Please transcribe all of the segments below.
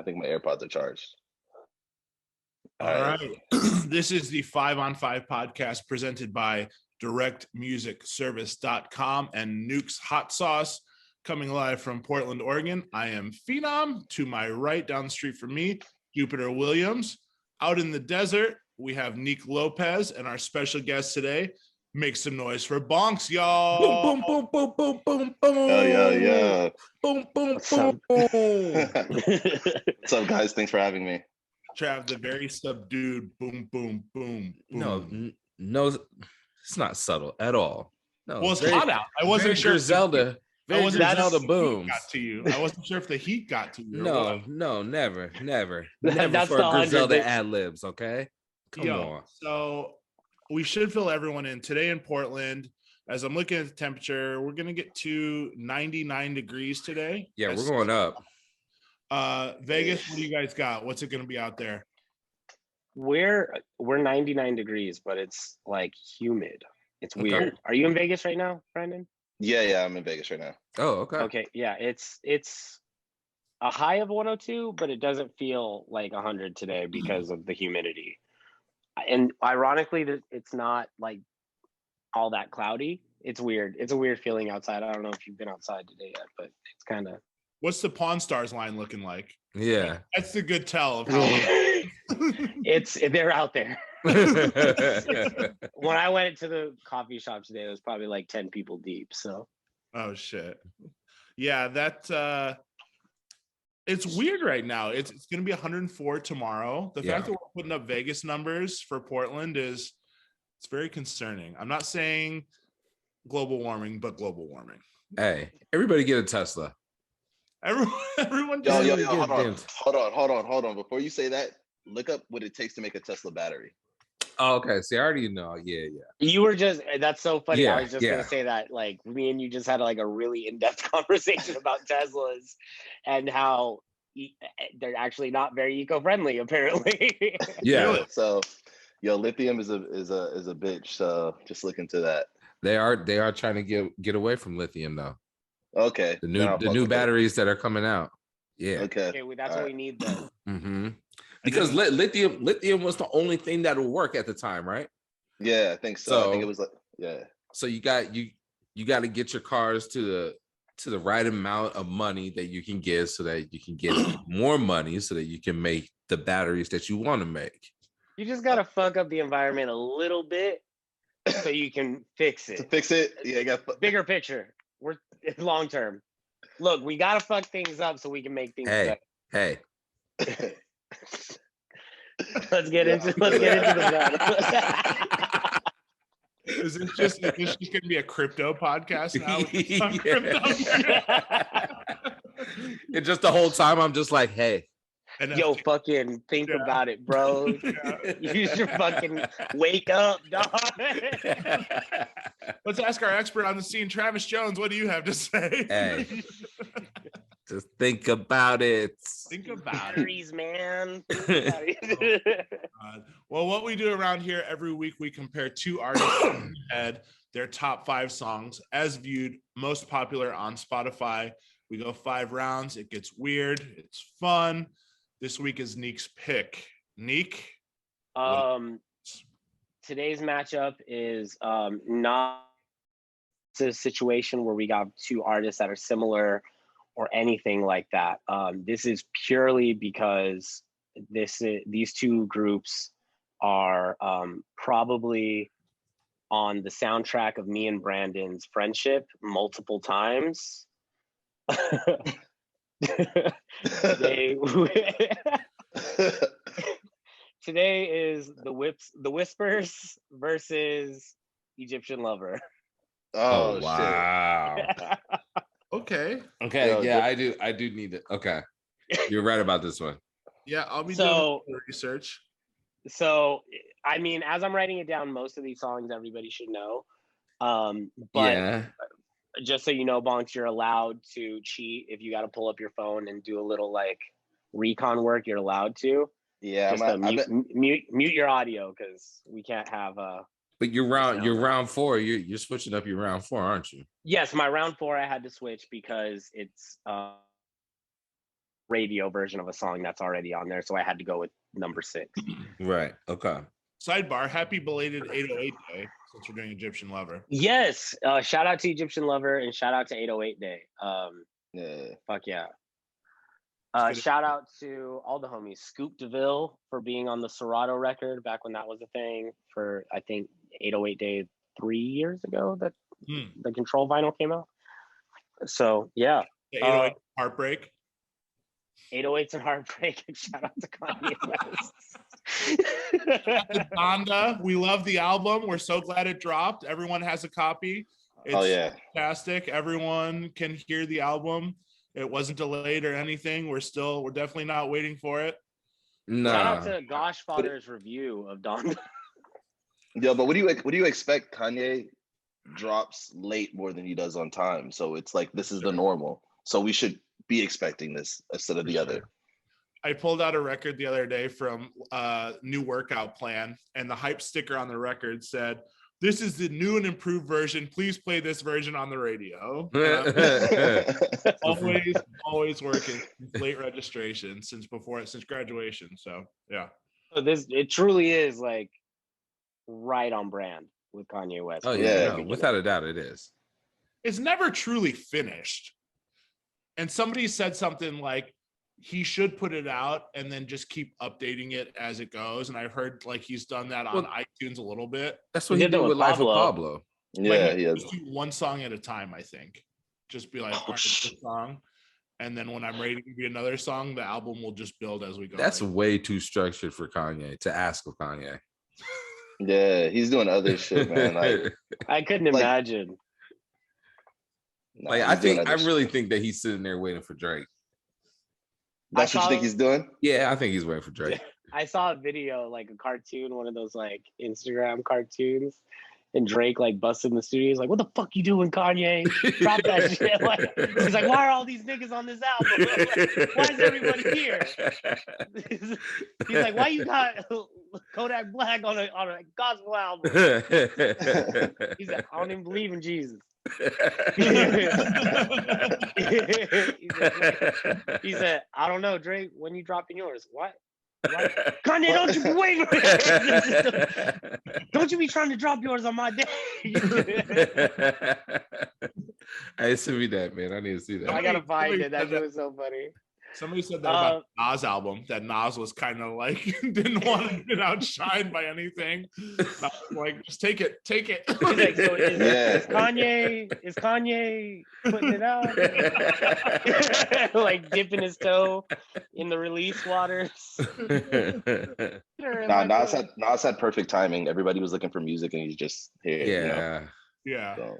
think my AirPods are charged. All right. This is the 5 on 5 podcast presented by directmusicservice.com and Nuke's Hot Sauce, coming live from Portland, Oregon. I am Phenom. To my right, down the street from me, Jupiter Williams. Out in the desert, we have Nick Lopez, and our special guest today, make some noise for Bonks, y'all. Boom, boom, boom, boom, boom, boom. Yeah. Boom, boom, What's boom. What's up, guys? Thanks for having me. Trav, the very subdued boom, boom, boom, boom. No, it's not subtle at all. No, well, it's hot out. I wasn't sure. Zelda. I wasn't sure Zelda if the booms. heat got to you. I wasn't sure if the heat got to you. No, never. That's for the Griselda ad libs, okay? Come on. on. So we should fill everyone in today in Portland. As I'm looking at the temperature, we're gonna get to 99 degrees today. Yeah, we're going up. Vegas, what do you guys got? What's it gonna be out there? We're 99 degrees, but it's like humid. It's weird. Okay. Are you in Vegas right now, Brandon? Yeah, I'm in Vegas right now. Oh, okay. Okay, yeah, it's a high of 102, but it doesn't feel like 100 today because of the humidity. And ironically, it's not like all that cloudy. It's weird. It's a weird feeling outside. I don't know if you've been outside today yet, but it's kind of. What's the Pawn Stars line looking like? Yeah, that's the good tell of how. They're out there. When I went to the coffee shop today, it was probably like 10 people deep. So. Oh shit! Yeah, that. It's weird right now. It's going to be 104 tomorrow. The fact that we're putting up Vegas numbers for Portland it's very concerning. I'm not saying global warming, but global warming. Hey, everybody get a Tesla. Everyone. Hold on. Before you say that, look up what it takes to make a Tesla battery. Oh, okay. See, I already know. Yeah. You were that's so funny. Yeah, I was just gonna say that, like, me and you just had like a really in-depth conversation about Teslas and how they're actually not very eco-friendly, apparently. Yeah. So, lithium is a bitch. So just look into that. They are trying to get away from lithium though. Okay. The new batteries that are coming out. Yeah. Okay. That's what we need then. Mm-hmm. Because lithium was the only thing that would work at the time, right? Yeah, I think so. I think it was So you got to get your cars to the right amount of money that you can get, so that you can get more money, so that you can make the batteries that you want to make. You just gotta fuck up the environment a little bit, so you can fix it. To fix it, yeah, you got bigger picture. We're long term. Look, we gotta fuck things up so we can make things better. Hey. Let's get into the battle. Is this just going to be a crypto podcast now? And just the whole time, I'm just like, hey. Yo, fucking think about it, bro. You should fucking wake up, dog. Let's ask our expert on the scene, Travis Jones. What do you have to say? Hey. Just think about it. Think about it, man. Well, what we do around here every week, we compare two artists and their top 5 songs as viewed most popular on Spotify. We go 5 rounds. It gets weird. It's fun. This week is Neek's pick. Neek? Today's matchup is not a situation where we got 2 artists that are similar or anything like that. This is purely because these 2 groups are probably on the soundtrack of me and Brandon's friendship multiple times. Today is the Whispers versus Egyptian Lover. Oh wow. Okay. Yeah, I do need it. Okay. You're right about this one. Yeah, I'll be doing research. So, I mean, as I'm writing it down, most of these songs everybody should know. But just so you know, Bonks, you're allowed to cheat if you got to pull up your phone and do a little like recon work. You're allowed to. Yeah, mute your audio because we can't have But you're round 4. You're switching up your round 4, aren't you? Yes, my round 4 I had to switch because it's radio version of a song that's already on there. So I had to go with number 6. Right. Okay. Sidebar, happy belated 808 day, since we're doing Egyptian Lover. Yes. Shout out to Egyptian Lover and shout out to 808 Day. Yeah. Fuck yeah. Shout out to all the homies. Scoop DeVille for being on the Serato record back when that was a thing for, I think, 808 Day 3 years ago that the Control vinyl came out. So, yeah. The 808 Heartbreak. 808s and Heartbreak. And shout out to Kanye West. Donda, we love the album. We're so glad it dropped. Everyone has a copy. It's fantastic. Everyone can hear the album. It wasn't delayed or anything. We're definitely not waiting for it. Nah. Shout out to Gosh Father's review of Donda. Yeah, but what do you expect? Kanye drops late more than he does on time. So it's like this is the normal. So we should be expecting this instead of the other. I pulled out a record the other day from New Workout Plan, and the hype sticker on the record said, "This is the new and improved version. Please play this version on the radio." always working. Late registration since graduation. So yeah. So it truly is like right on brand with Kanye West. Oh yeah, no, without a doubt it is. It's never truly finished. And somebody said something like he should put it out and then just keep updating it as it goes. And I've heard like he's done that on iTunes a little bit. That's what he did with Life of Pablo. Yeah, he has. Just do one song at a time, I think. Just be like, all right, this song. And then when I'm ready to be another song, the album will just build as we go. That's way too structured for Kanye to ask of Kanye. Yeah, he's doing other shit, man. Like I couldn't imagine. Like I really think that he's sitting there waiting for Drake. That's what you think he's doing? Yeah, I think he's waiting for Drake. I saw a video, like a cartoon, one of those like Instagram cartoons, and Drake like busted in the studio. He's like, "What the fuck you doing, Kanye? Drop that shit!" Like, he's like, "Why are all these niggas on this album? Like, why is everybody here?" He's like, "Why you got Kodak Black on a gospel album?" He said, "I don't even believe in Jesus." he said, "I don't know, Drake. When you dropping yours? What? Kanye, don't you wait? Don't you be trying to drop yours on my day?" Hey, send me that, man. I need to see that. I gotta find it. That shit was so funny. Somebody said that about Nas album, that Nas was kind of like didn't want to get outshined by anything. Like, just take it. He's like, so is Kanye putting it out? Like dipping his toe in the release waters. Nas had perfect timing. Everybody was looking for music, and he's just here. Yeah, yeah. So.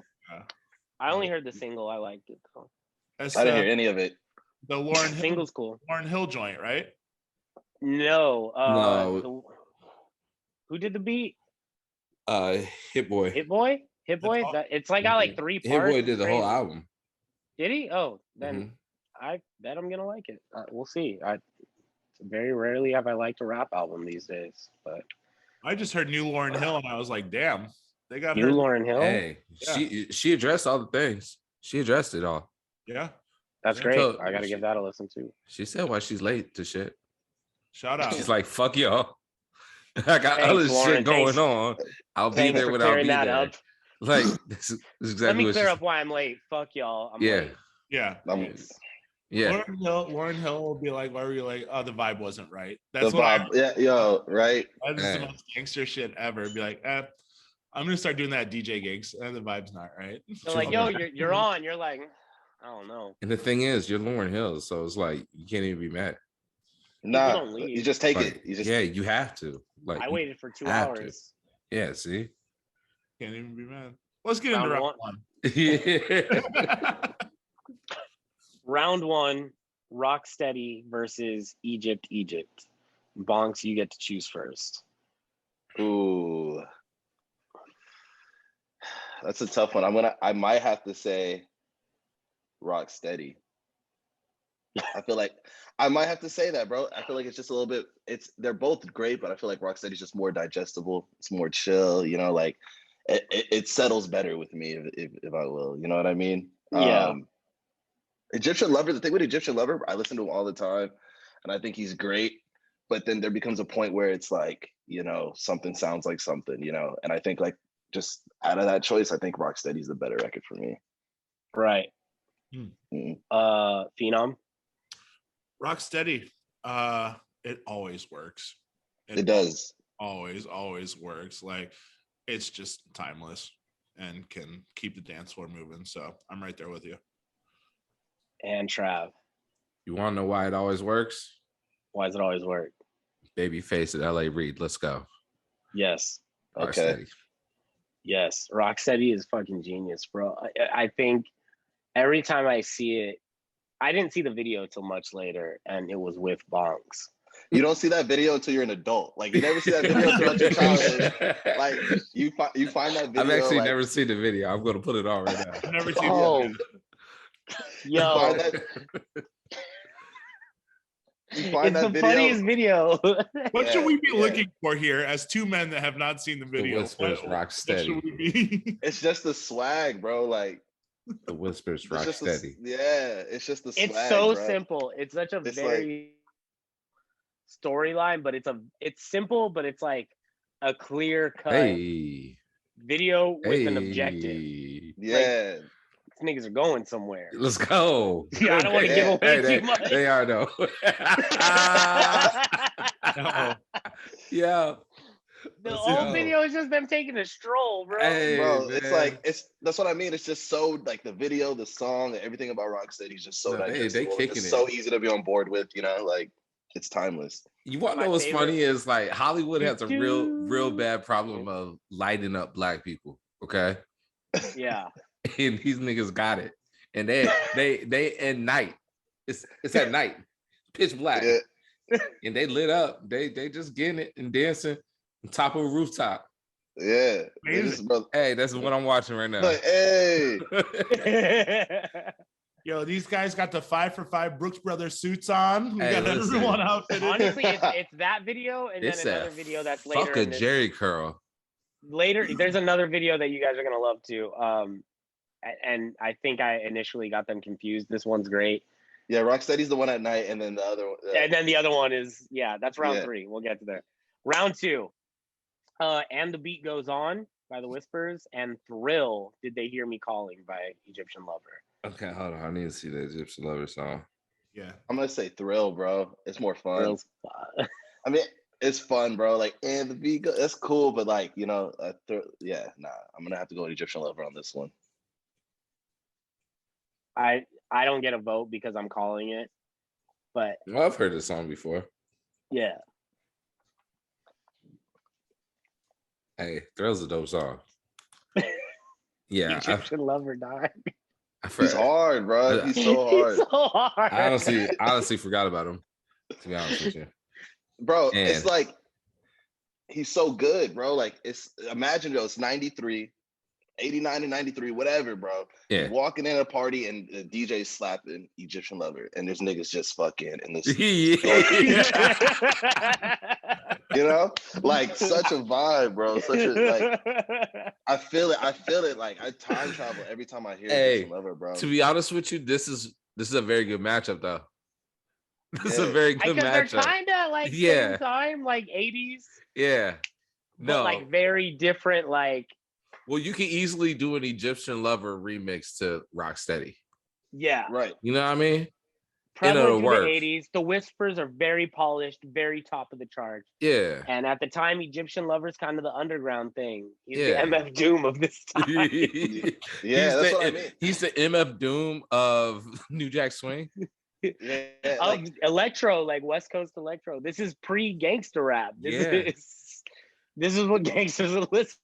I only heard the single. I liked it though. I didn't hear any of it. The Lauryn single's cool. Lauryn Hill joint, right? No. No. Who did the beat? Hit Boy. It's like got like 3 parts. Hit Boy did the whole album. Did he? Oh, then I bet I'm gonna like it. We'll see. Very rarely have I liked a rap album these days, but I just heard new Lauryn Hill and I was like, damn, they got new Lauryn Hill. Hey, she addressed all the things. She addressed it all. Yeah. That's great. I gotta give that a listen too. She said why she's late to shit. Shout out. She's like, "Fuck y'all. I got other shit going on. I'll be there when I'll be there." Up. Like this is exactly. Let me clear up why I'm late. Fuck y'all. I'm late. Yeah. Yeah. Lauryn Hill will be like, "Why were you like? Oh, the vibe wasn't right." That's the vibe. Right. That's the most gangster shit ever. Be like, I'm gonna start doing that at DJ gigs, and the vibe's not right. They're like, "Yo, you're on." You're like, I don't know. And the thing is, you're Lauryn Hill, so it's like you can't even be mad. Nah, you just take it. You have to. Like I waited for 2 hours. Yeah, see, can't even be mad. Let's get into round one. Round one: Rocksteady versus Egypt. Bonks, you get to choose first. Ooh, that's a tough one. I might have to say Rocksteady. I feel like I might have to say that, bro. I feel like it's just a little bit. They're both great, but I feel like Rocksteady's just more digestible. It's more chill. You know, like it settles better with me if I will. You know what I mean? Yeah. Egyptian Lover, the thing with Egyptian Lover, I listen to him all the time and I think he's great. But then there becomes a point where it's like, something sounds like something, and I think like just out of that choice, I think Rocksteady's the better record for me. Right. Phenom. Rocksteady. It always works. It does. Always works. Like, it's just timeless and can keep the dance floor moving. So I'm right there with you. And Trav. You want to know why it always works? Why does it always work? Babyface at LA Reid. Let's go. Yes. Okay. Rocksteady. Yes. Rocksteady is fucking genius, bro. I think every time I see it, I didn't see the video till much later, and it was with Bonks. You don't see that video until you're an adult. Like, you never see that video throughout your childhood. Like, you find that video. I've actually never seen the video. I'm going to put it on right now. I've never seen it. Yo. It's the funniest video. What should we be looking for here as two men that have not seen the video? The Whispers Rocksteady. It's just the swag, bro. Like, the Whispers Rocksteady. It's just the swag. It's so bro. Simple. It's such a very storyline, but it's simple, but it's like a clear cut video with an objective. Yeah. These niggas are going somewhere. Let's go. Yeah, I don't want to give away too much. They are though. Yeah. The whole video is just them taking a stroll, bro. Hey, bro, man. it's like that's what I mean. It's just so like the video, the song, everything about Rocksteady is just so digestible. They kicking it's it. So easy to be on board with, like it's timeless. You want to know what's funny is like Hollywood has a real bad problem of lighting up black people. Okay. Yeah. And these niggas got it. And they at night. It's at night. Pitch black. Yeah. And they lit up. They just getting it and dancing on top of a rooftop. Yeah. Hey, that's what I'm watching right now. Like, hey. Yo, these guys got the 5 for 5 Brooks Brothers suits on. We got everyone outfitted. Honestly, it's that video and then another video that's later. Fuck a Jerry curl. Later, there's another video that you guys are gonna love too. And I think I initially got them confused. This one's great. Yeah, Rocksteady's the one at night, and then the other one. And then the other one is that's round 3. We'll get to there. Round 2. And the Beat Goes On by the Whispers, and Thrill, Did They Hear Me Calling by Egyptian Lover. Okay, hold on. I need to see the Egyptian Lover song. Yeah. I'm gonna say Thrill, bro. It's more fun. Thrill's fun. I mean, it's fun, bro. Like, and the beat, that's cool, but like, I'm gonna have to go with Egyptian Lover on this one. I don't get a vote because I'm calling it, but well, I've heard this song before. Yeah. Hey, Thrill's a dope song. Yeah. Egyptian Lover died. He's hard, bro. He's so hard. He's so hard. I honestly forgot about him, to be honest with you. Bro, it's like he's so good, bro. Like, imagine it's 93, 89 and 93, whatever, bro. Yeah. You're walking in a party and the DJ's slapping Egyptian Lover, and there's niggas just fucking in this. Like such a vibe, bro. Such a I feel it. Like I time travel every time I hear Egyptian Lover, bro. To be honest with you, this is a very good matchup, though. This is a very good matchup. They're kind of like same time, like 80s. Yeah. No. But like very different, like. Well, you can easily do an Egyptian Lover remix to Rocksteady. Yeah. Right. You know what I mean? Prevalent in the 80s. The Whispers are very polished, very top of the charts. Yeah. And at the time, Egyptian Lover's kind of the underground thing. He's the MF Doom of this time. That's what I mean. He's the MF Doom of New Jack Swing. Electro, like West Coast electro. This is pre-gangster rap. This is what gangsters are listening.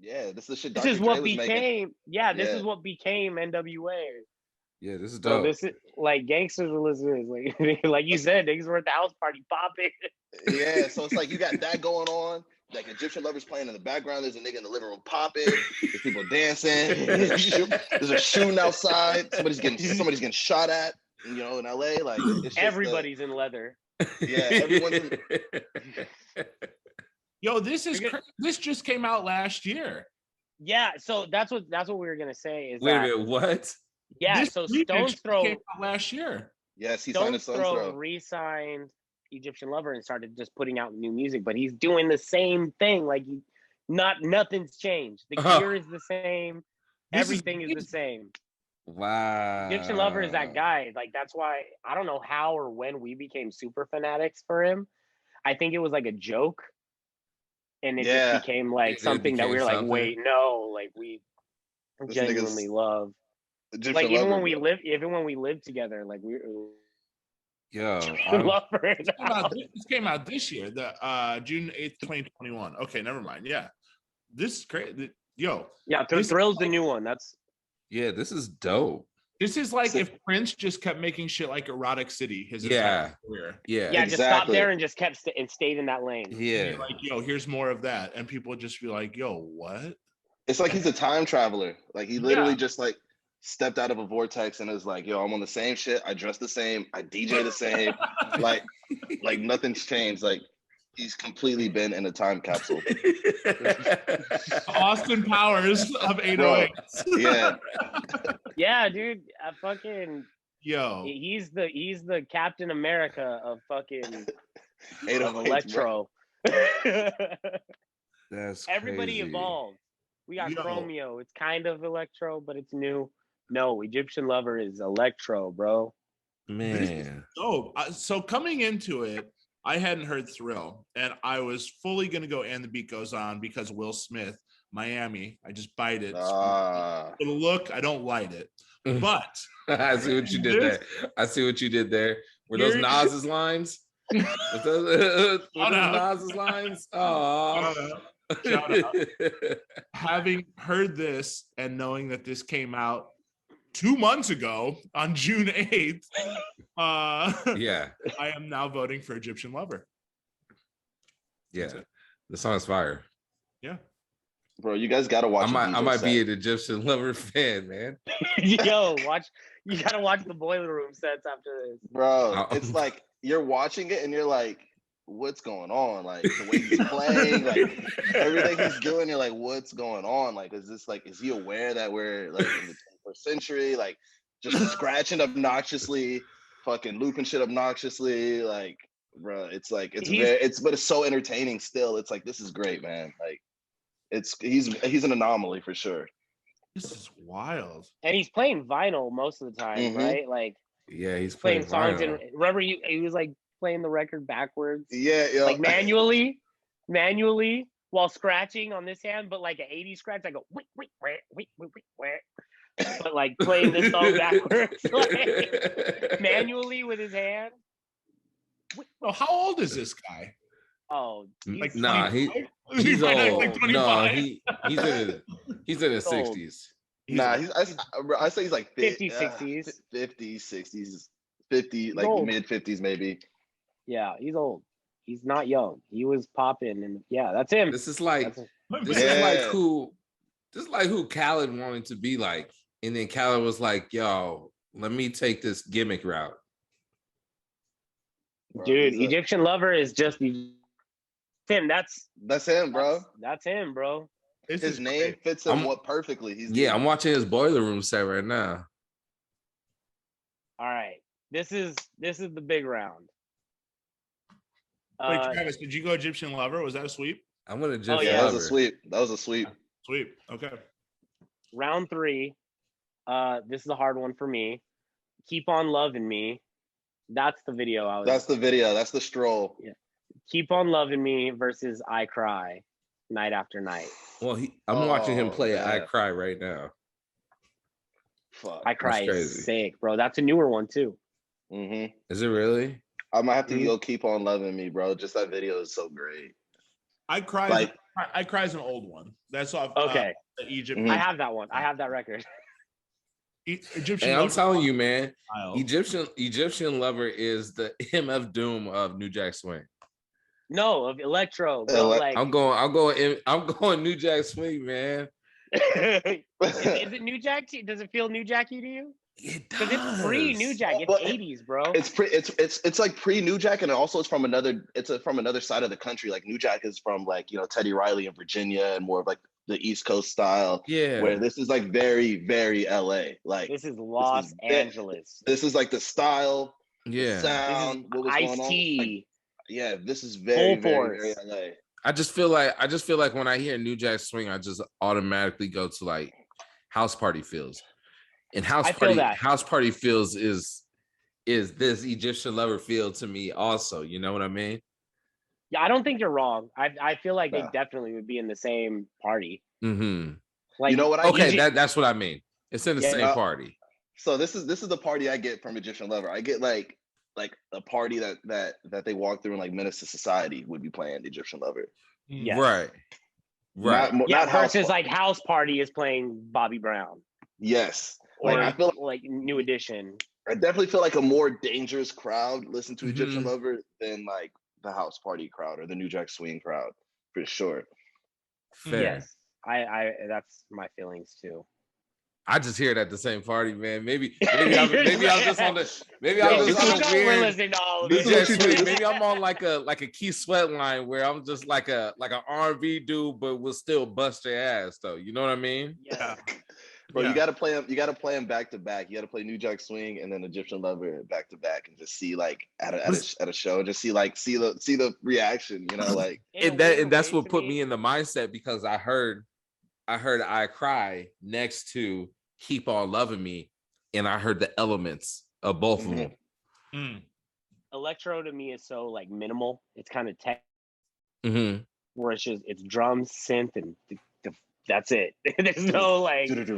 Yeah, this is the shit. This is what became. This is what became NWA. Yeah, this is dope. So this is like gangsters were listening. Like you said, niggas were at the house party popping. Yeah, so it's like you got that going on. Like Egyptian Lover's playing in the background. There's a nigga in the living room popping. There's people dancing. There's a shooting outside. Somebody's getting shot at. In LA, like it's everybody's in leather. Yeah, everyone's in. Yo, this just came out last year. Yeah, so that's what we were gonna say. Wait a minute, what? Yeah, This so remix Stone's Throw came out last year. Yes, he signed a Stone's Throw Throw. re-signed Egyptian Lover and started just putting out new music, but he's doing the same thing. Like nothing's changed. The Oh. gear is the same. Everything is the same. Wow. Egyptian Lover is that guy. Like that's why I don't know how or when we became super fanatics for him. I think it was like a joke, and it just became like something that we were like, wait, no, like we genuinely love. Egyptian like even Lover, when we lived together, like we. Yo, this came out this year, the June 8th, 2021. Okay, never mind. Yeah, this is great. Yo, yeah, Thrill's the new one. This is dope. This is like if Prince just kept making shit like Erotic City his entire career. Yeah, exactly. Just stopped there and just kept and stayed in that lane. Yeah, like yo, here's more of that, and people would just be like, yo, what? It's like he's a time traveler. Like he literally just like stepped out of a vortex and is like, yo, I'm on the same shit. I dress the same. I DJ the same. like nothing's changed. Like he's completely been in a time capsule. Austin Powers of 808. Yeah. Yeah, dude. Fucking yo. He's the Captain America of fucking 808 of electro. That's everybody crazy. Evolved. We got Chromeo. It's kind of electro, but it's new. No, Egyptian Lover is electro, bro. Man. So coming into it, I hadn't heard Thrill, and I was fully gonna go And the Beat Goes On because Will Smith, Miami. I just bite it. The look, I don't light it. But I see what you did there. I see what you did there. Were those Nas's lines? Were those Nas's lines? Oh. Shout out. Having heard this and knowing that this came out 2 months ago on June 8th, I am now voting for Egyptian Lover. Yeah, the song's fire. Yeah, bro, you guys gotta watch. I might be an Egyptian Lover fan, man. Yo, you gotta watch the Boiler Room sets after this, bro. It's like you're watching it and you're like, what's going on? Like the way he's playing, like everything he's doing, you're like, what's going on? Like, is he aware that we're like in the 21st century? Like just scratching obnoxiously, fucking looping shit obnoxiously, like, bro, it's like but it's so entertaining still. It's like, this is great, man. Like he's an anomaly for sure. This is wild. And he's playing vinyl most of the time, right? Like he's playing songs and remember he was like playing the record backwards, like manually while scratching on this hand, but like an 80s scratch, I go wait, but like playing this song backwards, like manually with his hand. Oh, how old is this guy? Oh, like he's old. Like no, he's in his 60s. I say he's like 50s, 60s, 50s, 60s, 50, like mid 50s maybe. Yeah, he's old. He's not young. He was popping, and that's him. This is like who Khaled wanted to be like, and then Khaled was like, "Yo, let me take this gimmick route." Bro, dude, Egyptian Lover is just him. That's him, bro. That's him, bro. His name fits him perfectly. I'm watching his Boiler Room set right now. All right, this is the big round. Wait, Travis, did you go Egyptian Lover? Was that a sweep? I'm gonna Egyptian Lover. That was a sweep. Sweep. Okay. Round 3. This is a hard one for me. Keep on Loving Me. That's the video. That's the video. That's the stroll. Yeah. Keep on Loving Me versus I Cry, Night After Night. Well, I'm watching him play I Cry right now. Fuck. I Cry is sick, bro. That's a newer one too. Mm-hmm. Is it really? I might have to go Keep on Loving Me, bro. Just that video is so great. I Cry. I Cry is an old one. That's off. Okay. Egypt. I have that one. I have that record. Egyptian. Hey, I'm telling you, man. Egyptian Lover is the MF Doom of New Jack Swing. No, of electro. Bro, like I'm going New Jack Swing, man. is it New Jack? Does it feel New Jacky to you? It does. Because it's pre-New Jack. It's 80s, bro. It's like pre-New Jack, and also it's from another side of the country. Like New Jack is from like, Teddy Riley in Virginia and more of like the East Coast style. Yeah. Where this is like very, very LA. Like This is Los Angeles. This is like the style, the Yeah. sound, what was going on. Ice-T. Yeah, this is very, Full very, very force. LA. I just feel like when I hear New Jack Swing, I just automatically go to like house party feels. And house party feels is this Egyptian Lover feel to me also. You know what I mean? Yeah, I don't think you're wrong. I feel like No. they definitely would be in the same party. Mm-hmm. Like, you know what? That's what I mean. It's in the same party. So this is the party I get from Egyptian Lover. I get like a party that they walk through in like Menace to Society would be playing the Egyptian Lover. Yes. Right. Not versus like House Party is playing Bobby Brown. Yes. Or Like I feel like New Edition. I definitely feel like a more dangerous crowd listen to Egyptian Lover than like the House Party crowd or the New Jack Swing crowd, for sure. Fair. Yes. I that's my feelings too. I just hear it at the same party, man. Maybe I'm just on the weird New Jack Swing. Maybe I'm on like a Keith Sweat line where I'm just like an R&B dude, but will still bust your ass though. You know what I mean? Yeah. Bro, you gotta play them back to back. You gotta play New Jack Swing and then Egyptian Lover back to back, and just see like at a show, just see the reaction. You know, like and that's what put me in the mindset, because I heard I Cry next to Keep On Loving Me, and I heard the elements of both of them. Electro to me is so like minimal. It's kind of tech, where it's drums, synth, and that's it. There's no like right.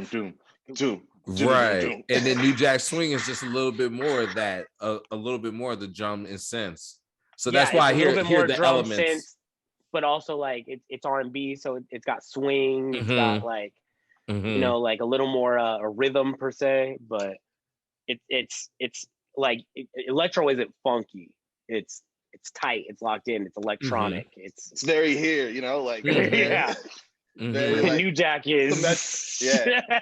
And then New Jack Swing is just a little bit more of that, a little bit more of the drum and synths. So that's why I hear the elements. Synth, but also like it's R&B, so it's got swing, it's got like you know, like a little more a rhythm per se, but it's like electro isn't funky. It's tight, it's locked in, it's electronic. It's very here, you know, like yeah. Very, like, New Jack is yeah.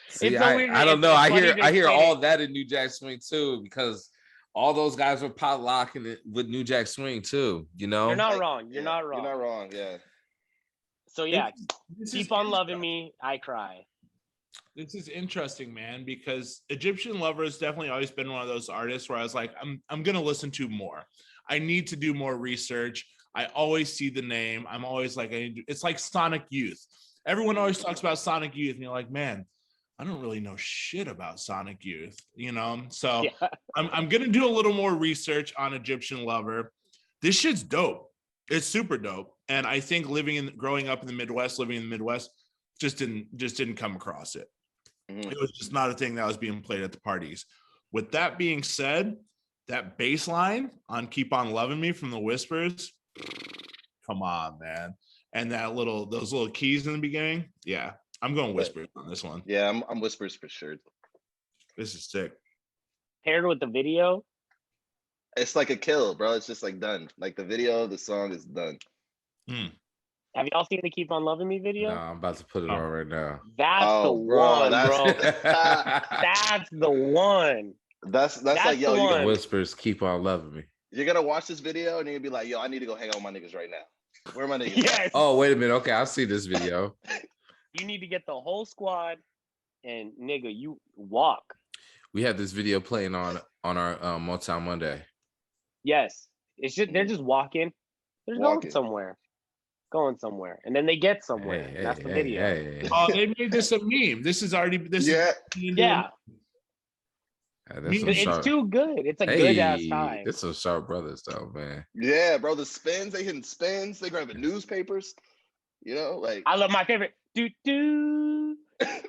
See, I don't know. I hear all that in New Jack Swing too, because all those guys were pot locking it with New Jack Swing too. You know, you're not wrong. You're not wrong. You're not wrong. Yeah. So yeah, Keep On Loving Me, I Cry. This is interesting, man, because Egyptian Lover has definitely always been one of those artists where I was like, I'm gonna listen to more. I need to do more research. I always see the name. I'm always like, it's like Sonic Youth. Everyone always talks about Sonic Youth, and you're like, man, I don't really know shit about Sonic Youth, you know? So yeah. I'm going to do a little more research on Egyptian Lover. This shit's dope. It's super dope. And I think growing up in the Midwest, living in the Midwest, just didn't come across it. It was just not a thing that was being played at the parties. With that being said, that bass line on Keep On Loving Me from the Whispers, come on, man. And those little keys in the beginning, yeah, I'm going Whispers on this one. Yeah, I'm Whispers for sure. This is sick. Paired with the video, it's like a kill, bro. It's just like done. Like the video, the song is done. Have y'all seen the Keep On Loving Me video? No, I'm about to put it on right now. That's the one, bro. That's the one. That's like, yo, the Whispers Keep On Loving Me. You're gonna watch this video and you're gonna be like, yo, I need to go hang out with my niggas right now. Where are my niggas? Yes. Oh, wait a minute. Okay, I'll see this video. You need to get the whole squad, and nigga, you walk. We had this video playing on our Motown Monday. Yes, it's just they're just walking. They're going somewhere, and then they get somewhere. Hey, that's the video. Hey. Oh, they made this a meme. This is already Yeah. It's too good. It's a good ass time. It's some sharp brothers though, man. Yeah, bro. The spins, they hitting spins. They grabbing newspapers. You know, like I love my favorite. Do. That's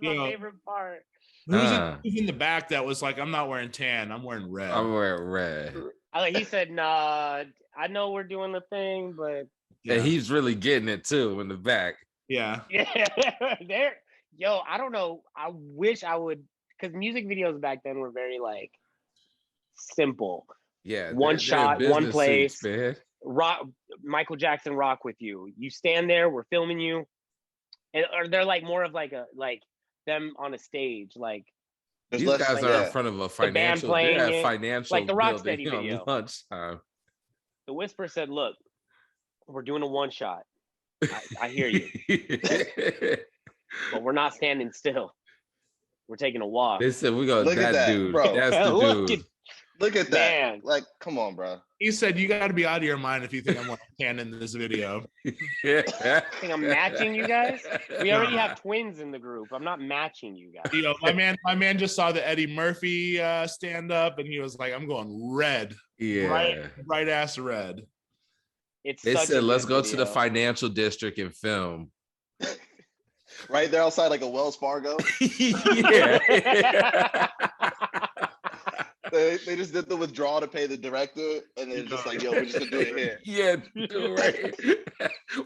my favorite part. Who's in the back that was like, I'm not wearing tan, I'm wearing red. I'm wearing red. He said, nah, I know we're doing the thing, but and he's really getting it too in the back. Yeah. There. Yo, I don't know. I wish I would, because music videos back then were very like simple. Yeah. One shot, one place. Suits, man. Rock, Michael Jackson, Rock With You. You stand there, we're filming you. Or they're like more of like them on a stage. Like these guys are in front of a financial, financial like the Rocksteady video. Lunchtime. The Whisper said, look, we're doing a one shot. I hear you, but we're not standing still. We're taking a walk. They said we got Look at that that, dude. bro. That's the dude. Look at that. Man. Like, come on, bro. He said, "You got to be out of your mind if you think I'm like canon in this video." I think I'm matching you guys. We already have twins in the group. I'm not matching you guys. You know, my man just saw the Eddie Murphy stand up, and he was like, "I'm going red, bright ass red." They said, "Let's go to the financial district and film." Right there outside, like a Wells Fargo. Yeah. They just did the withdrawal to pay the director, and they're just like, "Yo, we're just gonna do it here." Yeah, right.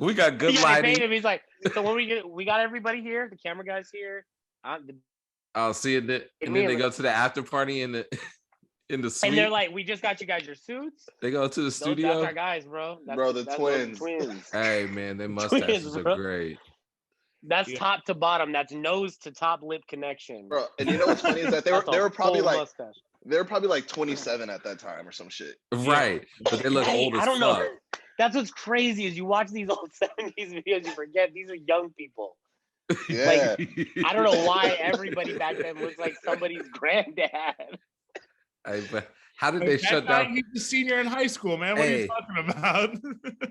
We got good lighting. Him. He's like, "So when we got everybody here, the camera guys here." I'll see it, and then they go to the after party in the suite. And they're like, "We just got you guys your suits." They go to the studio. That's our guys, bro. The twins. Hey man, their mustaches are great. That's top to bottom. That's nose to top lip connection, bro. And you know what's funny is that they were probably like mustache. They were probably like 27 at that time or some shit. Right. But they look old as fuck. I don't know. That's what's crazy is you watch these old 70s videos, you forget these are young people. Yeah. Like, I don't know why everybody back then looks like somebody's granddad. How did they shut down? He's a senior in high school, man. What are you talking about?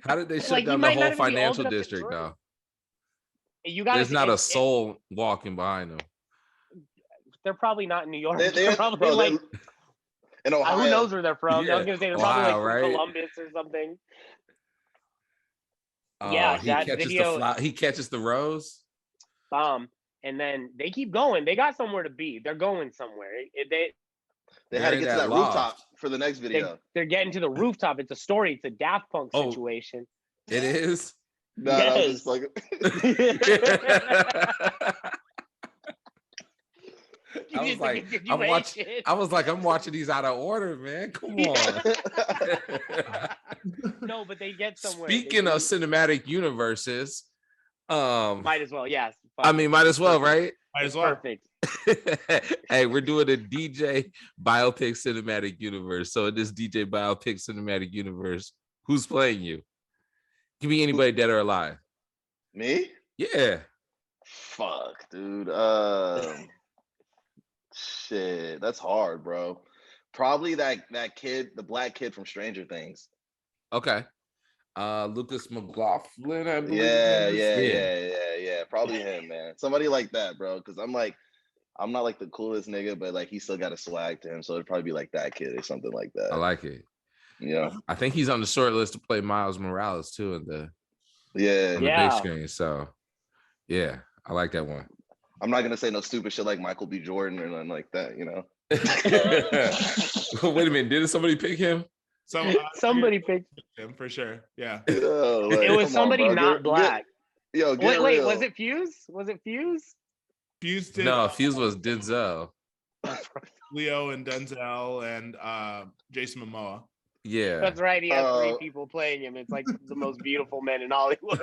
How did they shut down the whole financial district, though? There's not a soul walking behind them. They're probably not in New York. They're probably like in Ohio. Who knows where they're from? Yeah. I was gonna say they're probably like from Columbus or something. Yeah, he catches the rose. And then they keep going. They got somewhere to be. They're going somewhere. They had to get to that rooftop for the next video. They're getting to the rooftop. It's a story. It's a Daft Punk situation. It is. No, yes. I'm watching these out of order, man. Come on. No, but they get somewhere. Speaking of cinematic universes, might as well, yes. I mean, might as well, right? Might as well. Perfect. Hey, we're doing a DJ biopic cinematic universe. So in this DJ biopic cinematic universe, who's playing you? Give me anybody dead or alive. Me? Yeah. Fuck, dude. Shit, that's hard, bro. Probably that kid, the black kid from Stranger Things. Okay. Lucas McLaughlin, I believe. Yeah. Probably him, man. Somebody like that, bro. Because I'm not like the coolest nigga, but like he still got a swag to him. So it'd probably be like that kid or something like that. I like it. Yeah. I think he's on the short list to play Miles Morales too in the big screen. So yeah, I like that one. I'm not gonna say no stupid shit like Michael B. Jordan or nothing like that, you know. Wait a minute, didn't somebody pick him? Somebody picked him for sure. Yeah. Yo, like, it was somebody not black. Wait, was it Fuse? Was it Fuse? Fuse did. No, Fuse was Denzel. Leo and Denzel and Jason Momoa. Yeah, that's right. He has 3 people playing him. It's like the most beautiful men in Hollywood.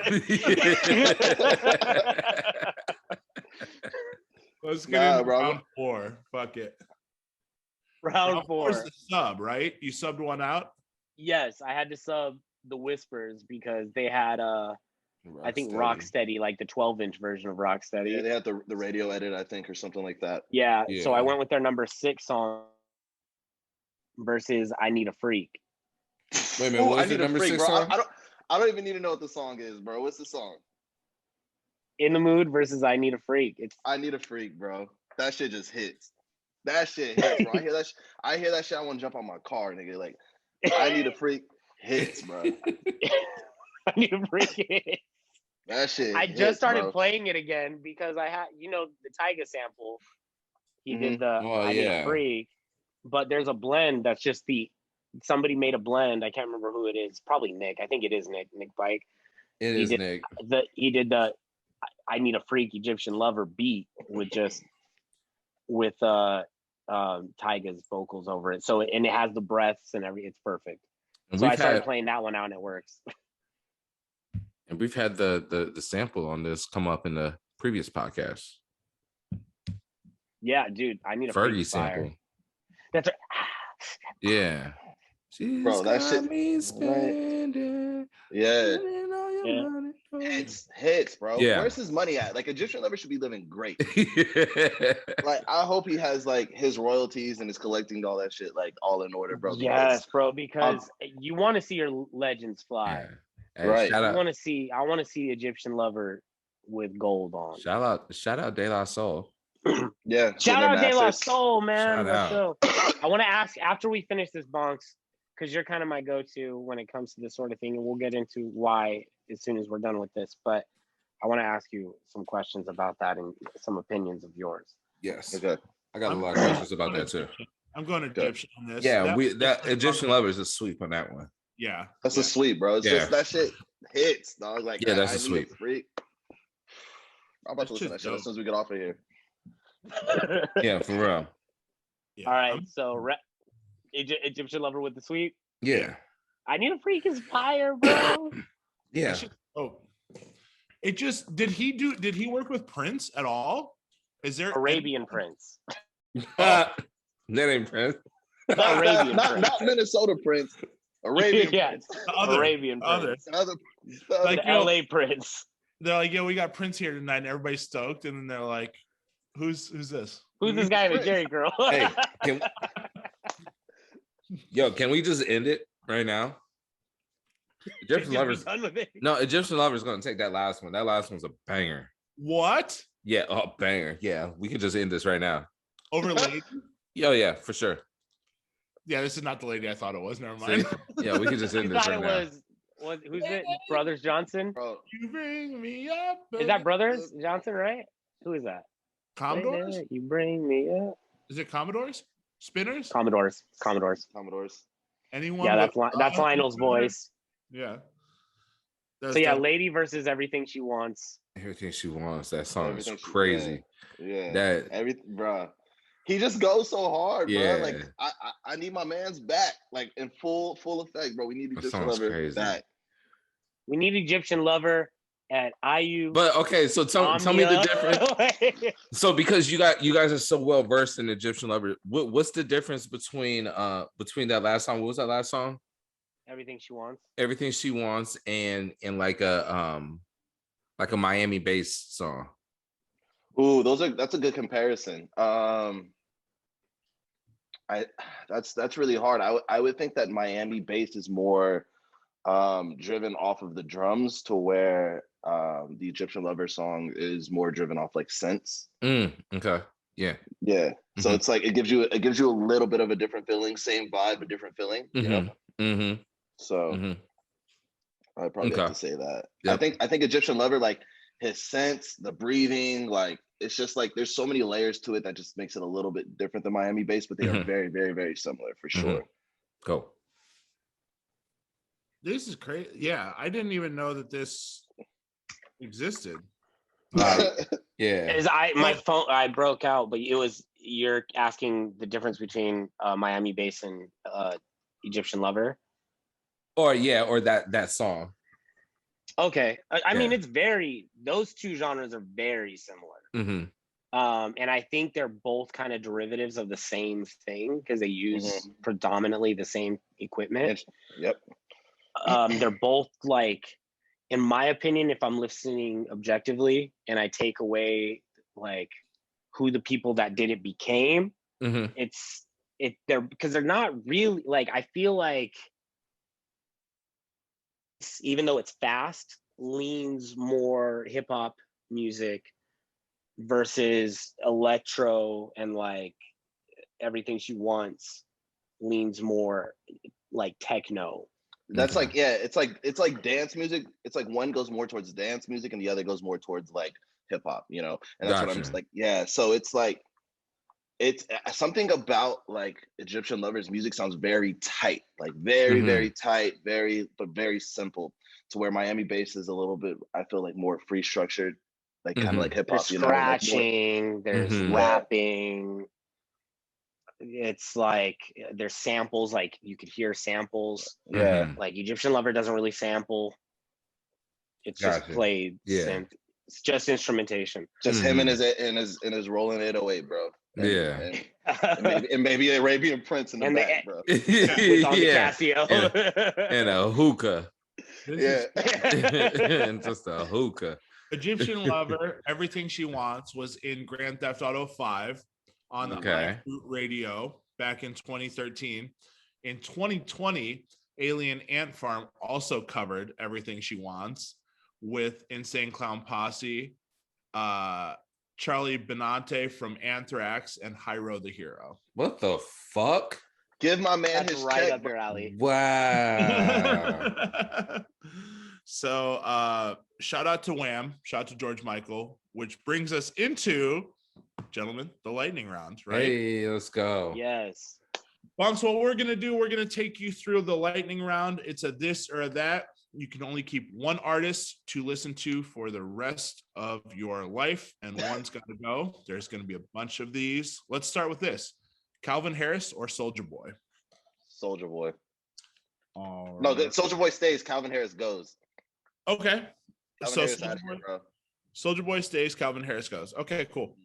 Let's get into round 4. Fuck it. Round 4 is the sub, right? You subbed one out? Yes, I had to sub the Whispers because they had I think Rocksteady, like the 12-inch version of Rocksteady. Yeah, they had the radio edit, I think, or something like that. Yeah, so I went with their number 6 song versus I Need a Freak. Wait a minute, what was the number 6 song? I don't even need to know what the song is, bro. What's the song? In the Mood versus I Need a Freak. It's I Need a Freak, bro. That shit just hits. That shit hits, bro. I hear that shit. I want to jump on my car, nigga. Like, I Need a Freak hits, bro. I Need a Freak. That shit. I just started playing it again because I had, the Tyga sample. He did the I Need a Freak, but there's a blend that's just somebody made a blend. I can't remember who it is. Probably Nick. I think it is Nick Bike. Nick. He did the I Need a Freak Egyptian Lover beat with Tyga's vocals over it. So and it has the breaths and everything. It's perfect. So I started playing that one out and it works. And we've had the sample on this come up in the previous podcast. Yeah, dude. I need a Fergie sample. That's right. Yeah. Bro, that shit. Me spending, yeah. Hits, bro. Yeah. Where's his money at? Like Egyptian Lover should be living great. Like I hope he has like his royalties and is collecting all that shit like all in order, bro. Yes, bro, because you want to see your legends fly. Hey, Right. Shout I out, want to see Egyptian Lover with gold on. shout out De La Soul. Yeah. Shout out De La Soul, man. Shout Let's out. go. I want to ask after we finish this, Bonks, because you're kind of my go-to when it comes to this sort of thing, and we'll get into why as soon as we're done with this. But I want to ask you some questions about that and some opinions of yours. Yes. Okay. I got a lot of questions about that too. I'm going Egyptian on this. Yeah, that Egyptian Lover is a sweep on that one. Yeah. That's a sweep, bro. It's just that shit hits, dog. Like yeah, that's a sweep. Freak. I'm about to listen to that shit as soon as we get off of here. Yeah, for real. Yeah. All right, so Egyptian Lover with the sweep. Yeah. I need a freak is fire, bro. Yeah. It just did he work with Prince at all? Is there Arabian Prince? That ain't Prince. Arabian Prince. Not Minnesota Prince. Arabian Prince. Arabian Prince. Like LA Prince. They're like, yeah, we got Prince here tonight, and everybody's stoked, and then they're like, who's this? Who's this guy in the Jerry girl? Hey, can we just end it right now? Egyptian Lover's done with it. No, Egyptian Lover's gonna take that last one. That last one's a banger. What? Yeah, banger. Yeah, we could just end this right now. Over lady? Yeah, for sure. Yeah, this is not the lady I thought it was. Never mind. See? Yeah, we could just end this right now. Who's it? Brothers Johnson? Bro. You bring me up. Is that Brothers Johnson, right? Who is that? Commodores? You bring me up. Is it Commodores? Spinners? Commodores. Anyone? Yeah, that's Lionel's voice. Yeah. So yeah, Lady versus Everything She Wants. Everything She Wants. That song is crazy. Yeah. Everything, bro. He just goes so hard, bro. Yeah. Like I need my man's back, like in full effect, bro. We need Egyptian Lover back. We need Egyptian Lover at IU. But okay, so tell me the difference. So because you guys are so well versed in Egyptian Lover, what's the difference between that last song? What was that last song? Everything She Wants. Everything She Wants, and like a Miami-based song. Ooh, that's a good comparison. That's really hard. I would think that Miami based is more driven off of the drums, to where the Egyptian Lover song is more driven off like synths. Okay. Yeah. Mm-hmm. So it's like it gives you a little bit of a different feeling, same vibe, but different feeling. You know? Mm-hmm. So I'd probably have to say that. Yep. I think Egyptian Lover, like his synths, the breathing, like it's just like there's so many layers to it that just makes it a little bit different than Miami based, but they are very, very, very similar for sure. Go. This is crazy. Yeah, I didn't even know that this existed. Yeah. My phone I broke out, but you're asking the difference between Miami bass and Egyptian Lover. Or that song. Okay. I mean, those two genres are very similar. And I think they're both kind of derivatives of the same thing because they use predominantly the same equipment. Yep. They're both like, in my opinion, if I'm listening objectively and I take away like who the people that did it became, they're not really like, I feel like even though it's fast, leans more hip hop music versus electro, and like Everything She Wants leans more like techno. That's like, it's like dance music. It's like one goes more towards dance music and the other goes more towards like hip hop, you know? And that's what I'm just like, so it's like, it's something about like Egyptian Lover's music sounds very tight, like very, very tight, but very simple, to where Miami bass is a little bit, I feel like, more free structured, like kind of like hip hop. There's scratching, there's rapping. It's like there's samples, like you could hear samples. Yeah. Like Egyptian Lover doesn't really sample. It's just played. Yeah. It's just instrumentation. Just him and his rolling 808, bro. And maybe Arabian Prince in the back, bro. With on the Casio. And a hookah. Yeah. And just a hookah. Egyptian Lover, Everything She Wants was in Grand Theft Auto 5 on the Okay. iFruit radio back in 2013. In 2020, Alien Ant Farm also covered Everything She Wants with Insane Clown Posse, Charlie Benante from Anthrax, and Hyro the Hero. What the fuck? Give my man That's his right check. up your alley. Wow. So shout out to Wham, shout out to George Michael, which brings us into, gentlemen, the lightning round, right? Hey, let's go. Yes. Bonks, what we're gonna do, we're gonna take you through the lightning round. It's a this or a that. You can only keep one artist to listen to for the rest of your life, and one's gonna go. There's gonna be a bunch of these. Let's start with this: Calvin Harris or Soulja Boy? Soulja Boy. All No, right. Soulja Boy stays. Calvin Harris goes. Okay. Calvin So Harris out of here, bro. Soulja Boy stays, Calvin Harris goes. Okay, cool.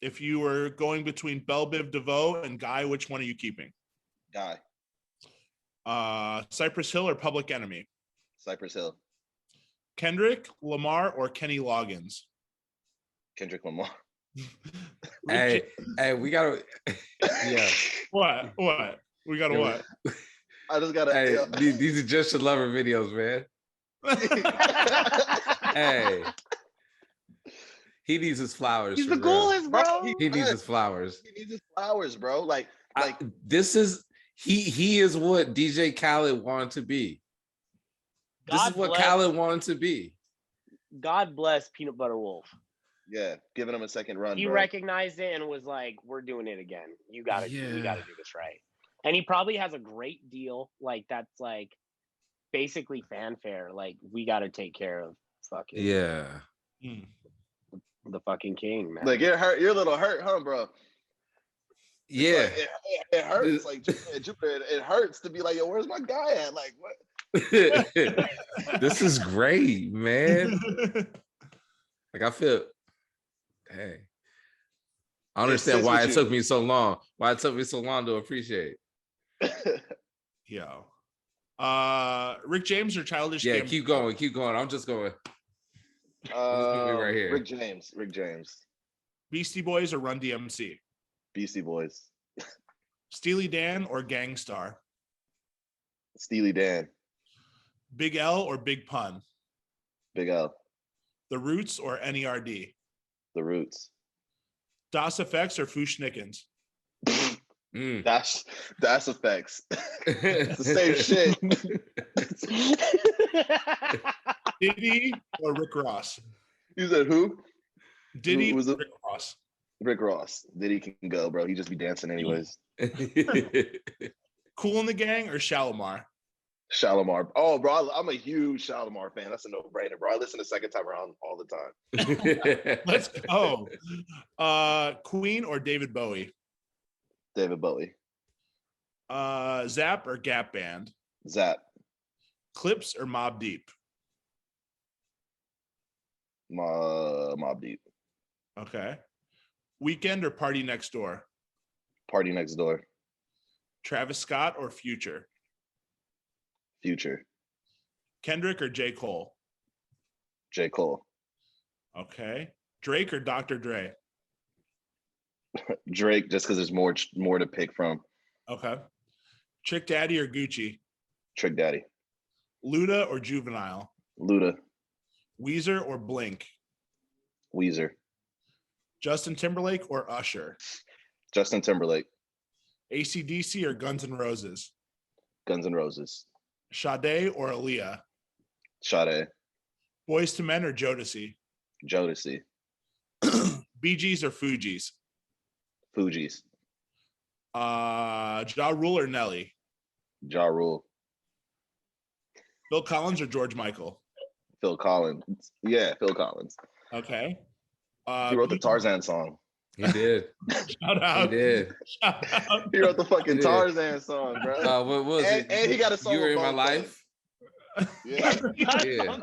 If you were going between Belle Biv DeVoe and Guy, which one are you keeping? Guy. Cypress Hill or Public Enemy? Cypress Hill. Kendrick Lamar or Kenny Loggins? Kendrick Lamar. Hey, we gotta. Yeah. What? We got to Yeah, what? I just gotta. Hey, these are just your lover videos, man. Hey, he needs his flowers. He's for the real. coolest, bro. He needs his flowers. He needs his flowers, bro. Like This is he is what DJ Khaled wanted to be. This is what Khaled wanted to be. God bless Peanut Butter Wolf. yeah, giving him a second run. He bro. recognized it and was like, "We're doing it again. We gotta do this right." And he probably has a great deal, like that's like basically fanfare. Like we gotta take care of fucking Yeah. the fucking king, man. Like you're hurt. You're a little hurt, huh, bro? Yeah. Like, it hurts. Like Jupiter, it hurts to be like, yo, where's my guy at? Like what? This is great, man. Like I feel, hey, I understand why it took me so long. Why it took me so long to appreciate. Yo. Rick James or Childish Yeah, Gambino? keep going. I'm just going. Right here. Rick James. Beastie Boys or Run DMC? Beastie Boys. Steely Dan or Gangstar? Steely Dan. Big L or Big Pun? Big L. The Roots or NERD? The Roots. Das Effects or Fushnikins? That's effects. It's the same shit. Diddy or Rick Ross? You said who? Diddy Who was it? Rick Ross. Rick Ross. Diddy can go, bro. He just be dancing anyways. Cool in the Gang or Shalimar? Shalimar. Oh, bro, I'm a huge Shalimar fan. That's a no-brainer, bro. I listen the second time around all the time. Let's go. Queen or David Bowie? David Bowie. Zap or Gap Band? Zap. Clips or Mobb Deep? Mobb Deep. Okay. Weekend or Party Next Door? Party Next Door. Travis Scott or Future? Future. Kendrick or J. Cole? J. Cole. Okay. Drake or Dr. Dre? Drake, just because there's more to pick from. Okay. Trick Daddy or Gucci? Trick Daddy. Luda or Juvenile? Luda. Weezer or Blink? Weezer. Justin Timberlake or Usher? Justin Timberlake. AC/DC or Guns N' Roses? Guns N' Roses. Sade or Aaliyah? Sade. Boys to Men or Jodeci? Jodeci. Bee Gees or Fugees? Fugees. Ja Rule or Nelly? Ja Rule. Phil Collins or George Michael? Phil Collins. Yeah, Phil Collins. Okay. He wrote the Tarzan song. He did. Shout out. He did. Shout out. He wrote the fucking He did. Tarzan song, bro. What was it? And he got a song. You Were in with My Bonks. Life. Yeah. Yeah.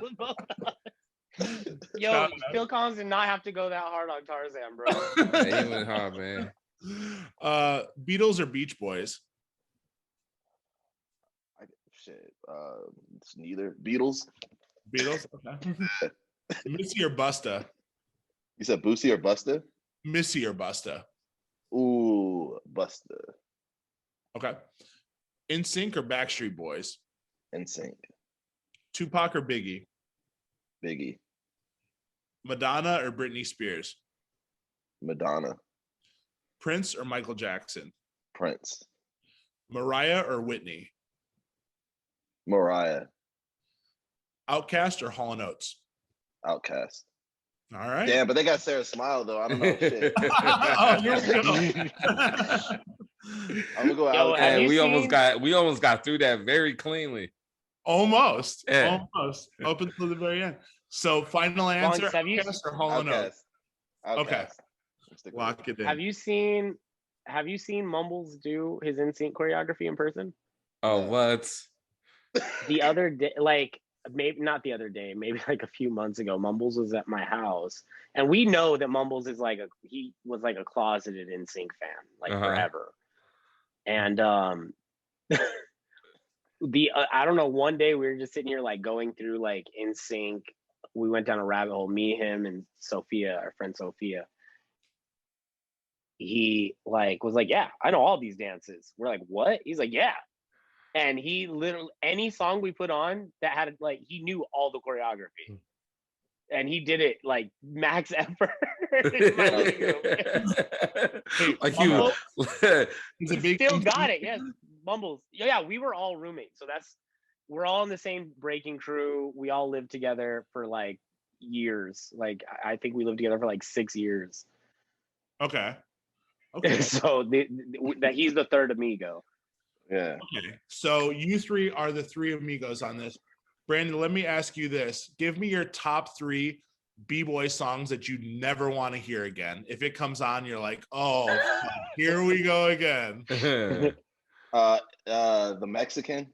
Yo, Phil Collins did not have to go that hard on Tarzan, bro. Yeah, he went hard, man. Beatles or Beach Boys? shit. It's neither. Beatles. Beatles. Okay. Missy or Busta? You said Boosie or Busta? Missy or Busta? Ooh, Busta. Okay. NSYNC or Backstreet Boys? NSYNC. Tupac or Biggie? Biggie. Madonna or Britney Spears? Madonna. Prince or Michael Jackson? Prince. Mariah or Whitney? Mariah. Outkast or Hall & Oates? Outcast. All right. Damn, but they got Sarah Smile though. I don't know. Shit. Oh, here we go. I'm gonna go Yo, out. have And you we seen- almost got through that very cleanly. Almost. Yeah. Almost. Up until the very end. So final answer, Bonks, have you- Outkast or Hall & Oates? Outcast. Okay. Stick with it. Lock it in. Have you seen Mumbles do his NSYNC choreography in person? Oh, No. what? The other day, like maybe not the other day, maybe like a few months ago, Mumbles was at my house, and we know that Mumbles is he was like a closeted NSYNC fan, like forever. And I don't know, one day we were just sitting here like going through like NSYNC. We went down a rabbit hole, me, him, and Sophia, our friend Sophia. He like was like, yeah, I know all these dances. We're like, what? He's like, yeah. And he literally, any song we put on that had like, he knew all the choreography, and he did it like max effort. In my living room. Like you, Mumbles, He's a he big still got it. Yes, Mumbles. Yeah, we were all roommates, so we're all in the same breaking crew. We all lived together for like years. Like I think we lived together for like 6 years. Okay. Okay. So that he's the third amigo. Yeah. Okay. So you three are the three amigos on this. Brandon, let me ask you this. Give me your top 3 B-boy songs that you never want to hear again. If it comes on, you're like, oh, here we go again. The Mexican.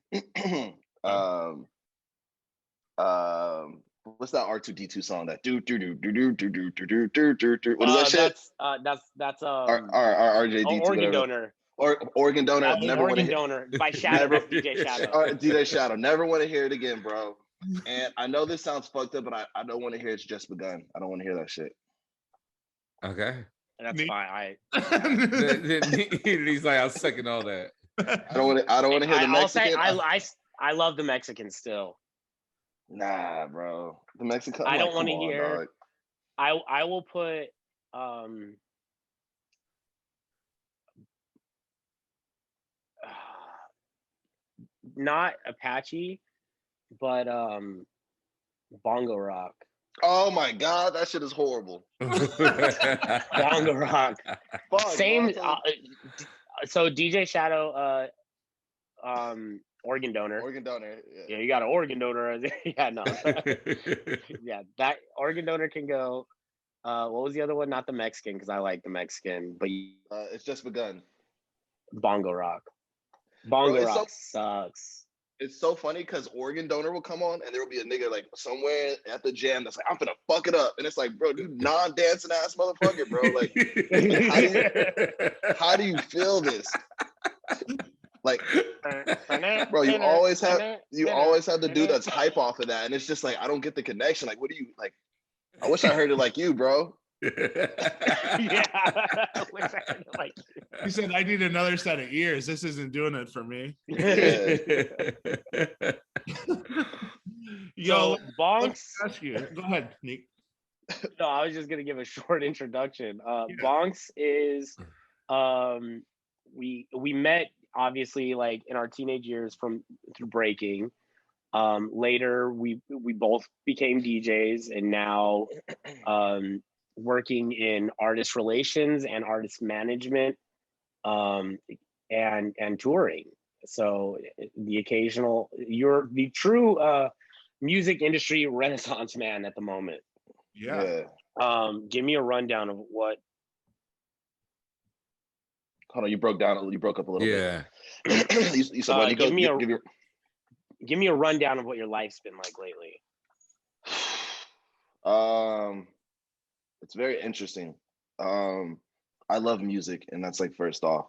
What's that R2D2 song? That do do do do do do do do do do do. What is that shit? That's RJD2. Organ whatever. Donor. Or Organ Donor. That was Never want to Organ hear. Donor by Shadow. Never- DJ Shadow. DJ Shadow. Never want to hear it again, bro. And I know this sounds fucked up, but I don't want to hear It's Just Begun. I don't want to hear that shit. Okay. That's Me- fine. He's like, I'll second all that. I don't want to hear the I'll say Mexican. I love the Mexican still. Nah, bro. The Mexican. I I'm don't like, wanna come on, hear- dog. I will put not Apache, but Bongo Rock. Oh my god, that shit is horrible. Bongo Rock. Fuck, Same. bro. So DJ Shadow, organ donor. Organ Donor. Yeah, you got an organ donor. Yeah, no. Yeah, that organ donor can go. What was the other one? Not the Mexican, because I like the Mexican, but It's Just Begun. Bongo Rock. Bongo Bro, it's Rock sucks. It's so funny because Organ Donor will come on and there will be a nigga like somewhere at the jam that's like, I'm finna fuck it up. And it's like, bro, you non-dancing ass motherfucker, bro. Like, how do you feel this? Like, bro, you always have the dude that's hype off of that. And it's just like, I don't get the connection. Like, what do you like? I wish I heard it like you, bro. Yeah. I wish I had it like He said, I need another set of ears. This isn't doing it for me. Yo, So Bonks. let's ask you. Go ahead, Nick. No, I was just gonna give a short introduction. Yeah. Bonks is we met obviously like in our teenage years through breaking. Later we both became DJs, and now working in artist relations and artist management, and touring. So you're the true music industry renaissance man at the moment. Yeah. Give me a rundown of what. Hold on, you broke up a little Yeah. bit. you said, what? Give me a rundown of what your life's been like lately. It's very interesting. I love music, and that's like first off.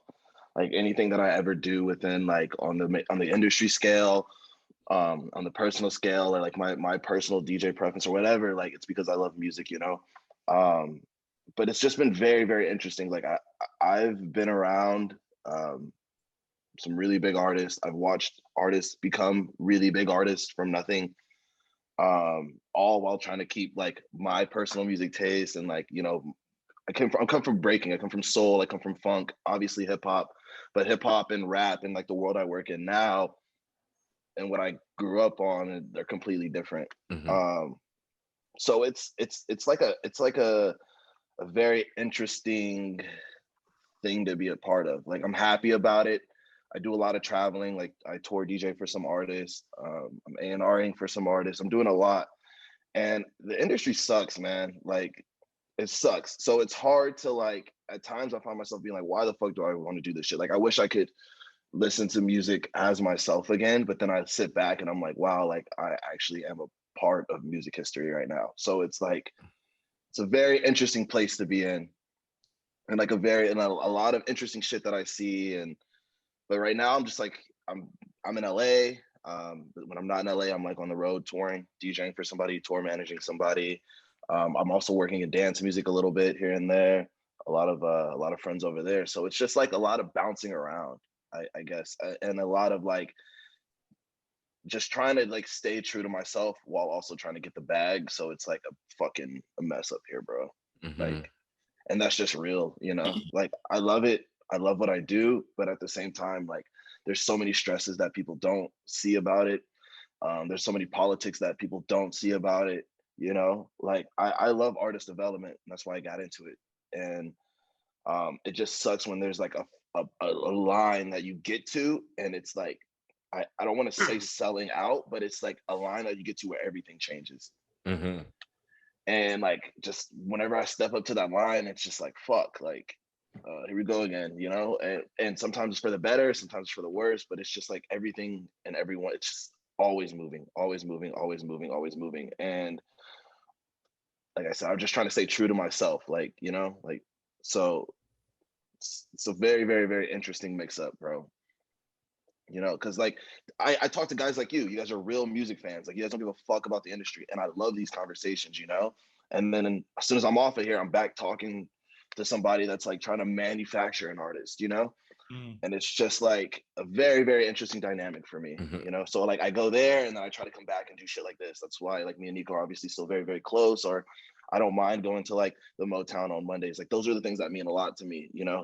Like anything that I ever do within like on the industry scale On the personal scale or like my personal DJ preference or whatever, like it's because I love music, you know. But it's just been very, very interesting. Like I've been around some really big artists. I've watched artists become really big artists from nothing, all while trying to keep like my personal music taste and like, you know, I come from breaking, I come from soul, I come from funk, obviously hip hop, but hip hop and rap and like the world I work in now and what I grew up on, they're completely different. So it's like a very interesting thing to be a part of. Like I'm happy about it. I do a lot of traveling. Like I tour DJ for some artists. I'm A&Ring for some artists. I'm doing a lot, and the industry sucks, man. Like it sucks. So it's hard to like. At times, I find myself being like, "Why the fuck do I want to do this shit?" Like I wish I could listen to music as myself again, but then I sit back and I'm like, "Wow, like I actually am a part of music history right now." So it's like it's a very interesting place to be in, and like a lot of interesting shit that I see. And but right now I'm just like I'm in LA. But when I'm not in LA, I'm like on the road touring, DJing for somebody, tour managing somebody. I'm also working in dance music a little bit here and there. A lot of friends over there. So it's just like a lot of bouncing around, I guess, and a lot of like just trying to like stay true to myself while also trying to get the bag. So it's like a mess up here, bro. Like, and that's just real, you know. Like I love it. I love what I do, but at the same time, like there's so many stresses that people don't see about it. There's so many politics that people don't see about it. You know, like I love artist development. And that's why I got into it. And it just sucks when there's like a line that you get to, and it's like I don't want to say selling out, but it's like a line that you get to where everything changes. And like just whenever I step up to that line, it's just like fuck, like here we go again, you know. And sometimes it's for the better, sometimes it's for the worse, but it's just like everything and everyone, it's just always moving, always moving, always moving, always moving. And like I said, I'm just trying to stay true to myself, like, you know, like so it's a very, very, very interesting mix up, bro. You know, because like I talk to guys like you guys are real music fans, like you guys don't give a fuck about the industry, and I love these conversations, you know. And then as soon as I'm off of here, I'm back talking to somebody that's like trying to manufacture an artist, you know. And it's just like a very, very interesting dynamic for me, you know. So like I go there and then I try to come back and do shit like this. That's why like me and Nico are obviously still very, very close. Or I don't mind going to like the Motown on Mondays. Like those are the things that mean a lot to me, you know.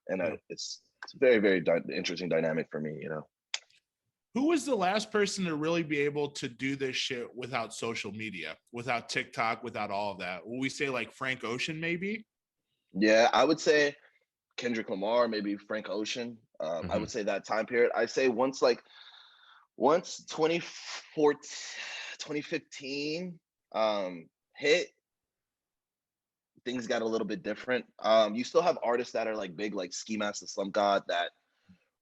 And it's very, very interesting dynamic for me, you know. Who was the last person to really be able to do this shit without social media, without TikTok, without all of that? Will we say like Frank Ocean, maybe? Yeah, I would say Kendrick Lamar, maybe Frank Ocean. I would say that time period. I say once 2014, 2015 hit, things got a little bit different. You still have artists that are like big, like Ski Mask the Slump God, that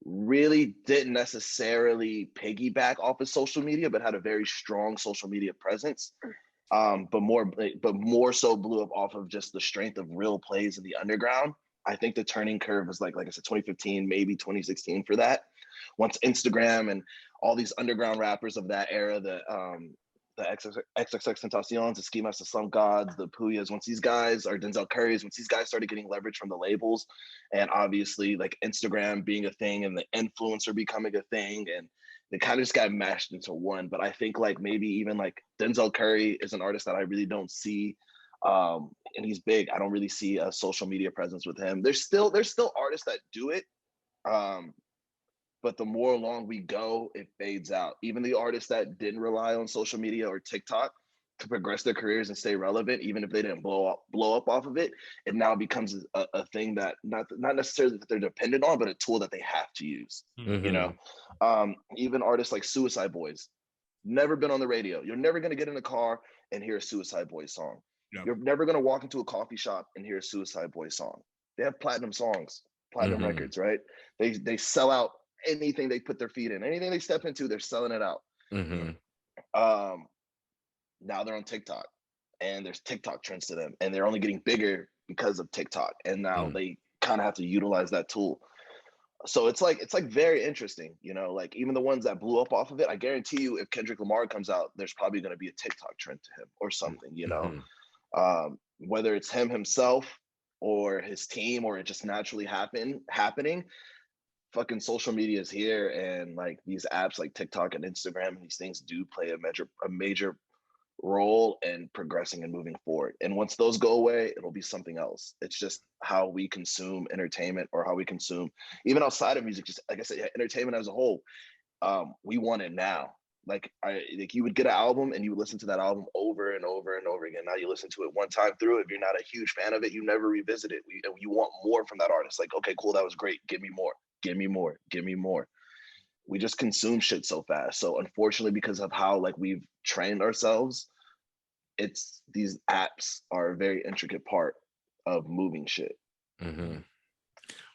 really didn't necessarily piggyback off of social media, but had a very strong social media presence. But more so blew up off of just the strength of real plays in the underground. I think the turning curve was like I said, 2015, maybe 2016 for that. Once Instagram and all these underground rappers of that era, the XXX the Ski Mask, the Slump Gods, the Puyas, once these guys, or Denzel Curry's, once these guys started getting leverage from the labels, and obviously like Instagram being a thing and the influencer becoming a thing, and they kind of just got mashed into one. But I think like maybe even like Denzel Curry is an artist that I really don't see, and he's big. I don't really see a social media presence with him. There's still artists that do it, but the more along we go, it fades out. Even the artists that didn't rely on social media or TikTok to progress their careers and stay relevant, even if they didn't blow up off of it, it now becomes a thing that not necessarily that they're dependent on, but a tool that they have to use. You know, even artists like Suicide Boys, never been on the radio. You're never going to get in a car and hear a Suicide Boys song. Yep. You're never going to walk into a coffee shop and hear a Suicide Boys song. They have platinum songs, platinum records, right? They sell out anything they put their feet in, anything they step into, they're selling it out. Now they're on TikTok, and there's TikTok trends to them, and they're only getting bigger because of TikTok. And now they kind of have to utilize that tool. So it's like very interesting, you know, like even the ones that blew up off of it, I guarantee you if Kendrick Lamar comes out, there's probably going to be a TikTok trend to him or something, you know. Whether it's him himself or his team or it just naturally happening, fucking social media is here, and like these apps like TikTok and Instagram and these things do play a major role in progressing and moving forward. And once those go away, it'll be something else. It's just how we consume entertainment or how we consume even outside of music, just like I said, entertainment as a whole. We want it now. Like you would get an album and you would listen to that album over and over and over again. Now you listen to it one time through. If you're not a huge fan of it, you never revisit it. You want more from that artist. Like, okay, cool, that was great. Give me more. Give me more. Give me more. We just consume shit so fast. So unfortunately, because of how like we've trained ourselves, it's these apps are a very intricate part of moving shit.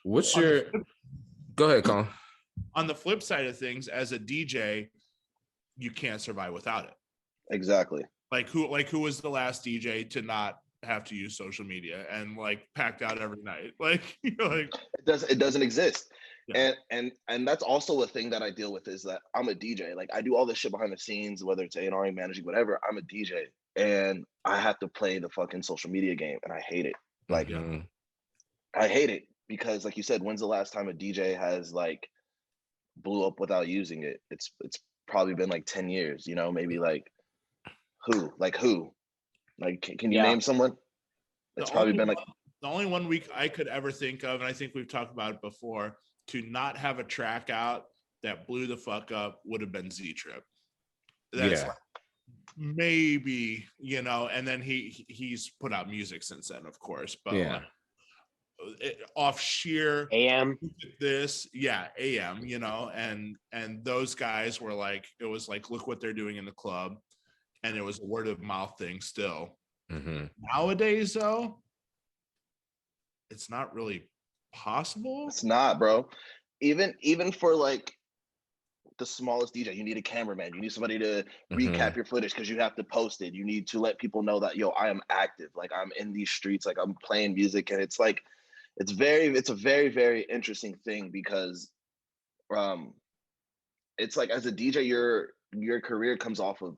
What's your? Go ahead, Colin. On the flip side of things, as a DJ, you can't survive without it. Exactly. Like who was the last DJ to not have to use social media and like packed out every night? Like, you know, like it doesn't exist. Yeah. And that's also a thing that I deal with is that I'm a DJ. Like I do all this shit behind the scenes, whether it's A&R, managing, whatever. I'm a DJ and I have to play the fucking social media game and I hate it. Like I hate it because like you said, when's the last time a DJ has like blew up without using it? It's probably been like 10 years, you know, maybe like who? Like can you name someone? It's probably been like the only one I could ever think of, and I think we've talked about it before, to not have a track out that blew the fuck up would have been Z-Trip. That's like, maybe, you know, and then he's put out music since then, of course, but like, off sheer AM, AM, you know, and those guys were like, it was like, look what they're doing in the club, and it was a word of mouth thing still. Nowadays, though, it's not really possible. It's not, bro. Even for like the smallest DJ, you need a cameraman. You need somebody to recap your footage because you have to post it. You need to let people know that, yo, I am active. Like I'm in these streets, like I'm playing music. And it's like, it's a very, very interesting thing because it's like as a DJ, your career comes off of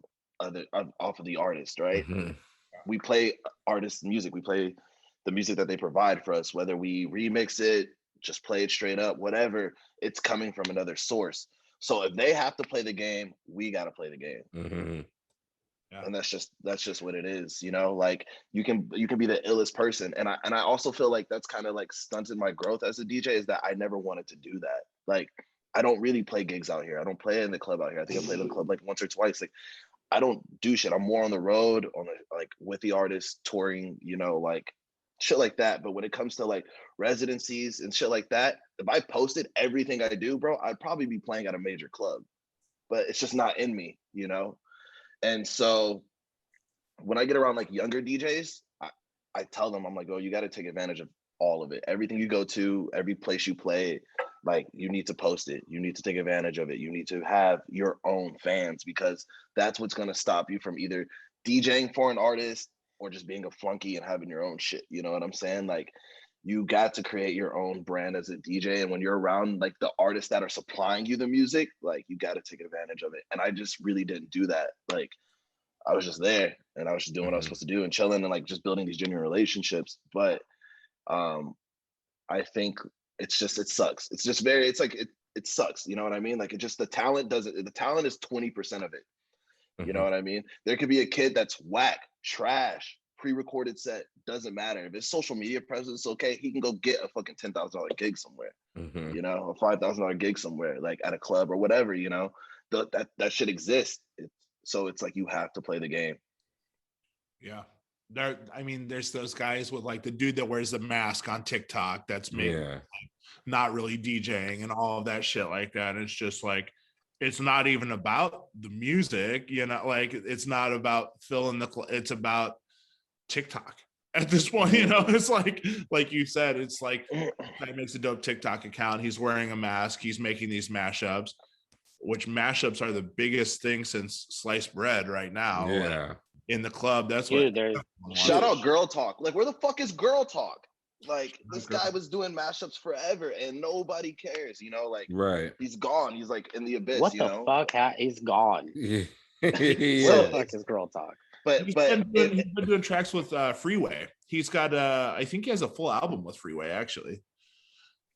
the artist, right? We play artists' music. We play the music that they provide for us, whether we remix it, just play it straight up, whatever, it's coming from another source. So if they have to play the game, we got to play the game. And that's just what it is, you know. Like you can be the illest person, and I also feel like that's kind of like stunted my growth as a DJ, is that I never wanted to do that. Like I don't really play gigs out here. I don't play in the club out here. I think I played in the club like once or twice. Like I don't do shit. I'm more on the road, like with the artist, touring, you know, like shit like that. But when it comes to like residencies and shit like that, if I posted everything I do, bro, I'd probably be playing at a major club. But it's just not in me, you know. And so when I get around like younger DJs, I tell them, I'm like, oh, you got to take advantage of all of it. Everything you go to, every place you play, like you need to post it. You need to take advantage of it. You need to have your own fans, because that's what's going to stop you from either DJing for an artist or just being a flunky and having your own shit. You know what I'm saying? Like you got to create your own brand as a DJ. And when you're around like the artists that are supplying you the music, like you got to take advantage of it. And I just really didn't do that. Like I was just there and I was just doing what I was supposed to do and chilling and like just building these genuine relationships. But I think it sucks. It's just very, it's like, it sucks. You know what I mean? Like it just, the talent is 20% of it. You know what I mean? There could be a kid that's whack, trash, pre-recorded set, doesn't matter. If it's social media presence, okay, he can go get a fucking $10,000 gig somewhere, you know, a $5,000 gig somewhere, like at a club or whatever, you know, that shit exists. So it's like, you have to play the game. Yeah. There's those guys with like the dude that wears the mask on TikTok that's not really DJing and all of that shit like that. It's just like, it's not even about the music, you know, like it's not about filling it's about TikTok at this point, you know. It's like you said, it's like that makes a dope TikTok account. He's wearing a mask. He's making these mashups, which mashups are the biggest thing since sliced bread right now. Yeah. In the club, that's Dude, what. Shout out Girl Talk. Like, where the fuck is Girl Talk? Like this guy was doing mashups forever and nobody cares, you know, like Right. he's gone. He's like in the abyss, What you the know. fuck? He's gone. Yeah. What So the fuck is Girl Talk? But he's been doing tracks with Freeway. He's got I think he has a full album with Freeway actually.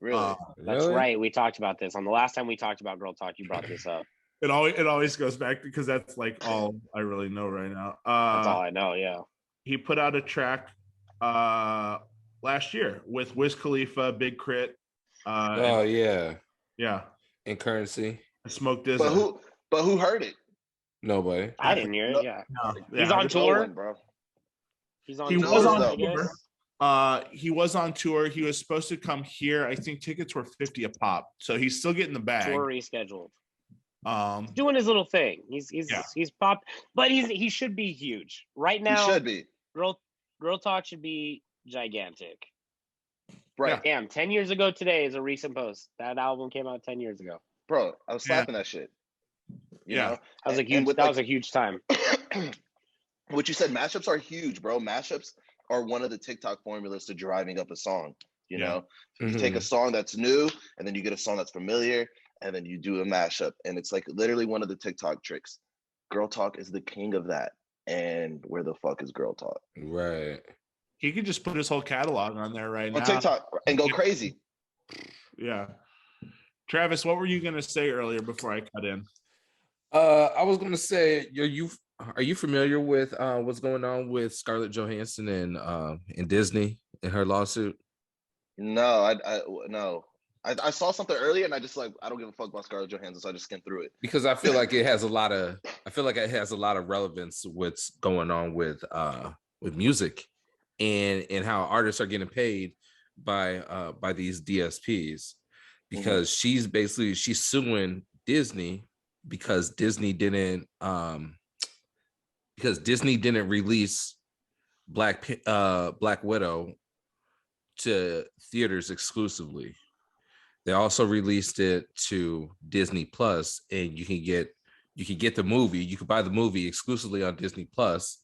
really, That's right. We talked about this on the last time we talked about Girl Talk. You brought this up. It always goes back because that's like all I really know right now. That's all I know. Yeah. He put out a track last year with Wiz Khalifa, Big Crit. Oh yeah. Yeah. And Currency. Smoke Dizzle. But who heard it? Nobody. I didn't hear it. Yeah. No, He's yeah. on tour, one, bro. He's on. He tour, was on I tour. guess. He was on tour. He was supposed to come here. I think tickets were $50 a pop. So he's still getting the bag. Tour rescheduled. Doing his little thing. He's pop, but he should be huge right now. He should be. Girl Talk should be gigantic. Right. Damn, 10 years ago today is a recent post. That album came out 10 years ago. Bro, I was slapping that shit. You know? That was a huge time. What you said, mashups are huge, bro. Mashups are one of the TikTok formulas to driving up a song. You know, you take a song that's new, and then you get a song that's familiar, and then you do a mashup, and it's like literally one of the TikTok tricks. Girl Talk is the king of that. And where the fuck is Girl Talk? Right. He could just put his whole catalog on there right now. On TikTok and go crazy. Yeah. Travis, what were you gonna say earlier before I cut in? I was gonna say, are you familiar with what's going on with Scarlett Johansson and Disney in her lawsuit? No, no. I saw something earlier and I just like I don't give a fuck about Scarlett Johansson, so I just skimmed through it. Because I feel like it has a lot of relevance what's going on with music and how artists are getting paid by these DSPs. Because she's suing Disney because Disney didn't release Black Widow to theaters exclusively. They also released it to Disney Plus, and you can get the movie. You can buy the movie exclusively on Disney Plus,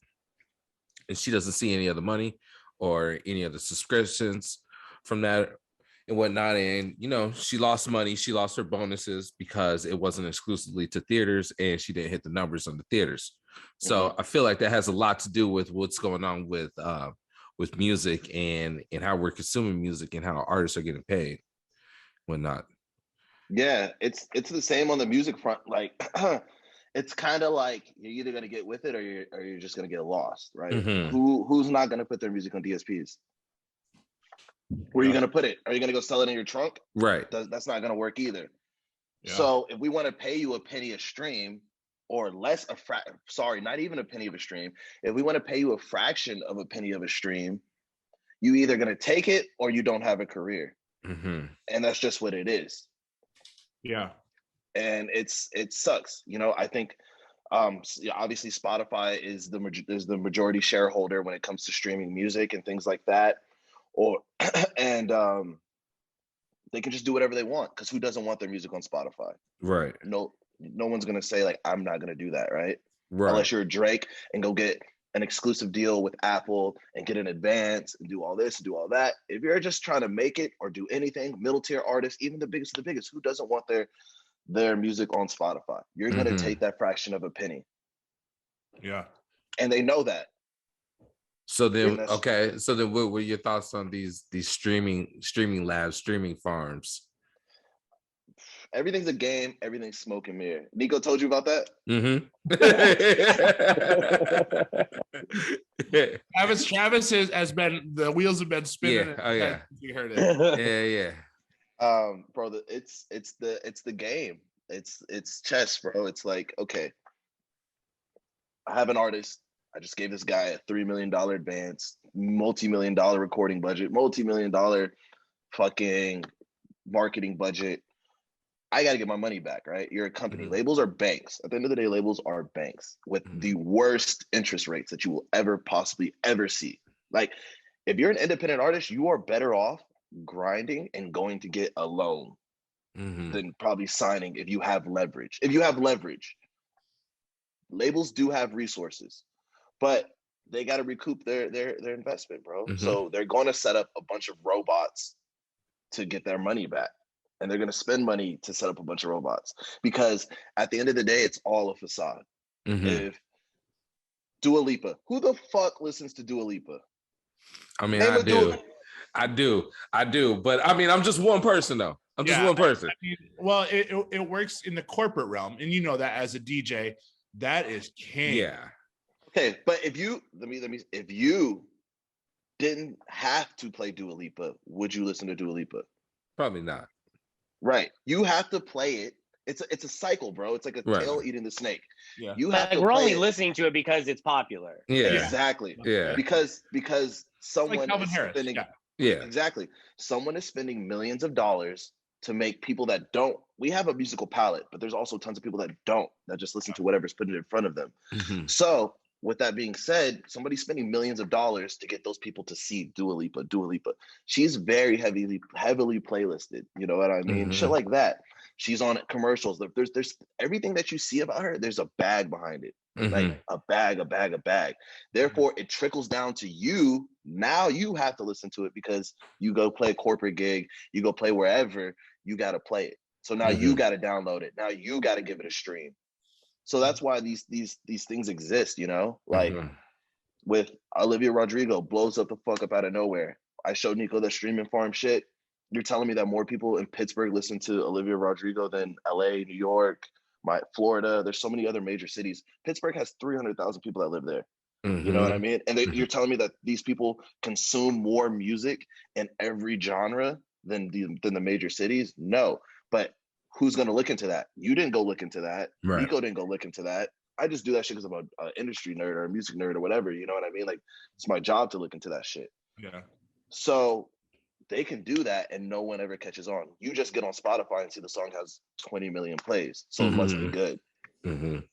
and she doesn't see any other money or any other subscriptions from that and whatnot. And she lost money. She lost her bonuses because it wasn't exclusively to theaters, and she didn't hit the numbers on the theaters. So I feel like that has a lot to do with what's going on with music and how we're consuming music and how artists are getting paid. Whatnot. Yeah, it's the same on the music front. Like it's kind of like you're either gonna get with it or you're just gonna get lost, right? Who's not gonna put their music on DSPs? Where are you gonna put it? Are you gonna go sell it in your trunk? Right. That's not gonna work either. Yeah. So if we want to pay you a penny a stream or less not even a penny of a stream, if we want to pay you a fraction of a penny of a stream, you either gonna take it or you don't have a career. And that's just what it is. Yeah. And it sucks. I think obviously Spotify is the majority shareholder when it comes to streaming music and things like that. And they can just do whatever they want because who doesn't want their music on Spotify? Right. No one's gonna say like I'm not gonna do that, right? Right. Unless you're Drake and go get an exclusive deal with Apple and get an advance and do all this and do all that. If you're just trying to make it or do anything, middle tier artists, even the biggest of the biggest, who doesn't want their music on Spotify? You're gonna take that fraction of a penny. Yeah. And they know that. So then what were your thoughts on these streaming labs, streaming farms? Everything's a game. Everything's smoke and mirror. Nico told you about that? Travis has been, the wheels have been spinning. Yeah. Oh yeah. You heard it. Yeah. Bro, it's the game. It's chess, bro. It's like, okay, I have an artist. I just gave this guy a $3 million advance, multi-million-dollar recording budget, multi-million-dollar fucking marketing budget. I got to get my money back, right? You're a company. Labels are banks. At the end of the day, labels are banks with the worst interest rates that you will possibly ever see. Like, if you're an independent artist, you are better off grinding and going to get a loan than probably signing if you have leverage. Labels do have resources, but they got to recoup their investment, bro. Mhm. So they're going to set up a bunch of robots to get their money back. And they're going to spend money to set up a bunch of robots, because at the end of the day, it's all a facade. Mhm. If Dua Lipa, who the fuck listens to Dua Lipa? I mean, Name I a Dua- do. I do. But I mean, I'm just one person though. I'm just one person. I mean, well, it works in the corporate realm, and you know that as a DJ, that is king. Yeah. Okay, but if you if you didn't have to play Dua Lipa, would you listen to Dua Lipa? Probably not. Right. You have to play it. It's a cycle, bro. It's like a Right. tail eating the snake. Yeah. You have Like to we're play only it. listening to it because it's popular. Yeah. Exactly. Yeah. Because Like someone Calvin is Harris. spending Yeah. exactly. Someone is spending millions of dollars to make people that don't. We have a musical palette, but there's also tons of people that don't, that just listen to whatever's put in front of them. Mhm. So with that being said, somebody's spending millions of dollars to get those people to see Dua Lipa. Dua Lipa. She's very heavily playlisted. You know what I mean? Mhm. Shit like that. She's on commercials. There's everything that you see about her. There's a bag behind it. Like Mhm. a bag. Therefore, it trickles down to you. Now you have to listen to it because you go play a corporate gig, you go play wherever, you got to play it. So now you got to download it. Now you got to give it a stream. So that's why these things exist, you know? Like Mhm. with Olivia Rodrigo blows up the fuck up out of nowhere. I showed Nico the streaming farm shit. You're telling me that more people in Pittsburgh listen to Olivia Rodrigo than LA, New York, Florida. There's so many other major cities. Pittsburgh has 300,000 people that live there. You know what I Mhm. mean? And you're telling me that these people consume more music in every genre than the major cities? No. But who's going to look into that? You didn't go look into that. Right. Nico didn't go look into that. I just do that shit because I'm an industry nerd or a music nerd or whatever. You know what I mean? Like, it's my job to look into that shit. Yeah. So they can do that and no one ever catches on. You just get on Spotify and see the song has 20 million plays. So it must be Mhm. good. Mhm.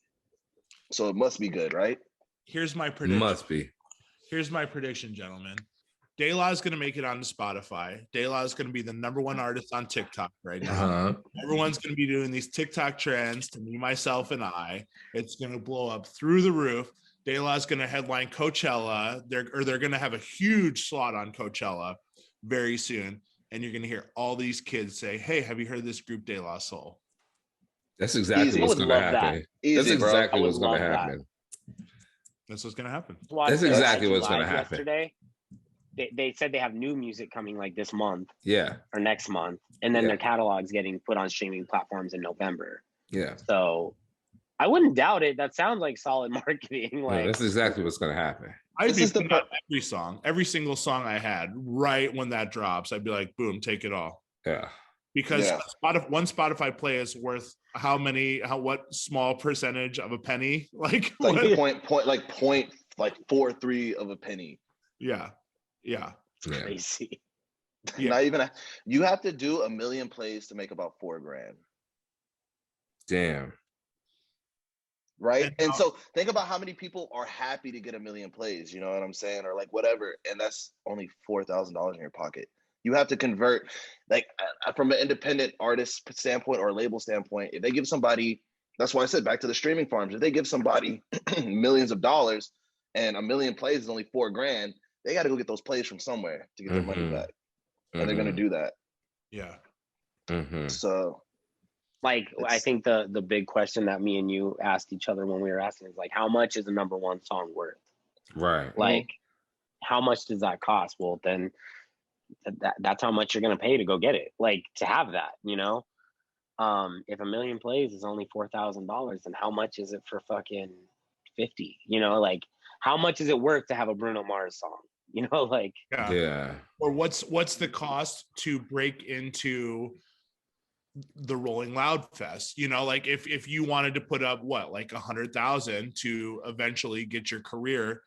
So it must be good, right? Here's my prediction. Must be. Here's my prediction, gentlemen. De La is going to make it onto Spotify. De La is going to be the #1 artist on TikTok right now. Uh-huh. Everyone's going to be doing these TikTok trends to me, myself, and I. It's going to blow up through the roof. De La is going to headline Coachella. They're going to have a huge slot on Coachella very soon. And you're going to hear all these kids say, "Hey, have you heard this group De La Soul?" That's exactly Easy. what's I would going to love that. happen. Easy, That's bro. exactly I would what's going to love that. happen. That's what's going to happen. Watched That's the exactly IG what's gonna Live happen. Yesterday, they said they have new music coming like this month Yeah. or next month, and then Yeah. their catalog's getting put on streaming platforms in November. Yeah. So I wouldn't doubt it. That sounds like solid marketing. No, Like that's exactly what's going to happen. I'd This be is the putting out every single song I had right when that drops. I'd be like, boom, take it all. Yeah. Because Yeah. one Spotify play is worth what small percentage of a penny? Like, It's like what? point 43 of a penny. Yeah. Yeah. crazy. Yeah. Not even you have to do 1 million plays to make about $4,000. Damn. Right. And And so think about how many people are happy to get 1 million plays, you know what I'm saying? Or like whatever. And that's only $4,000 in your pocket. You have to convert, like from an independent artist standpoint or label standpoint, if they give somebody, that's why I said back to the streaming farms, if they give somebody millions of dollars and 1 million plays is only $4,000, they got to go get those plays from somewhere to get their money Mhm. back. And they're going to do that. Yeah. Mhm. So Like I think the big question that me and you asked each other when we were asking is like, how much is a #1 song worth? Right. Like, how much does that cost? Well, then that's how much you're gonna pay to go get it. Like to have that, you know. If 1 million plays is only $4,000, then how much is it for fucking 50? You know, like how much is it worth to have a Bruno Mars song? You know, like Yeah. Yeah. Or what's the cost to break into the Rolling Loud Fest? You know, like if you wanted to put up like 100,000 to eventually get your career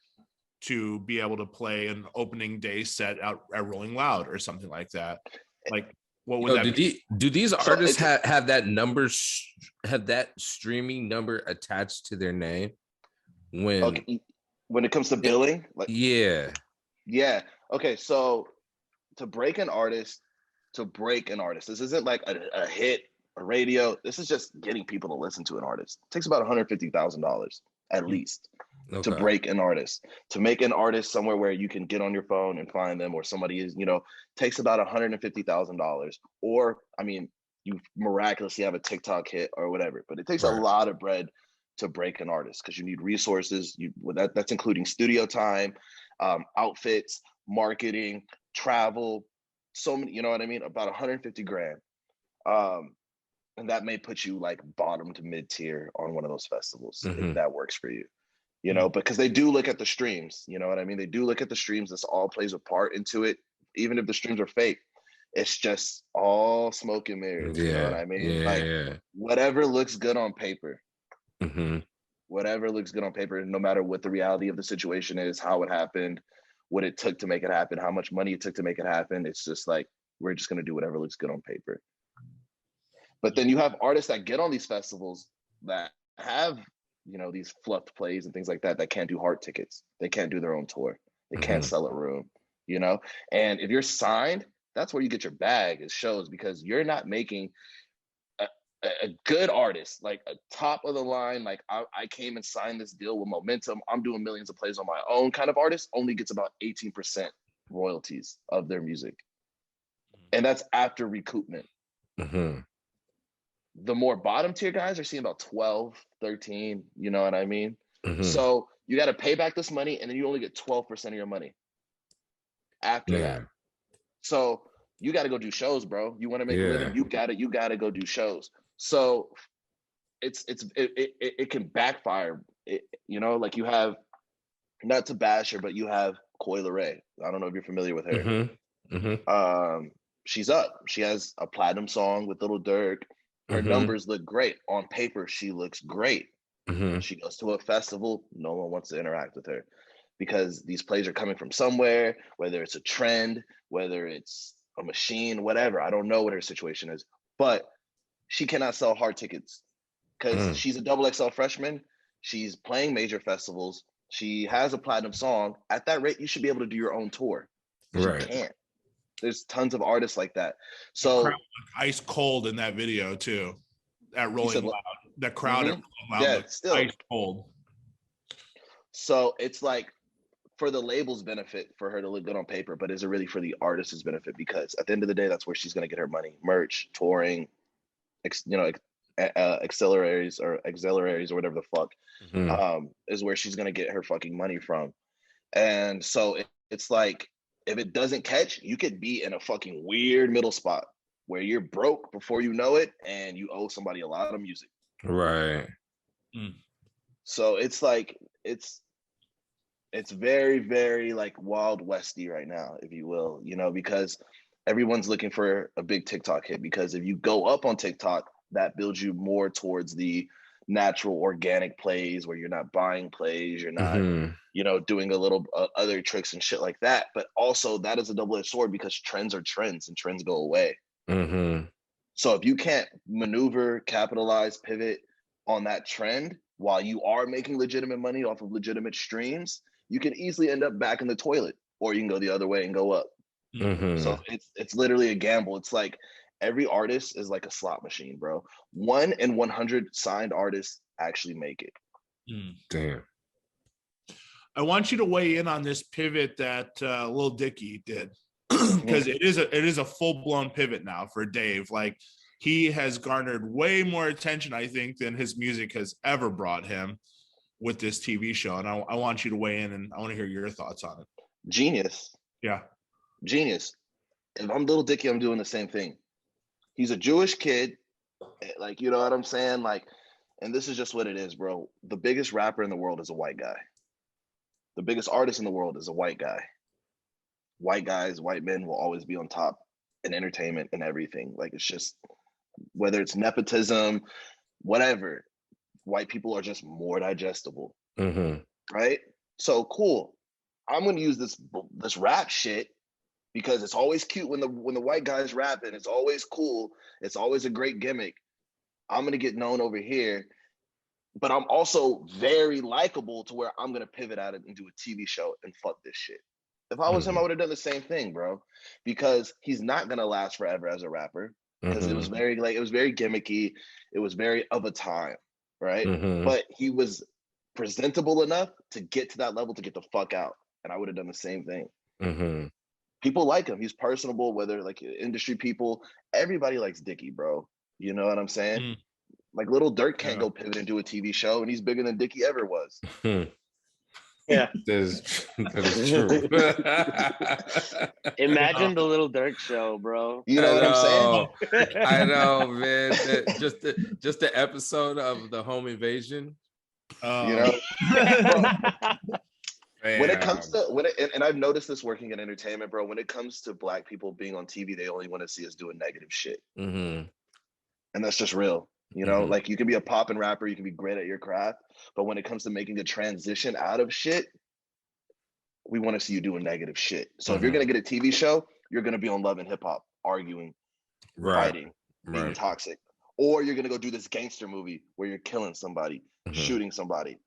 to be able to play an opening day set out at Rolling Loud or something like that. Like, what would that be? Do these So artists it's- have that number, have that streaming number attached to their name? When when it comes to billing, like yeah. Okay, so to break an artist, this isn't like a hit, a radio. This is just getting people to listen to an artist. It takes about $150,000. at least. Okay. To break an artist, to make an artist somewhere where you can get on your phone and find them, or somebody is, takes about $150,000. Or, I mean, you miraculously have a TikTok hit or whatever, but it takes a lot of bread to break an artist because you need resources. That's including studio time, outfits, marketing, travel, so many, you know what I mean? About 150 grand. And that may put you like bottom to mid tier on one of those festivals if that works for you. Because they do look at the streams, you know what I mean? They do look at the streams. This all plays a part into it. Even if the streams are fake, it's just all smoke and mirrors. You know what I mean? Whatever looks good on paper, whatever looks good on paper, no matter what the reality of the situation is, how it happened, what it took to make it happen, how much money it took to make it happen. It's just like, we're just going to do whatever looks good on paper. But then you have artists that get on these festivals that have, these fluffed plays and things like that can't do hard tickets. They can't do their own tour. They can't sell a room, And if you're signed, that's where you get your bag is shows, because you're not making a good artist, like a top of the line, like I came and signed this deal with Momentum, I'm doing millions of plays on my own kind of artist, only gets about 18% royalties of their music. And that's after recoupment. The more bottom tier guys are seeing about 12, 13, you know what I mean? So you got to pay back this money, and then you only get 12% of your money after that. So you got to go do shows, bro. You want to make a living, you got to go do shows. So it can backfire. Like you have, not to bash her, but you have Coi Leray. I don't know if you're familiar with her. She's up. She has a platinum song with Lil Durk. Her numbers look great. On paper, she looks great. She goes to a festival, no one wants to interact with her because these plays are coming from somewhere, whether it's a trend, whether it's a machine, whatever. I don't know what her situation is, but she cannot sell hard tickets because she's a double XL freshman. She's playing major festivals. She has a platinum song. At that rate, you should be able to do your own tour. You can't. There's tons of artists like that. So the crowd looked ice cold in that video too. At Rolling Loud, the crowd at Rolling Loud looked still ice cold. So it's like for the label's benefit for her to look good on paper, but is it really for the artist's benefit? Because at the end of the day, that's where she's going to get her money: merch, touring, auxiliaries or whatever the fuck, is where she's going to get her fucking money from. And so it's like, if it doesn't catch, you could be in a fucking weird middle spot where you're broke before you know it and you owe somebody a lot of music. So it's like, it's very, very like Wild Westy right now, if you will, because everyone's looking for a big TikTok hit, because if you go up on TikTok, that builds you more towards the natural organic plays where you're not buying plays, you're not doing a little other tricks and shit like that. But also that is a double-edged sword, because trends are trends and trends go away. So if you can't maneuver, capitalize, pivot on that trend while you are making legitimate money off of legitimate streams, you can easily end up back in the toilet, or you can go the other way and go up. So it's literally a gamble. It's like every artist is like a slot machine, bro. 1 in 100 signed artists actually make it. Damn. I want you to weigh in on this pivot that Lil Dicky did, because it is a full-blown pivot now for Dave. Like, he has garnered way more attention, I think, than his music has ever brought him with this TV show. And I want you to weigh in, and I want to hear your thoughts on it. Genius. Yeah. Genius. If I'm Lil Dicky, I'm doing the same thing. He's a Jewish kid, like, you know what I'm saying? Like, and this is just what it is, bro. The biggest rapper in the world is a white guy. The biggest artist in the world is a white guy. White guys, white men will always be on top in entertainment and everything. Like, it's just, whether it's nepotism, whatever, white people are just more digestible, right? So cool. I'm gonna use this rap shit because it's always cute when the white guys rapping. It's always cool. It's always a great gimmick. I'm gonna get known over here, but I'm also very likable to where I'm gonna pivot out and do a TV show and fuck this shit. If I was him, I would have done the same thing, bro, because he's not gonna last forever as a rapper, because it was very gimmicky. It was very of a time, right? But he was presentable enough to get to that level to get the fuck out. And I would have done the same thing. Mm-hmm. People like him. He's personable, whether like industry people, everybody likes Dicky, bro. You know what I'm saying? Mm. Like Little Dirk can't go pivot and do a TV show, and he's bigger than Dicky ever was. Yeah. That is true. Imagine the Little Dirk show, bro. You know what I'm saying? I know, man. Just the episode of the home invasion. You know, bro, when it comes Bam. to and I've noticed this working in entertainment, bro. When it comes to Black people being on TV, they only want to see us doing negative shit, Mm-hmm. and that's just real. You know, Mhm. like you can be a poppin' rapper, you can be great at your craft, but when it comes to making a transition out of shit, we want to see you doing negative shit. So if you're gonna get a TV show, you're gonna be on Love and Hip Hop, arguing, Right. fighting, being Right. toxic, or you're gonna go do this gangster movie where you're killing somebody, Mhm. shooting somebody.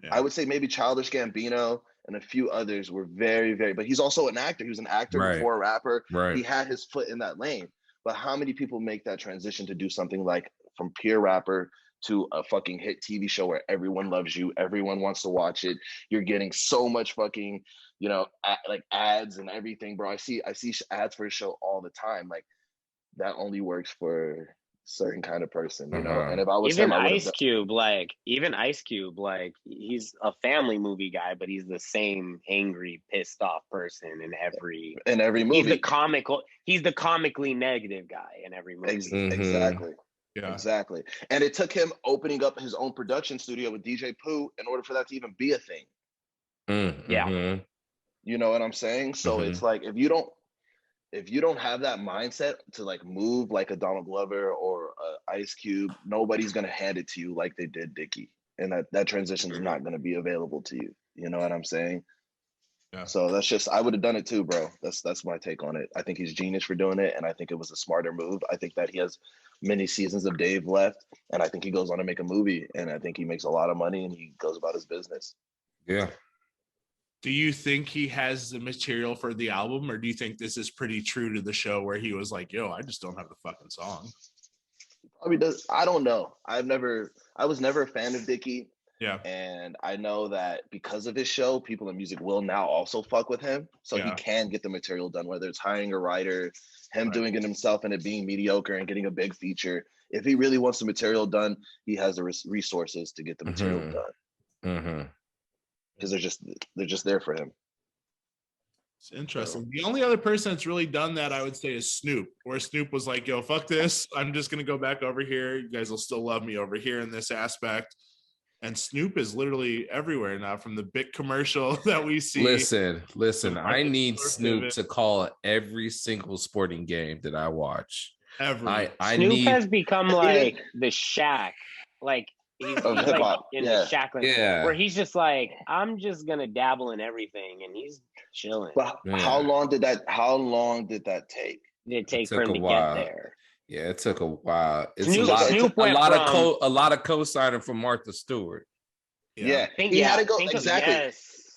Yeah. I would say maybe Childish Gambino and a few others were very, very, but he's also an actor. He was an actor Right. before a rapper. Right. He had his foot in that lane. But how many people make that transition to do something like from peer rapper to a fucking hit TV show where everyone loves you, everyone wants to watch it. You're getting so much fucking, you know, like ads and everything, bro. I see ads for a show all the time. Like that only works for certain kind of person, you know. And if I was Even him, I would have Ice Cube, like he's a family movie guy, but he's the same angry, pissed off person in every movie. He's the comically negative guy in every movie. Exactly. Yeah. Exactly. And it took him opening up his own production studio with DJ Pooh in order for that to even be a thing. Mm-hmm. Yeah. You know what I'm saying? So it's like if you don't have that mindset to like move like a Donald Glover or a Ice Cube, nobody's gonna hand it to you like they did Dicky. And that transition is not gonna be available to you. You know what I'm saying? Yeah. So that's just I would have done it too, bro. That's my take on it. I think he's genius for doing it, and I think it was a smarter move. I think that he has many seasons of Dave left, and I think he goes on to make a movie, and I think he makes a lot of money and he goes about his business. Yeah. Do you think he has the material for the album, or do you think this is pretty true to the show where he was like, yo, I just don't have the fucking song? Probably does. I don't know. I was never a fan of Dicky. Yeah. And I know that because of his show, people in music will now also fuck with him. So he can get the material done, whether it's hiring a writer, him doing it himself and it being mediocre and getting a big feature. If he really wants the material done, he has the resources to get the material done. Because they're just there for him. It's interesting. The only other person that's really done that, I would say, is Snoop, where Snoop was like, yo, fuck this. I'm just going to go back over here. You guys will still love me over here in this aspect. And Snoop is literally everywhere now, from the big commercial that we see. Listen. I need Snoop to call every single sporting game that I watch. Snoop has become like the Shaq. Like he's like in the Shaq, where he's just like, I'm just gonna dabble in everything, and he's chilling. But how long did that take? It take for him to get there. Yeah, it took a while. It's Snoop a lot of co-signing from Martha Stewart. Yeah. He had to go exactly.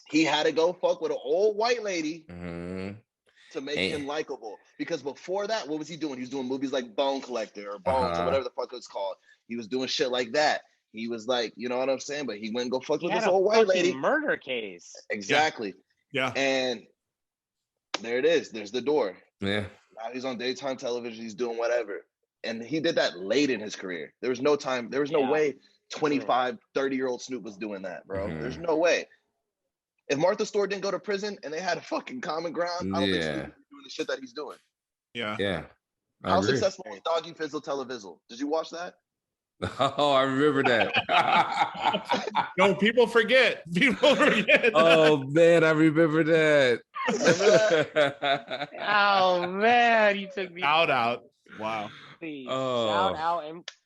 He had to go fuck with an old white lady to make him likable. Because before that, what was he doing? He was doing movies like Bone Collector or Bonks or whatever the fuck it was called. He was doing shit like that. He was like, you know what I'm saying? But he went and go fuck with this old white lady. Murder case. Exactly. Yeah. And there it is. There's the door. Yeah. Now he's on daytime television. He's doing whatever. And he did that late in his career. There was no time. There was no way 25, 30-year-old Snoop was doing that, bro. There's no way. If Martha Stewart didn't go to prison and they had a fucking common ground, I don't think Snoop would be doing the shit that he's doing. Yeah. Yeah. How successful was Doggy Fizzle Televizzle? Did you watch that? Oh, I remember that. No, people forget. Oh, man, I remember that. Oh, man, you took me out. Wow. Shout out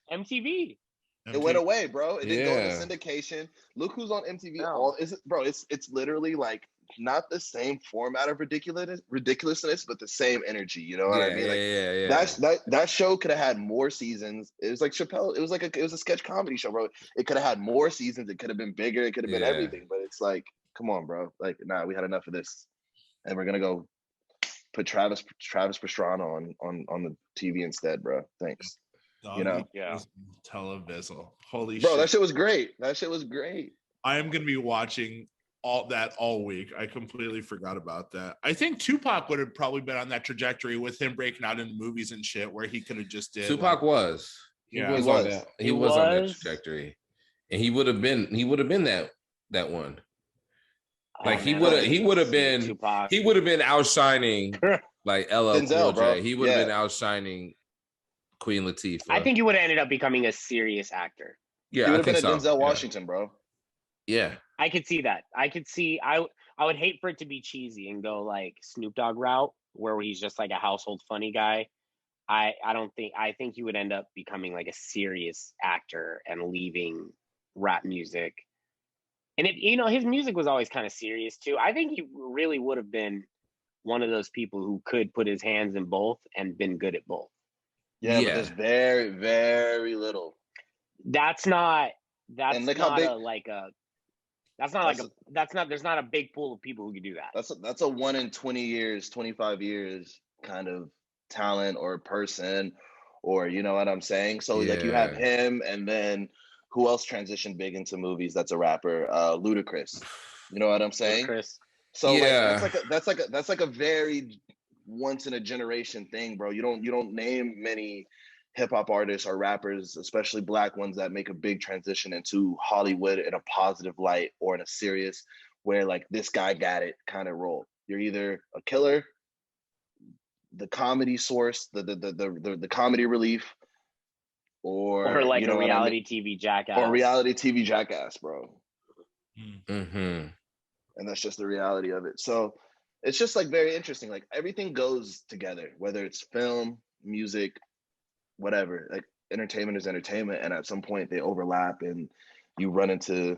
MTV. It went away, bro. It didn't go into syndication. Look who's on MTV. It's literally like not the same format of ridiculousness, but the same energy. You know what I mean? That show could have had more seasons. It was like Chappelle. It was a sketch comedy show, bro. It could have had more seasons. It could have been bigger. It could have been everything. But it's like, come on, bro. Like, nah, we had enough of this, and we're gonna go put Travis Pastrana on the TV instead, bro. Thanks. You know? Yeah. Television. Holy Bro, shit. that shit was great. That shit was great. I am gonna be watching all week. I completely forgot about that. I think Tupac would have probably been on that trajectory with him breaking out into movies and shit, where he could have just did. Tupac was. He Yeah. was He on was. that. He He was on that was. trajectory, and he would have been that one. Like Oh, he man, would I have didn't see been Tupac. he would have been outshining like LL Denzel, Cool bro. J. He would have Yeah. been outshining Queen Latifah. I think he would have ended up becoming a serious actor. He yeah, would I have been think a so. Denzel Washington, bro. Yeah. I could see that. I could see. I would hate for it to be cheesy and go like Snoop Dogg route, where he's just like a household funny guy. I don't think. I think he would end up becoming like a serious actor and leaving rap music. And if his music was always kind of serious too. I think he really would have been one of those people who could put his hands in both and been good at both. Yeah, Yeah. but there's very, very little. That's not. That's And look how not big- a like a. That's not That's like a. That's not. There's not a big pool of people who could do that. That's a 1 in 20 years, 25 years kind of talent or person, or you know what I'm saying? So like you have Yeah. him, and then who else transitioned big into movies that's a rapper? Ludacris. You know what I'm saying? Chris. So Yeah. like that's like a very once in a generation thing, bro. You don't name many hip hop artists or rappers, especially black ones, that make a big transition into Hollywood in a positive light or in a serious, where like this guy got it kind of role. You're either a killer, the comedy source, the comedy relief, or Or like you know a what I mean? reality TV jackass. Or reality TV jackass, bro. Mm-hmm. And that's just the reality of it. So it's just like very interesting. Like everything goes together, whether it's film, music, whatever. Like entertainment is entertainment, and at some point they overlap, and you run into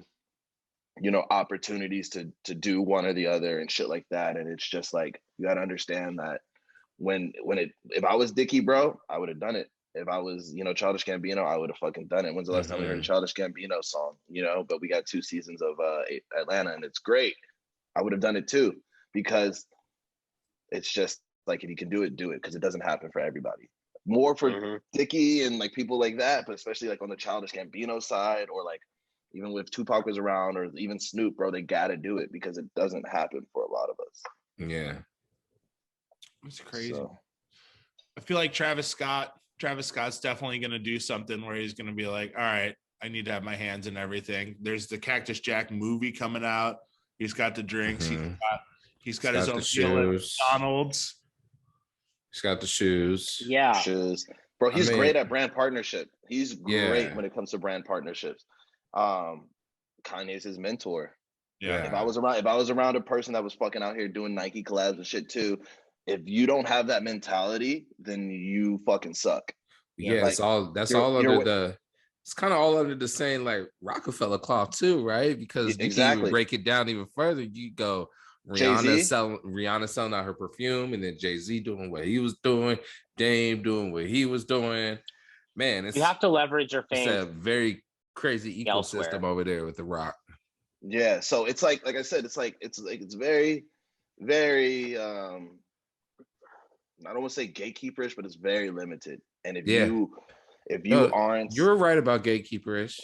opportunities to do one or the other and shit like that. And it's just like you got to understand that if I was Dicky, bro, I would have done it. If I was, Childish Gambino, I would have fucking done it. When's the last time we heard a Childish Gambino song? But we got 2 seasons of Atlanta, and it's great. I would have done it too, because it's just like, if you can do it, because it doesn't happen for everybody. More for Dicky and like people like that, but especially like on the Childish Gambino side, or like even with Tupac was around, or even Snoop, bro, they gotta do it because it doesn't happen for a lot of us. Yeah. It's crazy. So, I feel like Travis Scott's definitely going to do something where he's going to be like, all right, I need to have my hands in everything. There's the Cactus Jack movie coming out. He's got the drinks. He's got his own deal at McDonald's. He's got the shoes. Yeah. shoes. Bro, he's great at brand partnership. He's great when it comes to brand partnerships. Kanye's his mentor. Yeah. If I was around a person that was fucking out here doing Nike collabs and shit too, if you don't have that mentality, then you fucking suck. Yeah, like, it's kind of all under the same like Rockefeller cloth too, right? Because you can even break it down even further. You go Rihanna selling out her perfume, and then Jay-Z doing what he was doing, Dame doing what he was doing. Man, you have to leverage your fame. It's a very crazy ecosystem elsewhere. over there with The Rock. Yeah, so it's like I said, it's very, very I don't want to say gatekeeperish, but it's very limited. And if you aren't, you're right about gatekeeperish.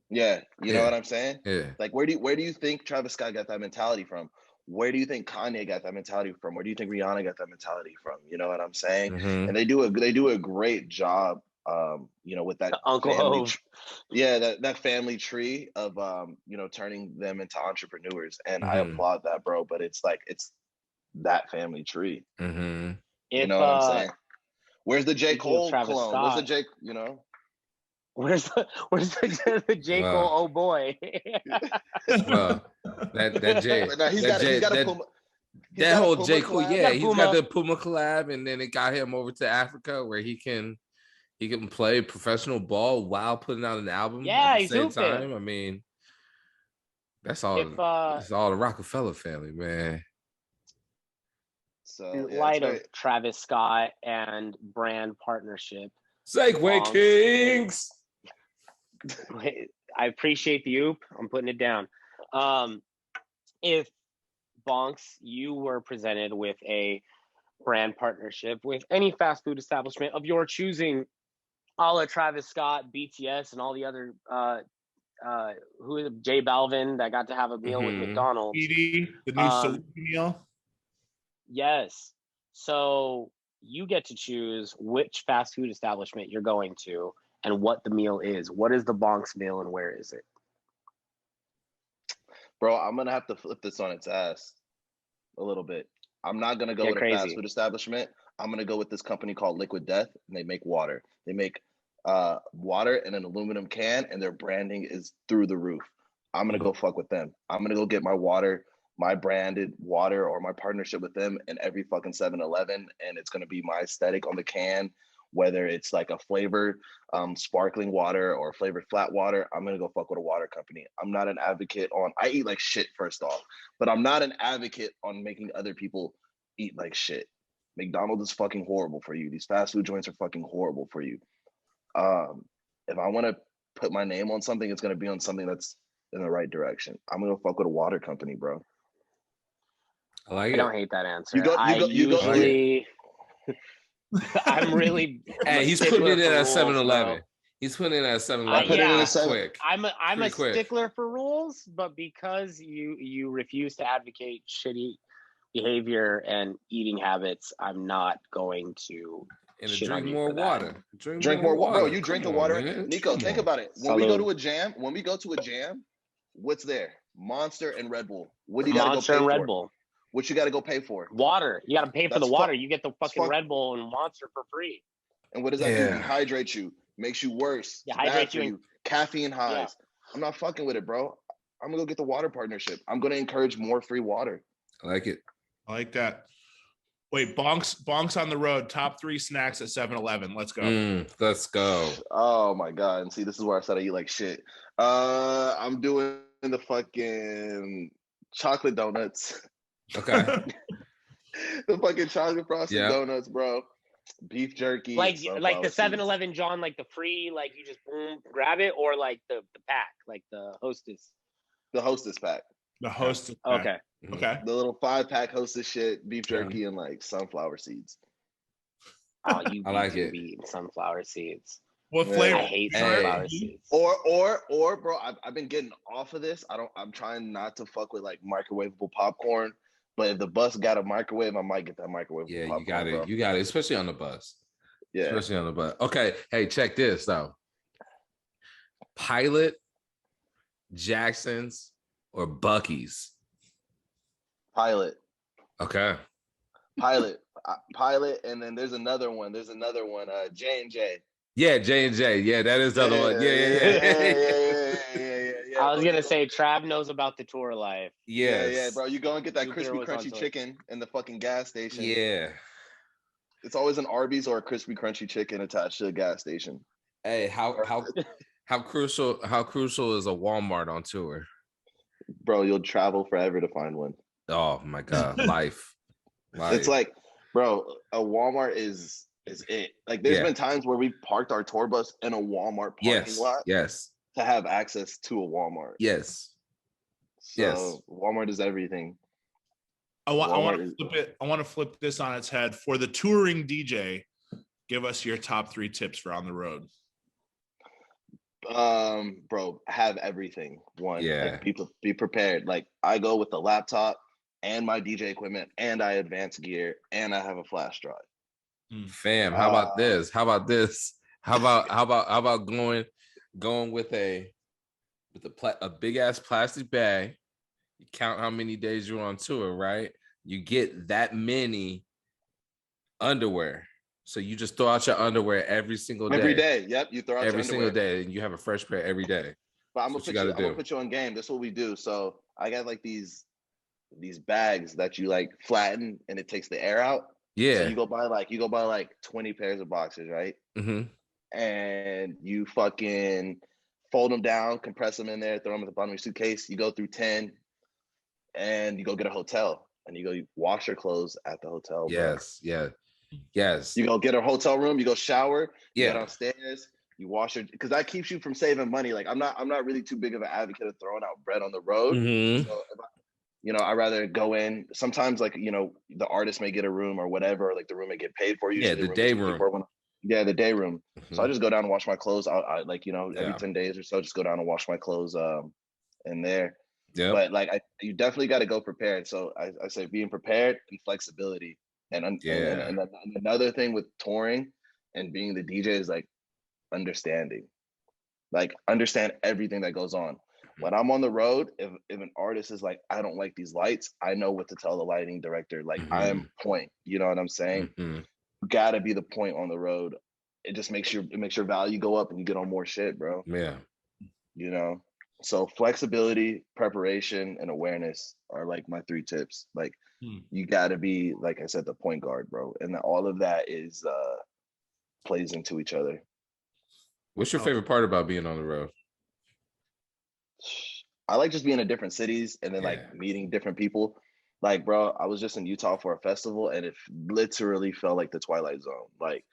Yeah, you know what I'm saying? Yeah. Like where do you think Travis Scott got that mentality from? Where do you think Kanye got that mentality from? Where do you think Rihanna got that mentality from? You know what I'm saying? Mm-hmm. And they do a great job, with that Uncle family Hov. that family tree of turning them into entrepreneurs. And I applaud that, bro. But it's that family tree. Mm-hmm. You know what I'm saying? Where's the J. Cole Travis clone? Scott. Where's the J. Where's the J. Cole? Oh boy. Well, that J. That whole J. Cole, he's got the Puma collab, and then it got him over to Africa where he can play professional ball while putting out an album at the same time. I mean, that's all. It's all the Rockefeller family, man. So in light of Travis Scott and brand partnership, Segway Kings. I appreciate the oop. I'm putting it down. If Bonks, you were presented with a brand partnership with any fast food establishment of your choosing, All of Travis Scott, BTS, and all the other who is it? J Balvin that got to have a meal with McDonald's. Edie, the new salute meal. Yes. So you get to choose which fast food establishment you're going to and what the meal is. What is the Bonks meal and where is it? Bro, I'm gonna have to flip this on its ass a little bit. I'm not gonna go Get with crazy. a fast food establishment. I'm gonna go with this company called Liquid Death, and they make water. They make water in an aluminum can, and their branding is through the roof. I'm gonna go fuck with them. I'm gonna go get my water, my branded water, or my partnership with them in every fucking 7-Eleven, and it's gonna be my aesthetic on the can. Whether it's like a flavored sparkling water or flavored flat water, I'm gonna go fuck with a water company. I'm not an advocate on, I eat like shit first off, but I'm not an advocate on making other people eat like shit. McDonald's is fucking horrible for you. These fast food joints are fucking horrible for you. If I want to put my name on something, it's gonna be on something that's in the right direction. I'm gonna fuck with a water company, bro. I like it. I don't hate that answer. You go. I'm really. Hey, he's putting it in at 7-Eleven. He's putting it at 7-Eleven. Yeah. Quick. I'm a quick. stickler for rules, but because you refuse to advocate shitty behavior and eating habits, I'm not going to. And drink more water. Drink more water. Bro, you drinking water. Man. Nico, think about it. When we go to a jam, what's there? Monster and Red Bull. What do you gotta Monster go pay and for? Red Bull. What you gotta go pay for? Water. You gotta pay for the water. You get the fucking fuck. Red Bull and Monster for free. And what does that do? Dehydrate you, makes you worse. Dehydrate you. Caffeine highs. Yeah. I'm not fucking with it, bro. I'm gonna go get the water partnership. I'm gonna encourage more free water. I like it. I like that. Wait, Bonks on the road. Top 3 snacks at 7-Eleven. Let's go. Let's go. Oh my god! And see, this is where I said I eat like shit. I'm doing the fucking chocolate donuts. Okay. The fucking chocolate frosted donuts, bro. Beef jerky. Like the 7-Eleven, John, like the free, like you just boom, grab it, or like the pack, like the Hostess. The Hostess pack. The Hostess pack. Okay. Okay. The little 5-pack Hostess shit, beef jerky, and like sunflower seeds. Oh, you I like it. Be eating sunflower seeds. What flavor? I hate sunflower seeds. Or bro, I've been getting off of this. I'm trying not to fuck with like microwavable popcorn. But if the bus got a microwave, I might get that microwave. Yeah, popcorn, you got it. bro. You got it, especially on the bus. Yeah. Especially on the bus. Okay. Hey, check this though. Pilot, Jackson's, or Bucky's? Pilot. Okay. Pilot, and then there's another one. J&J. Yeah, J&J. Yeah, that is the other one. Yeah. I was gonna say Trav knows about the tour life. Yes. Yeah, bro. You go and get that crispy crunchy chicken in the fucking gas station. Yeah. It's always an Arby's or a crispy crunchy chicken attached to a gas station. Hey, how crucial is a Walmart on tour? Bro, you'll travel forever to find one. Oh my god, life. It's like, bro, a Walmart is it. Like there's been times where we parked our tour bus in a Walmart parking lot. Yes. To have access to a Walmart. Yes. So Walmart is everything. I want to flip it. I want to flip this on its head. For the touring DJ, give us your top 3 tips for on the road. Bro, have everything. One, yeah. Like, be prepared. Like I go with the laptop and my DJ equipment, and I advance gear, and I have a flash drive. Fam, how about this? How about going with a big ass plastic bag? You count how many days you're on tour, right? You get that many underwear. So you just throw out your underwear every single day. Every day. Yep. You throw out every your single day, and you have a fresh pair every day. But I'm gonna put you on game. That's what we do. So I got like these bags that you like flatten and it takes the air out. Yeah. So you go buy like 20 pairs of boxers, right? Mm-hmm. And you fucking fold them down, compress them in there, throw them at the bottom of your suitcase. You go through 10 and you go get a hotel and you wash your clothes at the hotel. Yes. Bro. Yeah. Yes. You go get a hotel room, you go shower, you get downstairs, you wash it, because that keeps you from saving money. Like I'm not really too big of an advocate of throwing out bread on the road. Mm-hmm. So I'd rather go in. Sometimes, like, the artist may get a room or whatever, or like the room may get paid for. Yeah, the day room. Yeah, the day room. So I Mhm. just go down and wash my clothes. I like, every Yeah. 10 days or so, just go down and wash my clothes in there. Yep. But like you definitely got to go prepared. So I say being prepared and flexibility. Yeah. And another thing with touring and being the DJ is like understanding. Like understand everything that goes on. When I'm on the road, if an artist is like, I don't like these lights, I know what to tell the lighting director. Like I'm point. You know what I'm saying? Mhm. You gotta be the point on the road. It makes your value go up and you get on more shit, bro. Yeah. You know? So flexibility, preparation, and awareness are like my 3 tips. Like you gotta be, like I said, the point guard, bro. And all of that is plays into each other. What's your favorite part about being on the road? I like just being in different cities and then like Yeah. meeting different people. Like, bro, I was just in Utah for a festival and it literally felt like the Twilight Zone. Like,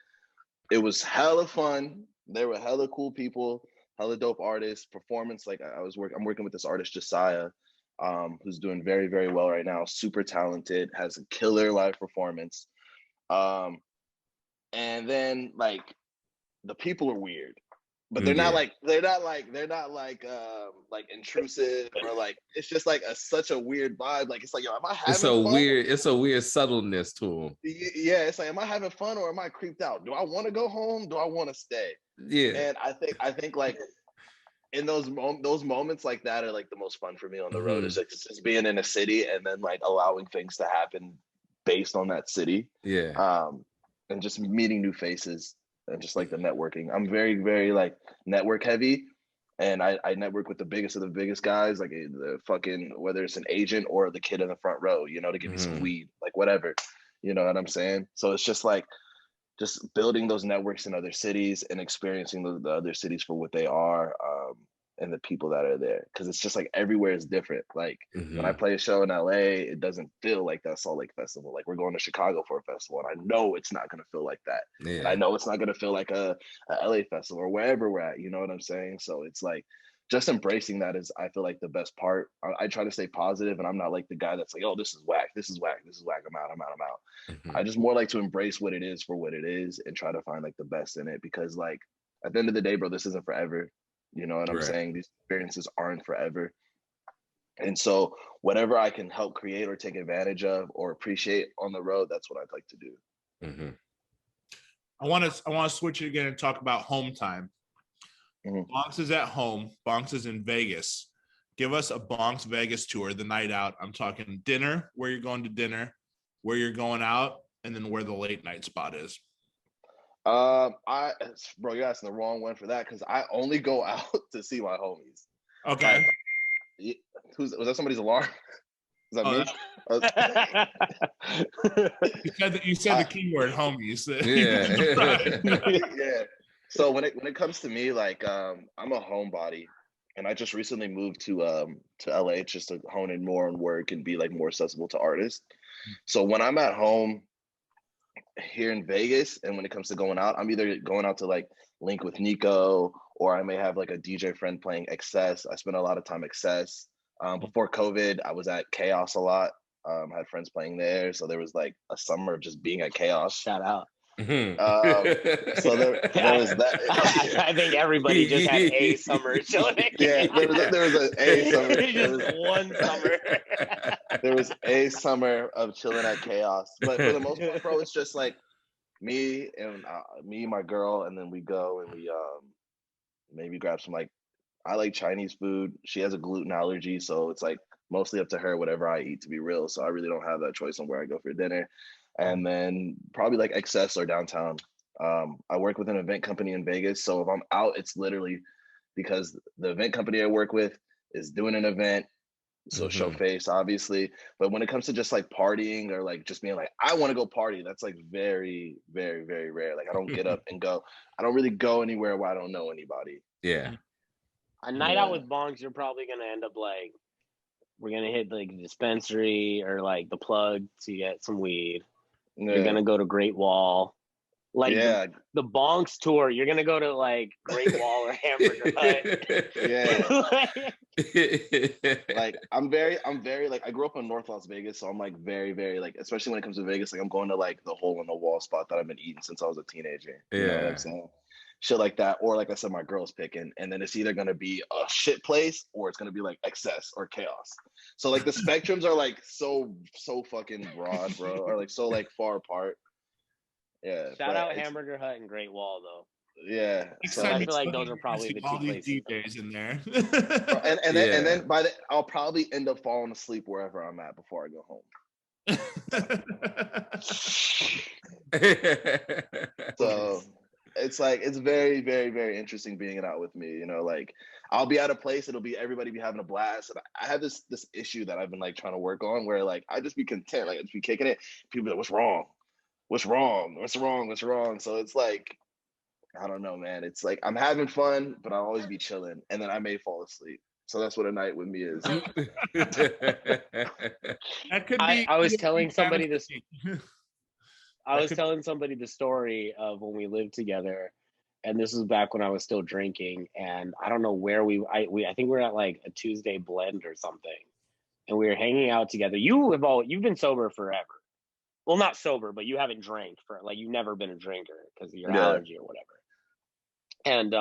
it was hella fun. There were hella cool people, hella dope artists, performance. Like, I'm working with this artist, Josiah, who's doing very, very well right now. Super talented, has a killer live performance. And then like the people are weird. But they're not Yeah. like intrusive or like it's just like such a weird vibe. Like it's like, yo, am I It's having a fun? weird subtleness to them. Yeah, it's like, am I having fun or am I creeped out? Do I want to go home? Do I want to stay? Yeah. And I think like in those moments like that are like the most fun for me on the road. Is like just being in a city and then like allowing things to happen based on that city. Yeah. And just meeting new faces and just like the networking. I'm very, very like network heavy. And I network with the biggest of the biggest guys, like the fucking, whether it's an agent or the kid in the front row, to give me some weed, like whatever, you know what I'm saying? So it's just like, just building those networks in other cities and experiencing the other cities for what they are, and the people that are there. Cause it's just like everywhere is different. Like when I play a show in LA, it doesn't feel like that Salt Lake Festival. Like we're going to Chicago for a festival and I know it's not going to feel like that. Yeah. And I know it's not going to feel like a LA festival or wherever we're at, you know what I'm saying? So it's like, just embracing that is, I feel like, the best part. I try to stay positive and I'm not like the guy that's like, oh, this is whack, this is whack, this is whack, I'm out. I just more like to embrace what it is for what it is and try to find like the best in it, because like at the end of the day, bro, this isn't forever. You know what I'm saying? These experiences aren't forever. And so whatever I can help create or take advantage of or appreciate on the road, that's what I'd like to do. I want to switch it again and talk about home time. Bonks is at home. Bonks is in Vegas. Give us a Bonks Vegas tour, the night out. I'm talking dinner, where you're going to dinner, where you're going out, and then where the late night spot is. Bro, you're asking the wrong one for that, because I only go out to see my homies. Okay. Like, was that somebody's alarm? Is that me? You said the keyword homies. Yeah. So when it comes to me, like I'm a homebody, and I just recently moved to LA just to hone in more on work and be like more accessible to artists. So when I'm at home here in Vegas, and when it comes to going out, I'm either going out to like link with Nico, or I may have like a DJ friend playing Excess. I spend a lot of time Excess. Before COVID, I was at Chaos a lot. Had friends playing there, so there was like a summer of just being at Chaos. Shout out. So there was that. I think everybody just had a summer chilling. Yeah, there was a summer. Just one summer. There was a summer of chilling at Chaos, but for the most part, bro, it's just like me, my girl, and then we go and we maybe grab some, like, I like Chinese food. She has a gluten allergy, so it's like mostly up to her whatever I eat, to be real. So I really don't have that choice on where I go for dinner. And then probably like Excess or downtown. I work with an event company in Vegas, so if I'm out, it's literally because the event company I work with is doing an event, so show face, obviously. But when it comes to just like partying or like just being like, I want to go party, that's like very, very, very rare. Like I don't get up and go. I don't really go anywhere where I don't know anybody. Yeah. A night out with Bonks, you're probably gonna end up like, we're gonna hit like the dispensary or like the plug to get some weed. You're gonna go to Great Wall. Like Yeah, the Bonks tour, you're gonna go to like Great Wall or Hamburger Hut. yeah. Like I'm very like I grew up in North Las Vegas, so I'm like very like, especially when it comes to Vegas, like I'm going to like the hole in the wall spot that I've been eating since I was a teenager. You know what I'm saying? Shit like that, or like I said, my girl's picking, and then it's either gonna be a shit place or it's gonna be like excess or chaos. So like the spectrums are like so fucking broad, bro, or like so like far apart. Yeah. Shout out Hamburger Hut and Great Wall though. Yeah. Next So time I you feel like see those are probably the all two these places. DJs in there. and then by the I'll probably end up falling asleep wherever I'm at before I go home. So it's like it's very interesting being it out with me. You know, like I'll be at a place, it'll be everybody be having a blast. And I have this issue that I've been like trying to work on where like I just be content, like I just be kicking it. People be like, what's wrong? What's wrong? What's wrong? What's wrong? So it's like, I don't know, man. It's like I'm having fun, but I'll always be chilling, and then I may fall asleep. So that's what a night with me is. That could be. I was telling somebody this. fantasy. I was telling somebody the story of when we lived together, and this was back when I was still drinking, and I don't know where I think we were at like a Tuesday blend or something, and we were hanging out together. You've been sober forever. Well, not sober, but you haven't drank for like you've never been a drinker because of your allergy or whatever. And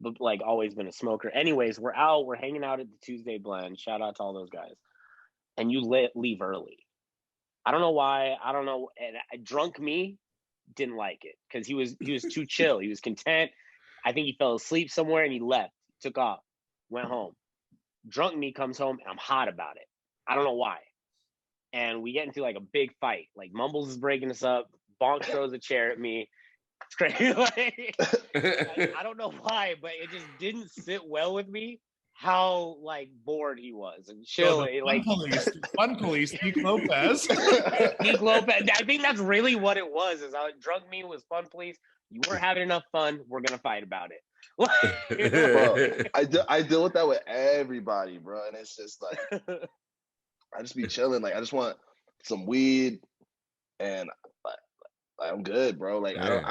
but like always been a smoker. Anyways, we're hanging out at the Tuesday blend. Shout out to all those guys. And you leave early. I don't know why. I don't know. And drunk me didn't like it because he was too chill. He was content. I think he fell asleep somewhere and he left, took off, went home. Drunk me comes home and I'm hot about it. I don't know why. And we get into like a big fight. Like Mumbles is breaking us up. Bonk throws a chair at me. It's crazy. Like, I don't know why, but it just didn't sit well with me how like bored he was and chill. So like fun police, Nick Lopez. Nick Lopez. I think that's really what it was. Is drunk me was fun police. You weren't having enough fun. We're gonna fight about it. Bro, I deal with that with everybody, bro, and it's just like I just be chilling. Like I just want some weed, and I'm good, bro. Like I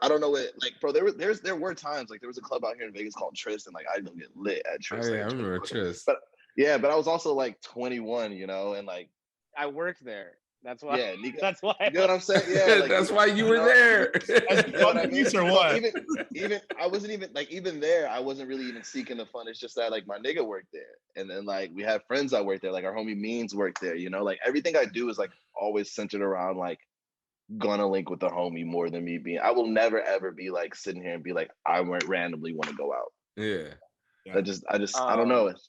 don't know what, like, bro. There were times, like there was a club out here in Vegas called Tryst, and like I don't get lit at Tryst. I remember Tryst. But but I was also like 21, you know, and like I worked there. That's why. Yeah, Nico, that's why. You know what I'm saying? Yeah, like, that's why you were there. You know what I mean? Or what? Even I wasn't even like even there. I wasn't really even seeking the fun. It's just that like my nigga worked there, and then like we have friends that work there. Like our homie Means worked there. You know, like everything I do is like always centered around like gonna link with the homie more than me being. I will never ever be like sitting here and be like I randomly want to go out. Yeah. I don't know it.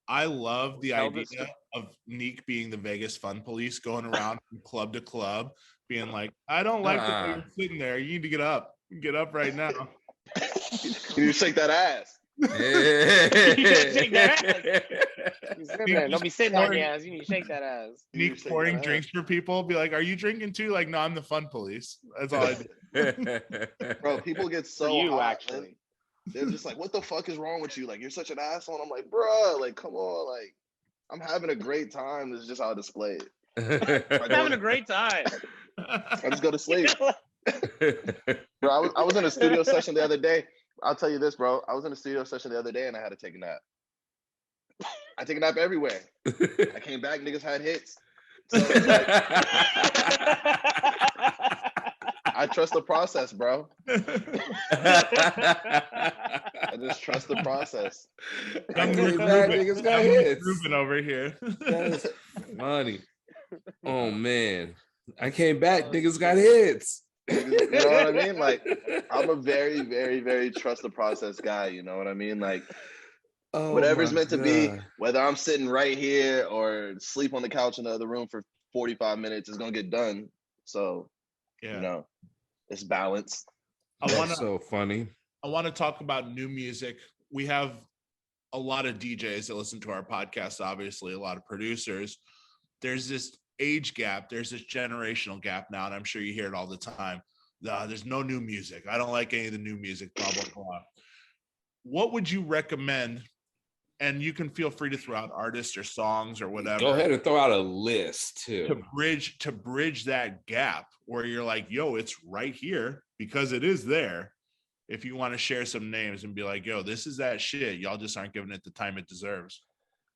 I love the idea of Neek being the Vegas fun police, going around from club to club, being like, I don't like the way you're sitting there. You need to get up. Get up right now. You shake that ass. You shake that ass. You sit there. Don't be sitting on your ass. You need to shake that ass. Neek pouring drinks for people. Be like, are you drinking too? Like, no, I'm the fun police. That's all I do. Bro, people get so for you, hot, actually. man. They're just like, what the fuck is wrong with you? Like, you're such an asshole. And I'm like, bro, like, come on. Like, I'm having a great time. This is just how I display it. I'm having a great time. I just go to sleep. Bro, I was in a studio session the other day. I'll tell you this, bro. I was in a studio session the other day and I had to take a nap. I take a nap everywhere. I came back, niggas had hits. So it's like, I trust the process, bro. I just trust the process. Niggas got hits. Ruben over here. That's funny. Oh man, I came back. Niggas got hits. You know what I mean? Like, I'm a very, very, very trust the process guy. You know what I mean? Like, whatever's meant to be, whether I'm sitting right here or sleep on the couch in the other room for 45 minutes, it's gonna get done. So, you know, it's balanced. That's so funny. I want to talk about new music. We have a lot of DJs that listen to our podcast, obviously, a lot of producers. There's this age gap, there's this generational gap now, and I'm sure you hear it all the time. There's no new music. I don't like any of the new music, blah, blah, blah. What would you recommend and you can feel free to throw out artists or songs or whatever. Go ahead and throw out a list too. To bridge that gap where you're like, yo, it's right here because it is there. If you want to share some names and be like, yo, this is that shit. Y'all just aren't giving it the time it deserves.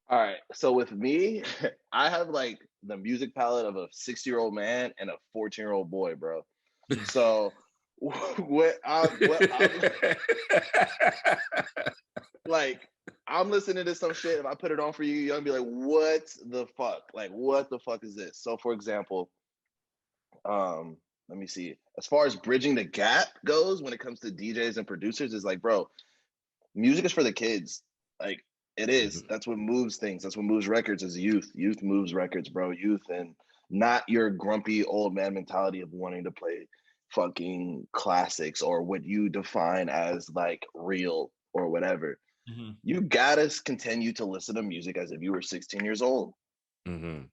All right. So with me, I have like the music palette of a 60-year-old man and a 14-year-old boy, bro. So like, I'm listening to some shit. If I put it on for you, you're gonna be like, what the fuck? Like, what the fuck is this? So for example, let me see. As far as bridging the gap goes, when it comes to DJs and producers, is like, bro, music is for the kids. Like, it is. That's what moves things. That's what moves records is youth. Youth moves records, bro. Youth, and not your grumpy old man mentality of wanting to play fucking classics or what you define as like real or whatever. You gotta continue to listen to music as if you were 16 years old.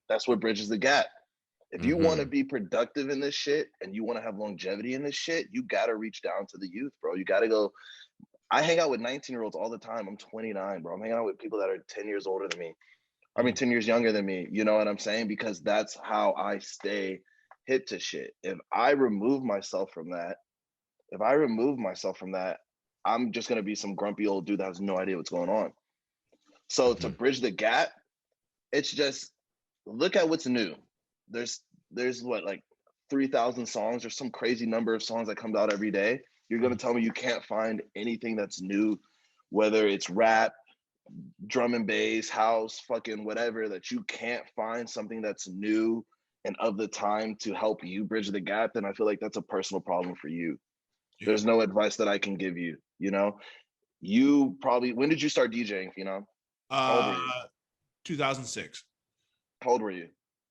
That's what bridges the gap. If you want to be productive in this shit and you want to have longevity in this shit, you gotta reach down to the youth, bro. You gotta go. I hang out with 19-year-olds all the time. I'm 29, bro. I'm hanging out with people that are 10 years older than me. I mean, 10 years younger than me. You know what I'm saying? Because that's how I stay hip to shit. If I remove myself from that, I'm just going to be some grumpy old dude that has no idea what's going on. So to bridge the gap, it's just look at what's new. There's what, like 3,000 songs or some crazy number of songs that comes out every day. You're going to tell me you can't find anything that's new, whether it's rap, drum and bass, house, fucking whatever, that you can't find something that's new and of the time to help you bridge the gap, then I feel like that's a personal problem for you. Yeah. There's no advice that I can give you, you know? You probably, when did you start DJing, you know? How old were you? 2006. How old were you?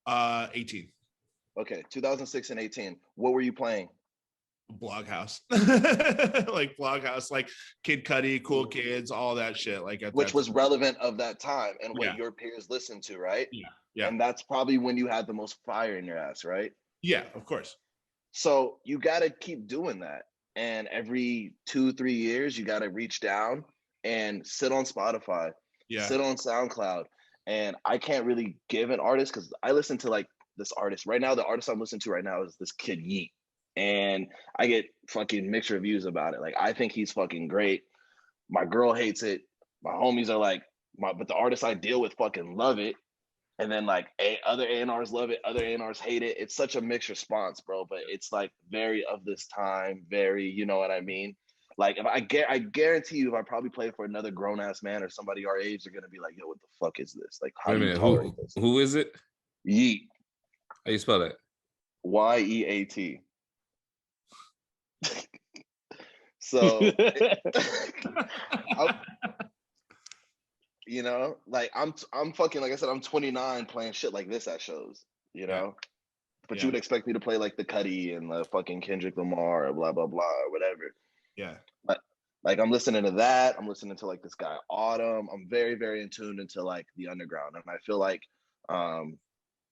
18. Okay, 2006 and 18. What were you playing? Bloghouse. Like Bloghouse, like Kid Cudi, Cool Kids, all that shit. Like which was relevant of that time and what your peers listened to, right? Yeah. And that's probably when you had the most fire in your ass, right? Yeah, of course. So you got to keep doing that. And every 2-3 years, you got to reach down and sit on Spotify, sit on SoundCloud. And I can't really give an artist because I listen to like this artist right now. The artist I'm listening to right now is this kid Yeet. And I get fucking mixed reviews about it. Like, I think he's fucking great. My girl hates it. My homies are like, but the artists I deal with fucking love it. And then like other A&Rs love it. Other A&Rs hate it. It's such a mixed response, bro. But it's like very of this time, very, you know what I mean? Like, if I guarantee you, if I probably play for another grown ass man or somebody our age, they're gonna be like, yo, what the fuck is this? Like, how do you tolerate this? Who is it? Yeet. How you spell that? YEAT. So, you know, like I'm fucking, like I said, I'm 29 playing shit like this at shows, you know, but you would expect me to play like the Cudi and the fucking Kendrick Lamar or blah, blah, blah, or whatever. Yeah. But like, I'm listening to that. I'm listening to like this guy, Autumn. I'm very, very in tune into like the underground. And I feel like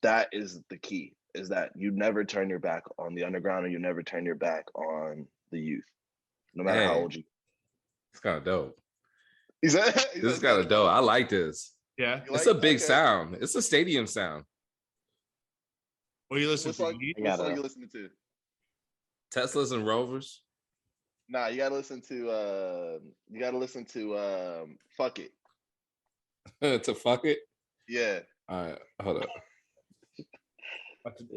that is the key, is that you never turn your back on the underground and you never turn your back on the youth, no matter how old you. It's kind of dope. This is kind of dope. I like this. Yeah. It's a big sound. It's a stadium sound. What are you listening to? What song you listening to? Teslas and Rovers. Nah, you gotta listen to Fuck It. To Fuck It? Yeah. All right, hold up.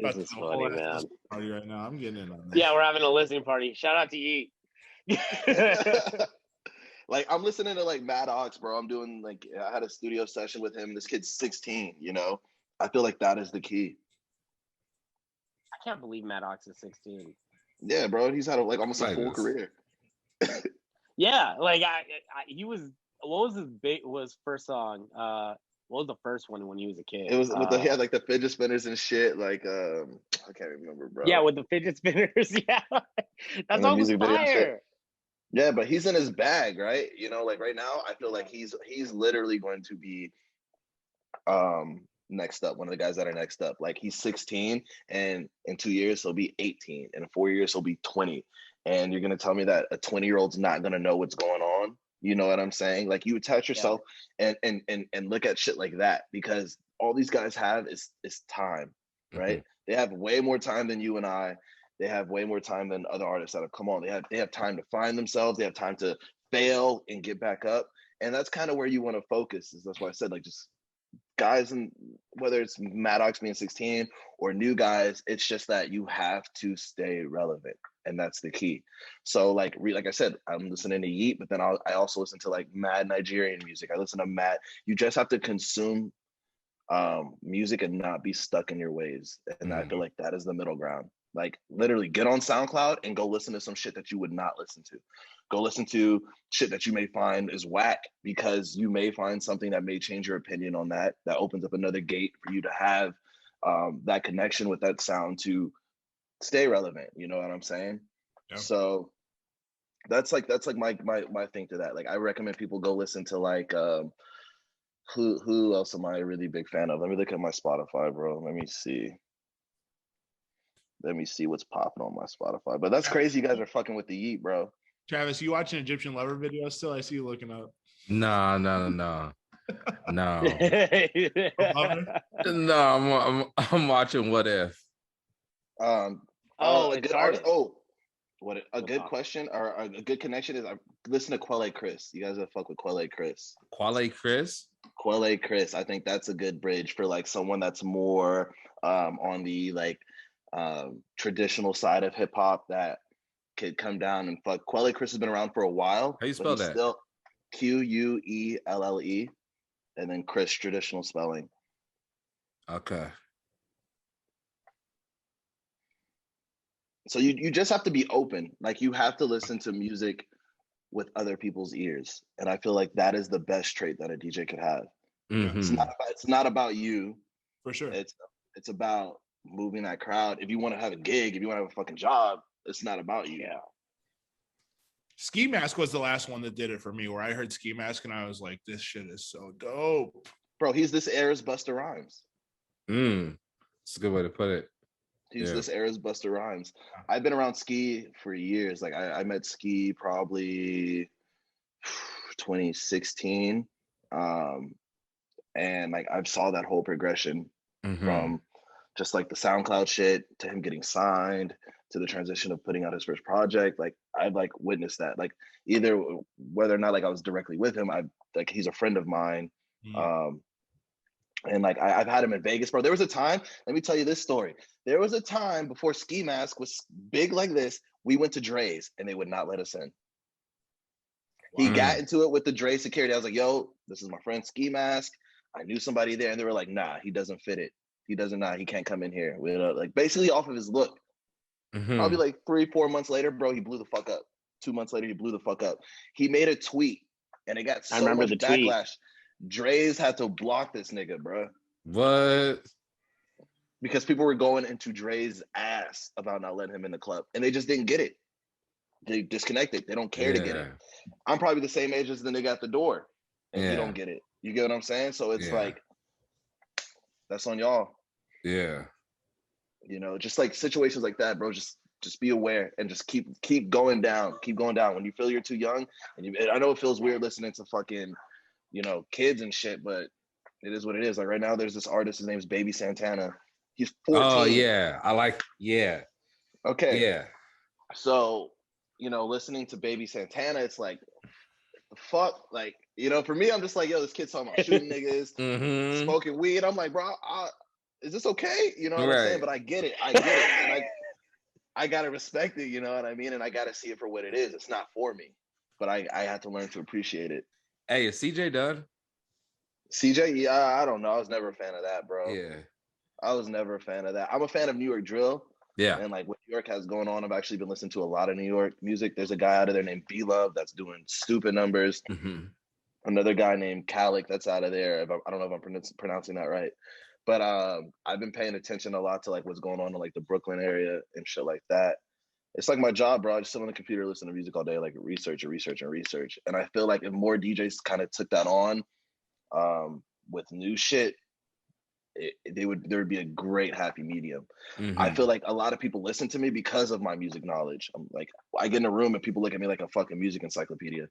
This is funny, man. Party right now. I'm getting in on this. Yeah, we're having a listening party. Shout out to Yeet. Like, I'm listening to like Mad Ox, bro. I'm doing like, I had a studio session with him. This kid's 16, you know? I feel like that is the key. I can't believe Mad Ox is 16. Yeah, bro. He's had like almost a full career. Yeah, like he was. What was his first song? What was the first one when he was a kid? It was he had like the fidget spinners and shit. Like, I can't remember, bro. Yeah, with the fidget spinners. Yeah, that song was fire. Yeah, but he's in his bag, right? You know, like right now, I feel like he's literally going to be next up, one of the guys that are next up. Like, he's 16, and in 2 years he'll be 18, and in 4 years he'll be 20. And you're gonna tell me that a 20-year-old's not gonna know what's going on? You know what I'm saying? Like you attach yourself and look at shit like that, because all these guys have is time, right? They have way more time than you and I. They have way more time than other artists that have come on. They have time to find themselves. They have time to fail and get back up. And that's kind of where you want to focus. That's why I said, like, just guys, and whether it's Maddox being 16 or new guys, it's just that you have to stay relevant, and that's the key. So like I said, I'm listening to Yeet, but then I also listen to like mad Nigerian music. I listen to mad. You just have to consume music and not be stuck in your ways, and I feel like that is the middle ground. Like literally get on SoundCloud and go listen to some shit that you would not listen to. Go listen to shit that you may find is whack, because you may find something that may change your opinion on that opens up another gate for you to have that connection with that sound to stay relevant. You know what I'm saying? Yeah. So that's like my thing to that. Like I recommend people go listen to like who else am I a really big fan of? Let me look at my Spotify, bro. Let me see what's popping on my Spotify. But that's crazy. You guys are fucking with the Yeet, bro. Travis, you watching Egyptian Lover video still? I see you looking up. No. No, I'm watching What If. A good artist. Oh, what a good question or a good connection is I listen to Quelle Chris. You guys are fuck with Quelle Chris. Quelle Chris? Quelle Chris. I think that's a good bridge for like someone that's more on the like traditional side of hip hop that could come down and fuck. Quelle Chris has been around for a while. How you spell that? Still Quelle, and then Chris, traditional spelling. Okay. So you just have to be open. Like you have to listen to music with other people's ears, and I feel like that is the best trait that a DJ could have. It's not about you, for sure. It's about moving that crowd. If you want to have a gig, if you want to have a fucking job, it's not about you. Yeah. Ski Mask was the last one that did it for me, where I heard Ski Mask and I was like, this shit is so dope. Bro, he's this era's Busta Rhymes. It's a good way to put it. He's this era's Busta Rhymes. I've been around Ski for years. Like I met Ski probably 2016. And like I saw that whole progression from just like the SoundCloud shit to him getting signed to the transition of putting out his first project. Like I've like witnessed that. Like either whether or not like I was directly with him, he's a friend of mine. And like I've had him in Vegas, bro. There was a time, let me tell you this story. There was a time before Ski Mask was big like this, we went to Dre's and they would not let us in. He got into it with the Dre security. I was like, yo, this is my friend Ski Mask. I knew somebody there, and they were like, nah, he doesn't fit it. He can't come in here. Like basically off of his look. Probably like 3-4 months later, bro, he blew the fuck up. 2 months later, he blew the fuck up. He made a tweet and it got so much backlash. Dre's had to block this nigga, bro. What? Because people were going into Dre's ass about not letting him in the club, and they just didn't get it. They disconnected. They don't care to get it. I'm probably the same age as the nigga at the door, and you don't get it. You get what I'm saying? So it's like, that's on y'all. Yeah. You know, just like situations like that, bro. Just be aware and just keep going down. Keep going down. When you feel you're too young, and I know it feels weird listening to fucking, kids and shit, but it is what it is. Like right now, there's this artist. His name's Baby Santana. He's 14. Oh yeah, Okay. Yeah. So, listening to Baby Santana, it's like, the fuck, like, for me, I'm just like, yo, this kid's talking about shooting niggas, smoking weed. I'm like, bro, is this okay? You know what I'm saying? But I get it. And I gotta respect it. You know what I mean? And I gotta see it for what it is. It's not for me, but I had to learn to appreciate it. Hey, is CJ done? CJ, yeah, I don't know. I was never a fan of that, bro. Yeah. I was never a fan of that. I'm a fan of New York drill. Yeah. And like what New York has going on, I've actually been listening to a lot of New York music. There's a guy out of there named B-Love that's doing stupid numbers. Another guy named Kalik that's out of there. I don't know if I'm pronouncing that right. But I've been paying attention a lot to like what's going on in like the Brooklyn area and shit like that. It's like my job, bro. I just sit on the computer, listen to music all day, like research. And I feel like if more DJs kind of took that on with new shit, there would be a great happy medium. I feel like a lot of people listen to me because of my music knowledge. I'm like, I get in a room and people look at me like a fucking music encyclopedia.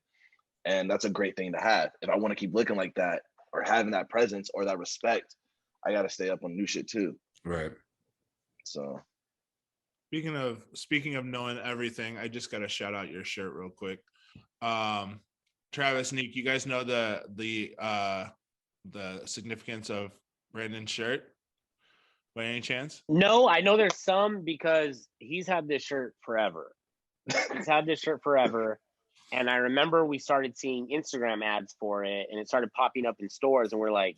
And that's a great thing to have. If I want to keep looking like that or having that presence or that respect, I got to stay up on new shit too. Right. So speaking of knowing everything, I just got to shout out your shirt real quick. Travis, Nick, you guys know the significance of Brandon's shirt by any chance? No, I know there's some because he's had this shirt forever. And I remember we started seeing Instagram ads for it, and it started popping up in stores, and we're like,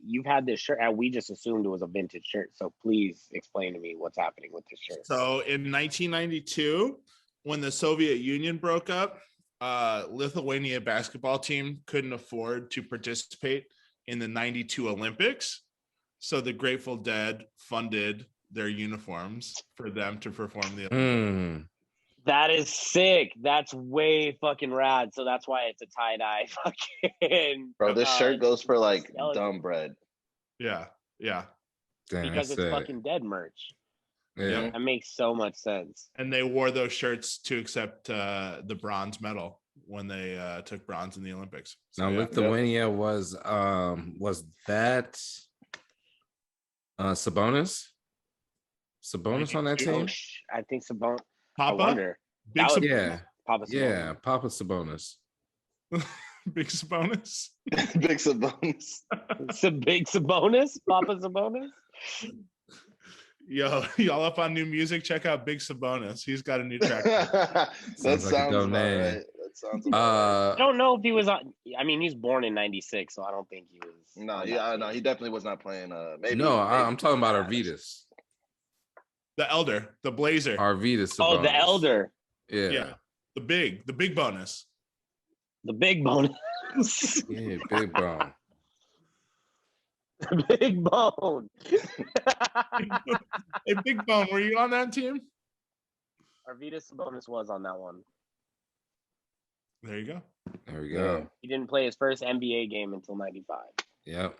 you've had this shirt, and we just assumed it was a vintage shirt. So please explain to me what's happening with this shirt. So in 1992, when the Soviet Union broke up, Lithuania basketball team couldn't afford to participate in the 92 Olympics. So the Grateful Dead funded their uniforms for them to perform the Olympics. That is sick. That's way fucking rad. So that's why it's a tie-dye fucking... Bro, this shirt goes for like dumb bread. Yeah. Damn, because it's fucking Dead merch. Yeah. That makes so much sense. And they wore those shirts to accept the bronze medal when they took bronze in the Olympics. So, now Lithuania was that Sabonis on that team? I think Sabonis. Papa? I wonder. Big Sabonis? Yeah. Papa Sabonis. Yeah, Papa Sabonis. Big Sabonis. Big Sabonis. Some big Sabonis? Papa Sabonis? Yo, y'all up on new music? Check out Big Sabonis. He's got a new track. That sounds like a dope about name. right. That sounds about I don't know if he was on. I mean, he's born in '96, so I don't think he was. right. No, he definitely was not playing. Maybe. I'm talking about Arvidas. The Elder, the Blazer. Arvidas. Oh, Sabonis. the Elder. Yeah. The big bonus. The big bonus. Yeah, big bone. The big bone. Hey, Big Bone, were you on that team? Arvidas Sabonis was on that one. There you go. There we go. He didn't play his first NBA game until '95. Yep.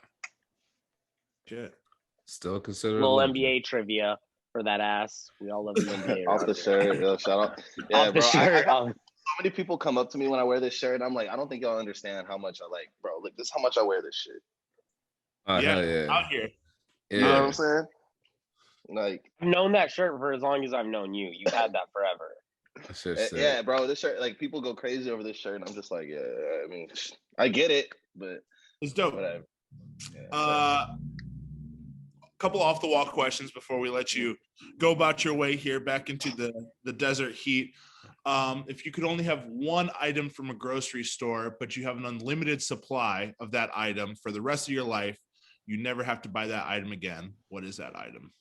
Shit. Still considered Little NBA trivia for that ass. We all love the NBA. Off the shirt. Yo, shout out. Yeah, Off the bro. shirt. So many people come up to me when I wear this shirt. And I'm like, I don't think y'all understand how much I like, bro. Look, this is how much I wear this shit. Yeah, out here. Yeah. You know what I'm saying? Like, I've known that shirt for as long as I've known you. You've had that forever. That's just sick. yeah, bro. This shirt, like, people go crazy over this shirt, and I'm just like, yeah. I mean, I get it, but It's dope. whatever. Yeah, Couple off the wall questions before we let you go about your way here back into the desert heat. If you could only have one item from a grocery store, but you have an unlimited supply of that item for the rest of your life, you never have to buy that item again. What is that item?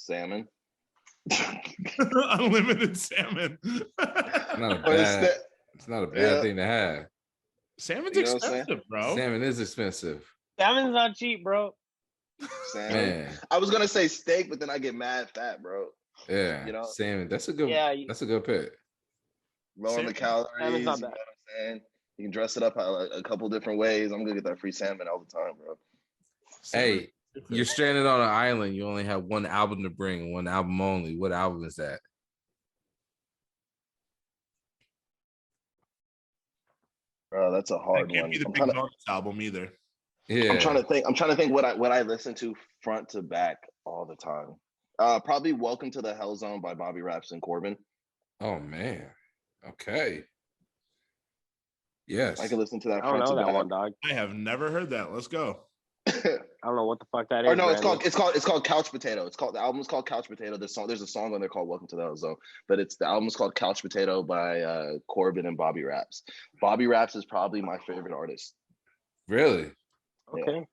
salmon. Unlimited salmon. It's not a bad thing to have. Salmon's You know what I'm expensive, bro. Salmon is expensive. Salmon's not cheap, bro. Salmon. Man. I was gonna say steak, but then I get mad fat, bro. Yeah. You know? Salmon. That's a good that's a good pick. Low on the calories. Salmon's not you know bad. what I'm saying? You can dress it up a couple different ways. I'm gonna get that free salmon all the time, bro. Hey, you're stranded on an island. You only have one album to bring, one album only. What album is that? Bro, that's a hard That can't one. be the I'm Big Bonus album either. Yeah. trying to think what I listen to front to back all the time. Probably "Welcome to the Hell Zone" by Bobby Raps and Corbin. Oh man. Okay. Yes. I can listen to that I don't front know to that back. one, dog. I have never heard that. Let's go. I don't know what the fuck that is. Or no, it's Brandon. called Couch Potato. The album is called Couch Potato. There's a song on there called "Welcome to the Hell Zone," but the album is called Couch Potato by Corbin and Bobby Raps. Bobby Raps is probably my favorite artist. Really? Okay.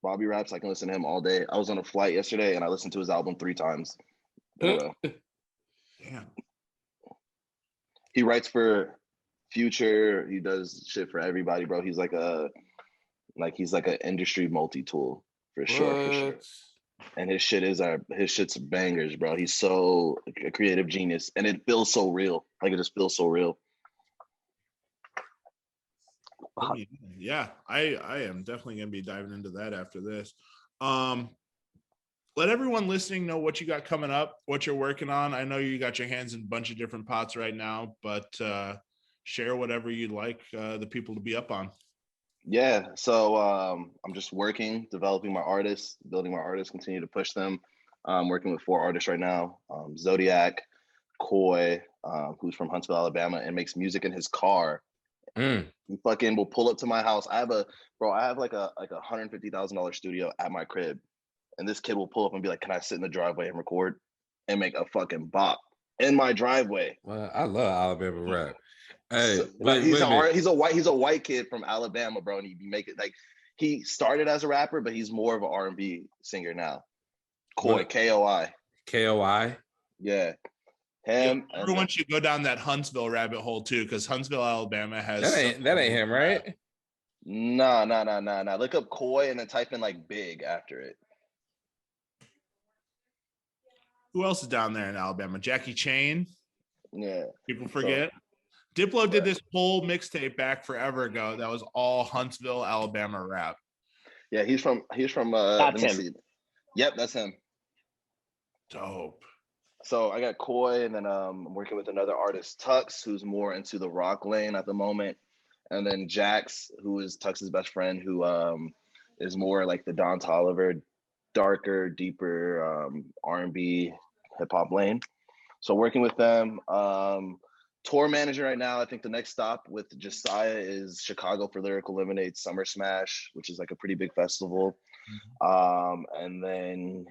Bobby Raps, I can listen to him all day. I was on a flight yesterday and I listened to his album 3 times. Damn. He writes for Future. He does shit for everybody, bro. He's like an industry multi-tool for sure. And his shit's bangers, bro. He's so a creative genius, and it feels so real. Like, it just feels so real. Yeah, I am definitely gonna be diving into that after this. let everyone listening know what you got coming up, what you're working on. I know you got your hands in a bunch of different pots right now, but share whatever you'd like the people to be up on. Yeah, so I'm just working, developing my artists, building my artists, continue to push them. I'm working with 4 artists right now: Zodiac, Coy, who's from Huntsville, Alabama, and makes music in his car. Mm. He fucking will pull up to my house. I have like a $150,000 studio at my crib, and this kid will pull up and be like, "Can I sit in the driveway and record and make a fucking bop in my driveway?" Well, I love Alabama rap. Hey, So, wait, he's wait a minute. he's a white kid from Alabama, bro, and he make it like he started as a rapper, but he's more of an R&B singer now. Koi, What? Koi, KOI? yeah, Yeah, him. And everyone should go down that Huntsville rabbit hole too, because Huntsville, Alabama has That ain't him, right? nah. Look up Koi and then type in like big after it. Who else is down there in Alabama? Jackie Chain. Yeah, People forget. Diplo did this whole mixtape back forever ago. That was all Huntsville, Alabama rap. yeah. He's from That's let me him. see. Yep, that's him. Dope. So I got Koi, and then I'm working with another artist, Tux, who's more into the rock lane at the moment, and then Jax, who is Tux's best friend, who is more like the Don Toliver, darker, deeper R&B hip hop lane. So working with them. Tour manager right now. I think the next stop with Josiah is Chicago for Lyrical Lemonade Summer Smash, which is like a pretty big festival. And then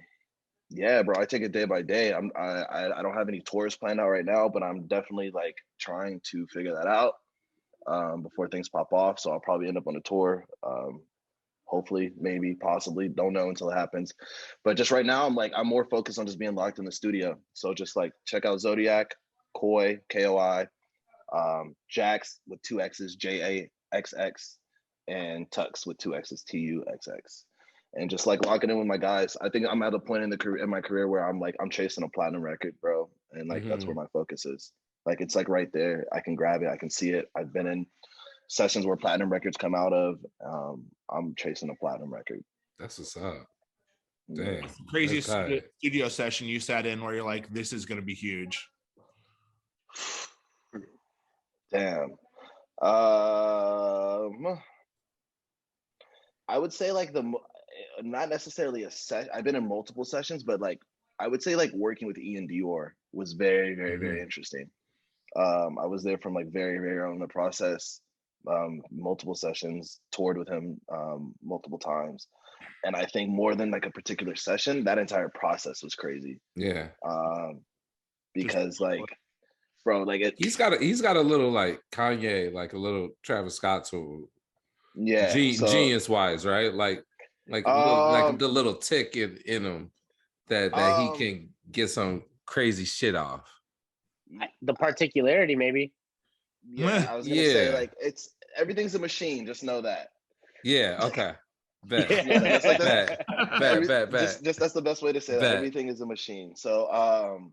yeah, bro, I take it day by day. I don't have any tours planned out right now, but I'm definitely like trying to figure that out before things pop off. So I'll probably end up on a tour. Hopefully, maybe, possibly, don't know until it happens. But just right now, I'm more focused on just being locked in the studio. So just like check out Zodiac, Koi, Koi, Jax with 2 X's, JAXX, and Tux with 2 X's, TUXX. And just like locking in with my guys. I think I'm at a point in my career where I'm chasing a platinum record, bro. And like that's where my focus is. Like it's like right there. I can grab it, I can see it. I've been in sessions where platinum records come out of. I'm chasing a platinum record. That's what's up. Damn. Craziest studio session you sat in where you're like, this is going to be huge. Damn. I would say like not necessarily a set. I've been in multiple sessions, but like I would say like working with Ian Dior was very, very, very interesting. I was there from like very, very early in the process. Multiple sessions, toured with him multiple times, and I think more than like a particular session, that entire process was crazy. Yeah. Because like, bro, like he's got a little like Kanye, like a little Travis Scott to yeah, genius wise, right? Like the little tick in him that he can get some crazy shit off. The particularity, maybe. Yeah, I was gonna say like everything's a machine. Just know that. Yeah. Okay. Bet. Yeah, Bet. Just that's the best way to say that. Everything is a machine. So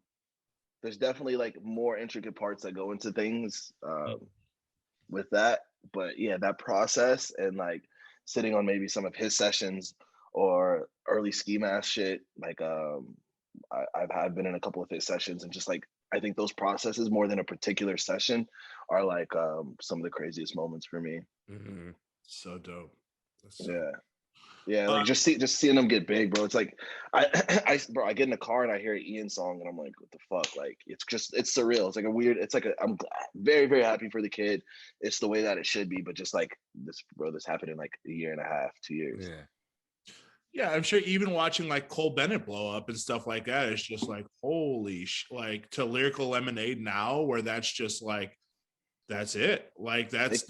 there's definitely like more intricate parts that go into things with that. But yeah, that process and like sitting on maybe some of his sessions or early ski mask shit. Like I've been in a couple of his sessions and just like I think those processes more than a particular session are like some of the craziest moments for me. So dope. Yeah, like just seeing them get big, bro. It's like I get in the car and I hear an Ian song and I'm like, what the fuck? Like it's surreal. It's like a weird. It's like I'm very, very happy for the kid. It's the way that it should be, but just like this happened in like a year and a half, 2 years. Yeah, I'm sure even watching like Cole Bennett blow up and stuff like that is just like holy like to Lyrical Lemonade now, where that's just like that's it. Like that's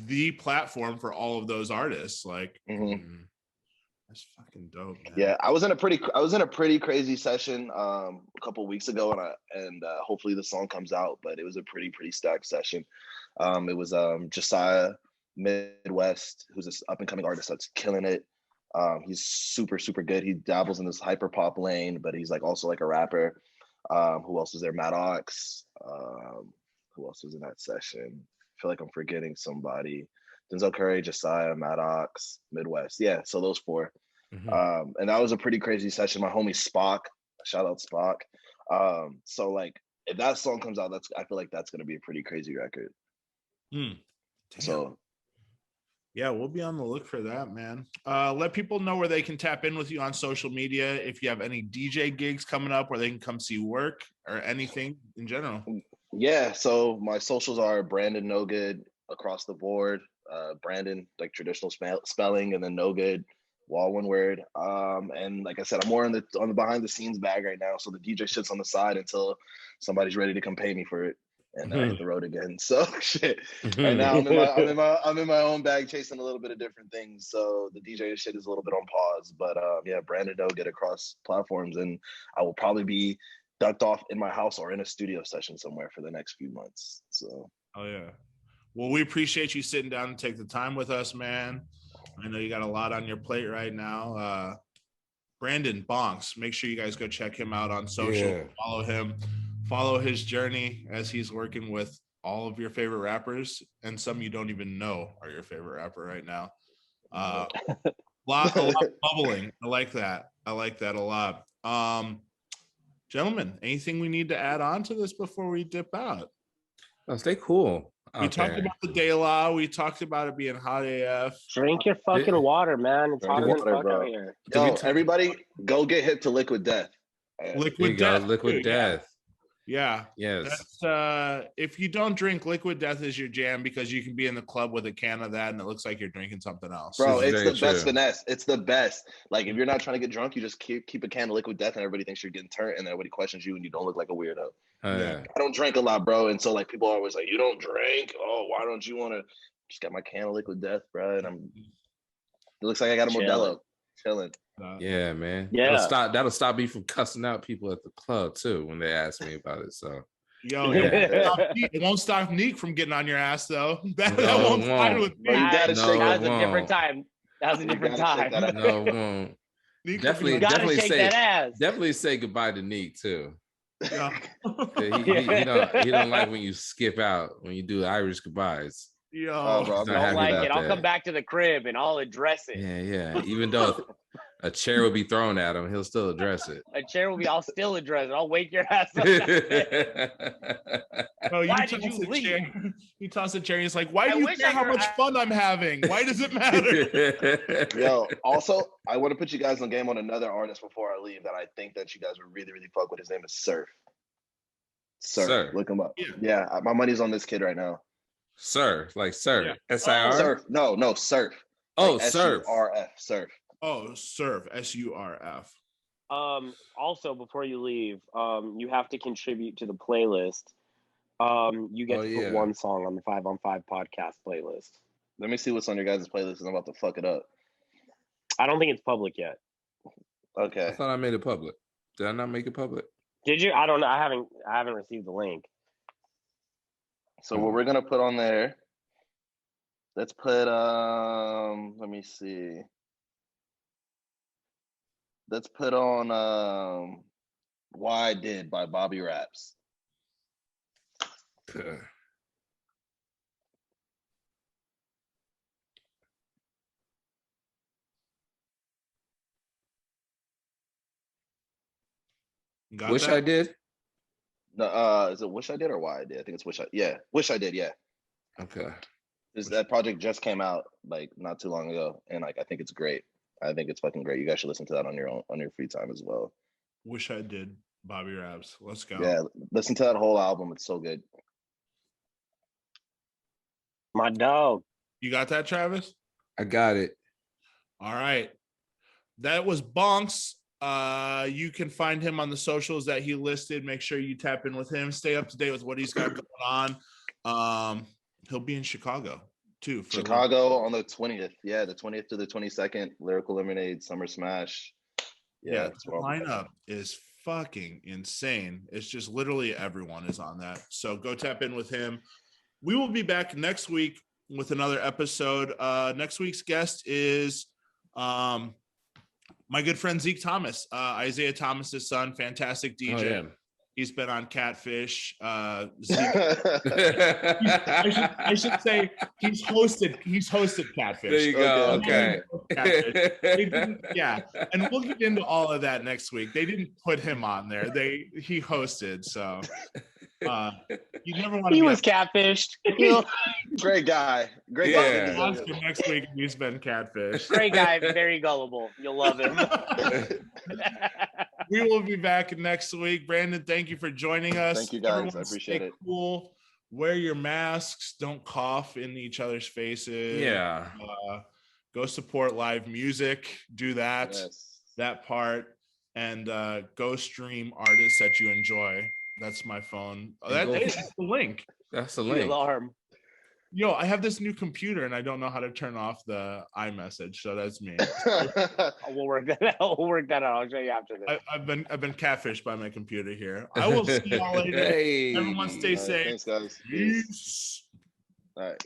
the platform for all of those artists. Like that's fucking dope, man. Yeah, I was in a pretty crazy session a couple of weeks ago, and hopefully the song comes out. But it was a pretty stacked session. It was Josiah Midwest, who's an up and coming artist that's killing it. He's super good. He dabbles in this hyper pop lane, but he's like also like a rapper. Who else was there? Maddox. Who else was in that session? I feel like I'm forgetting somebody. Denzel Curry, Josiah, Maddox, Midwest. Yeah, so those 4. And that was a pretty crazy session. My homie Spock, shout out Spock. So like if that song comes out, I feel like that's gonna be a pretty crazy record. So yeah, we'll be on the look for that, man. Let people know where they can tap in with you on social media. If you have any DJ gigs coming up where they can come see work or anything in general. Yeah, so my socials are Brandon No Good across the board. Brandon, like traditional spelling, and then No Good, all one word. And like I said, I'm more on the behind the scenes bag right now. So the DJ shit's on the side until somebody's ready to come pay me for it. And I hit the road again. So shit. Right now I'm in my own bag chasing a little bit of different things. So the DJ shit is a little bit on pause. But yeah, Brandon No Good across platforms, and I will probably be ducked off in my house or in a studio session somewhere for the next few months. So oh yeah. Well, we appreciate you sitting down and take the time with us, man. I know you got a lot on your plate right now. Brandon Bonks, make sure you guys go check him out on social. Follow him. Follow his journey as he's working with all of your favorite rappers and some you don't even know are your favorite rapper right now. A lot bubbling. I like that a lot. Gentlemen, anything we need to add on to this before we dip out? No, stay cool. We talked about the De La. We talked about it being hot AF. Drink your fucking water, man. It's hotter than fuck out here. Yo, everybody, go get hit to Liquid Death. Liquid Death. Liquid Death. Yeah. Yes. That's, if you don't drink, Liquid Death is your jam because you can be in the club with a can of that and it looks like you're drinking something else. Bro, it's the best finesse. It's the best. Like if you're not trying to get drunk, you just keep a can of Liquid Death and everybody thinks you're getting turned and everybody questions you and you don't look like a weirdo. Yeah. I don't drink a lot, bro. And so like people are always like, you don't drink? Oh, why don't you want to just get my can of Liquid Death, bro? And it looks like I got a Modelo. Chilling. Yeah, man. Yeah. That'll stop me from cussing out people at the club too when they ask me about it. So yo, it won't stop Neek from getting on your ass though. That won't stop with me. That was a different time. That was a different time. No, it won't. Definitely say goodbye to Neek too. Yeah. he don't like when you skip out when you do Irish goodbyes. Yo, I don't like it. I'll come back to the crib and I'll address it. Yeah. Even though a chair will be thrown at him, he'll still address it. I'll still address it. I'll wake your ass up. Why did you leave? He tossed a chair. He's like, why do you care how much fun I'm having? Why does it matter? Yo, also, I want to put you guys on game on another artist before I leave that I think that you guys would really, really fuck with. His name is Surf. Surf. Look him up. Yeah, my money's on this kid right now. Surf, like Surf. Yeah. S-I-R? Surf. No, Surf. Oh, like Surf. S-U-R-F. Surf. Oh, Surf. S-U-R-F. Also, before you leave, you have to contribute to the playlist. You get to put one song on the 5 on 5 podcast playlist. Let me see what's on your guys' playlist because I'm about to fuck it up. I don't think it's public yet. Okay. I thought I made it public. Did I not make it public? Did you? I don't know. I haven't received the link. So what we're gonna put on there, let's put let me see. Let's put on Why I Did by Bobby Raps. Wish I Did? No, is it Wish I Did or Why I Did? I think it's Wish I Did, yeah. Okay. That project just came out like not too long ago, and like I think it's great. I think it's fucking great. You guys should listen to that on your free time as well. Wish I Did, Bobby Raps. Let's go. Yeah, listen to that whole album. It's so good. My dog. You got that, Travis? I got it. All right. That was Bonks. You can find him on the socials that he listed. Make sure you tap in with him. Stay up to date with what he's got going on. He'll be in Chicago too. Chicago on the 20th. Yeah, the 20th to the 22nd. Lyrical Lemonade, Summer Smash. Yeah, the lineup is fucking insane. It's just literally everyone is on that. So go tap in with him. We will be back next week with another episode. Next week's guest is my good friend Zeke Thomas, Isaiah Thomas's son, fantastic DJ. Oh, yeah. He's been on Catfish. Zeke, I should say he's hosted Catfish. There you go. Okay. Yeah, and we'll get into all of that next week. They didn't put him on there. He hosted, so you never want to. He was catfished. Great guy. Great Yeah. guy. Ask him next week if he's been catfished. Great guy, very gullible. You'll love him. We will be back next week. Brandon, thank you for joining us. Thank you, guys. Everyone, I appreciate stay it. Cool. Wear your masks. Don't cough in each other's faces. Yeah. Go support live music. Do that. Yes. That part. And go stream artists that you enjoy. That's my phone. Oh, that's the link. That's the The link. alarm. Yo, I have this new computer and I don't know how to turn off the iMessage, so that's me. We'll work that out. We'll work that out. I'll show you after this. I've been catfished by my computer here. I will see y'all later. Hey. Everyone stay All right, safe. thanks, guys. Peace. All right.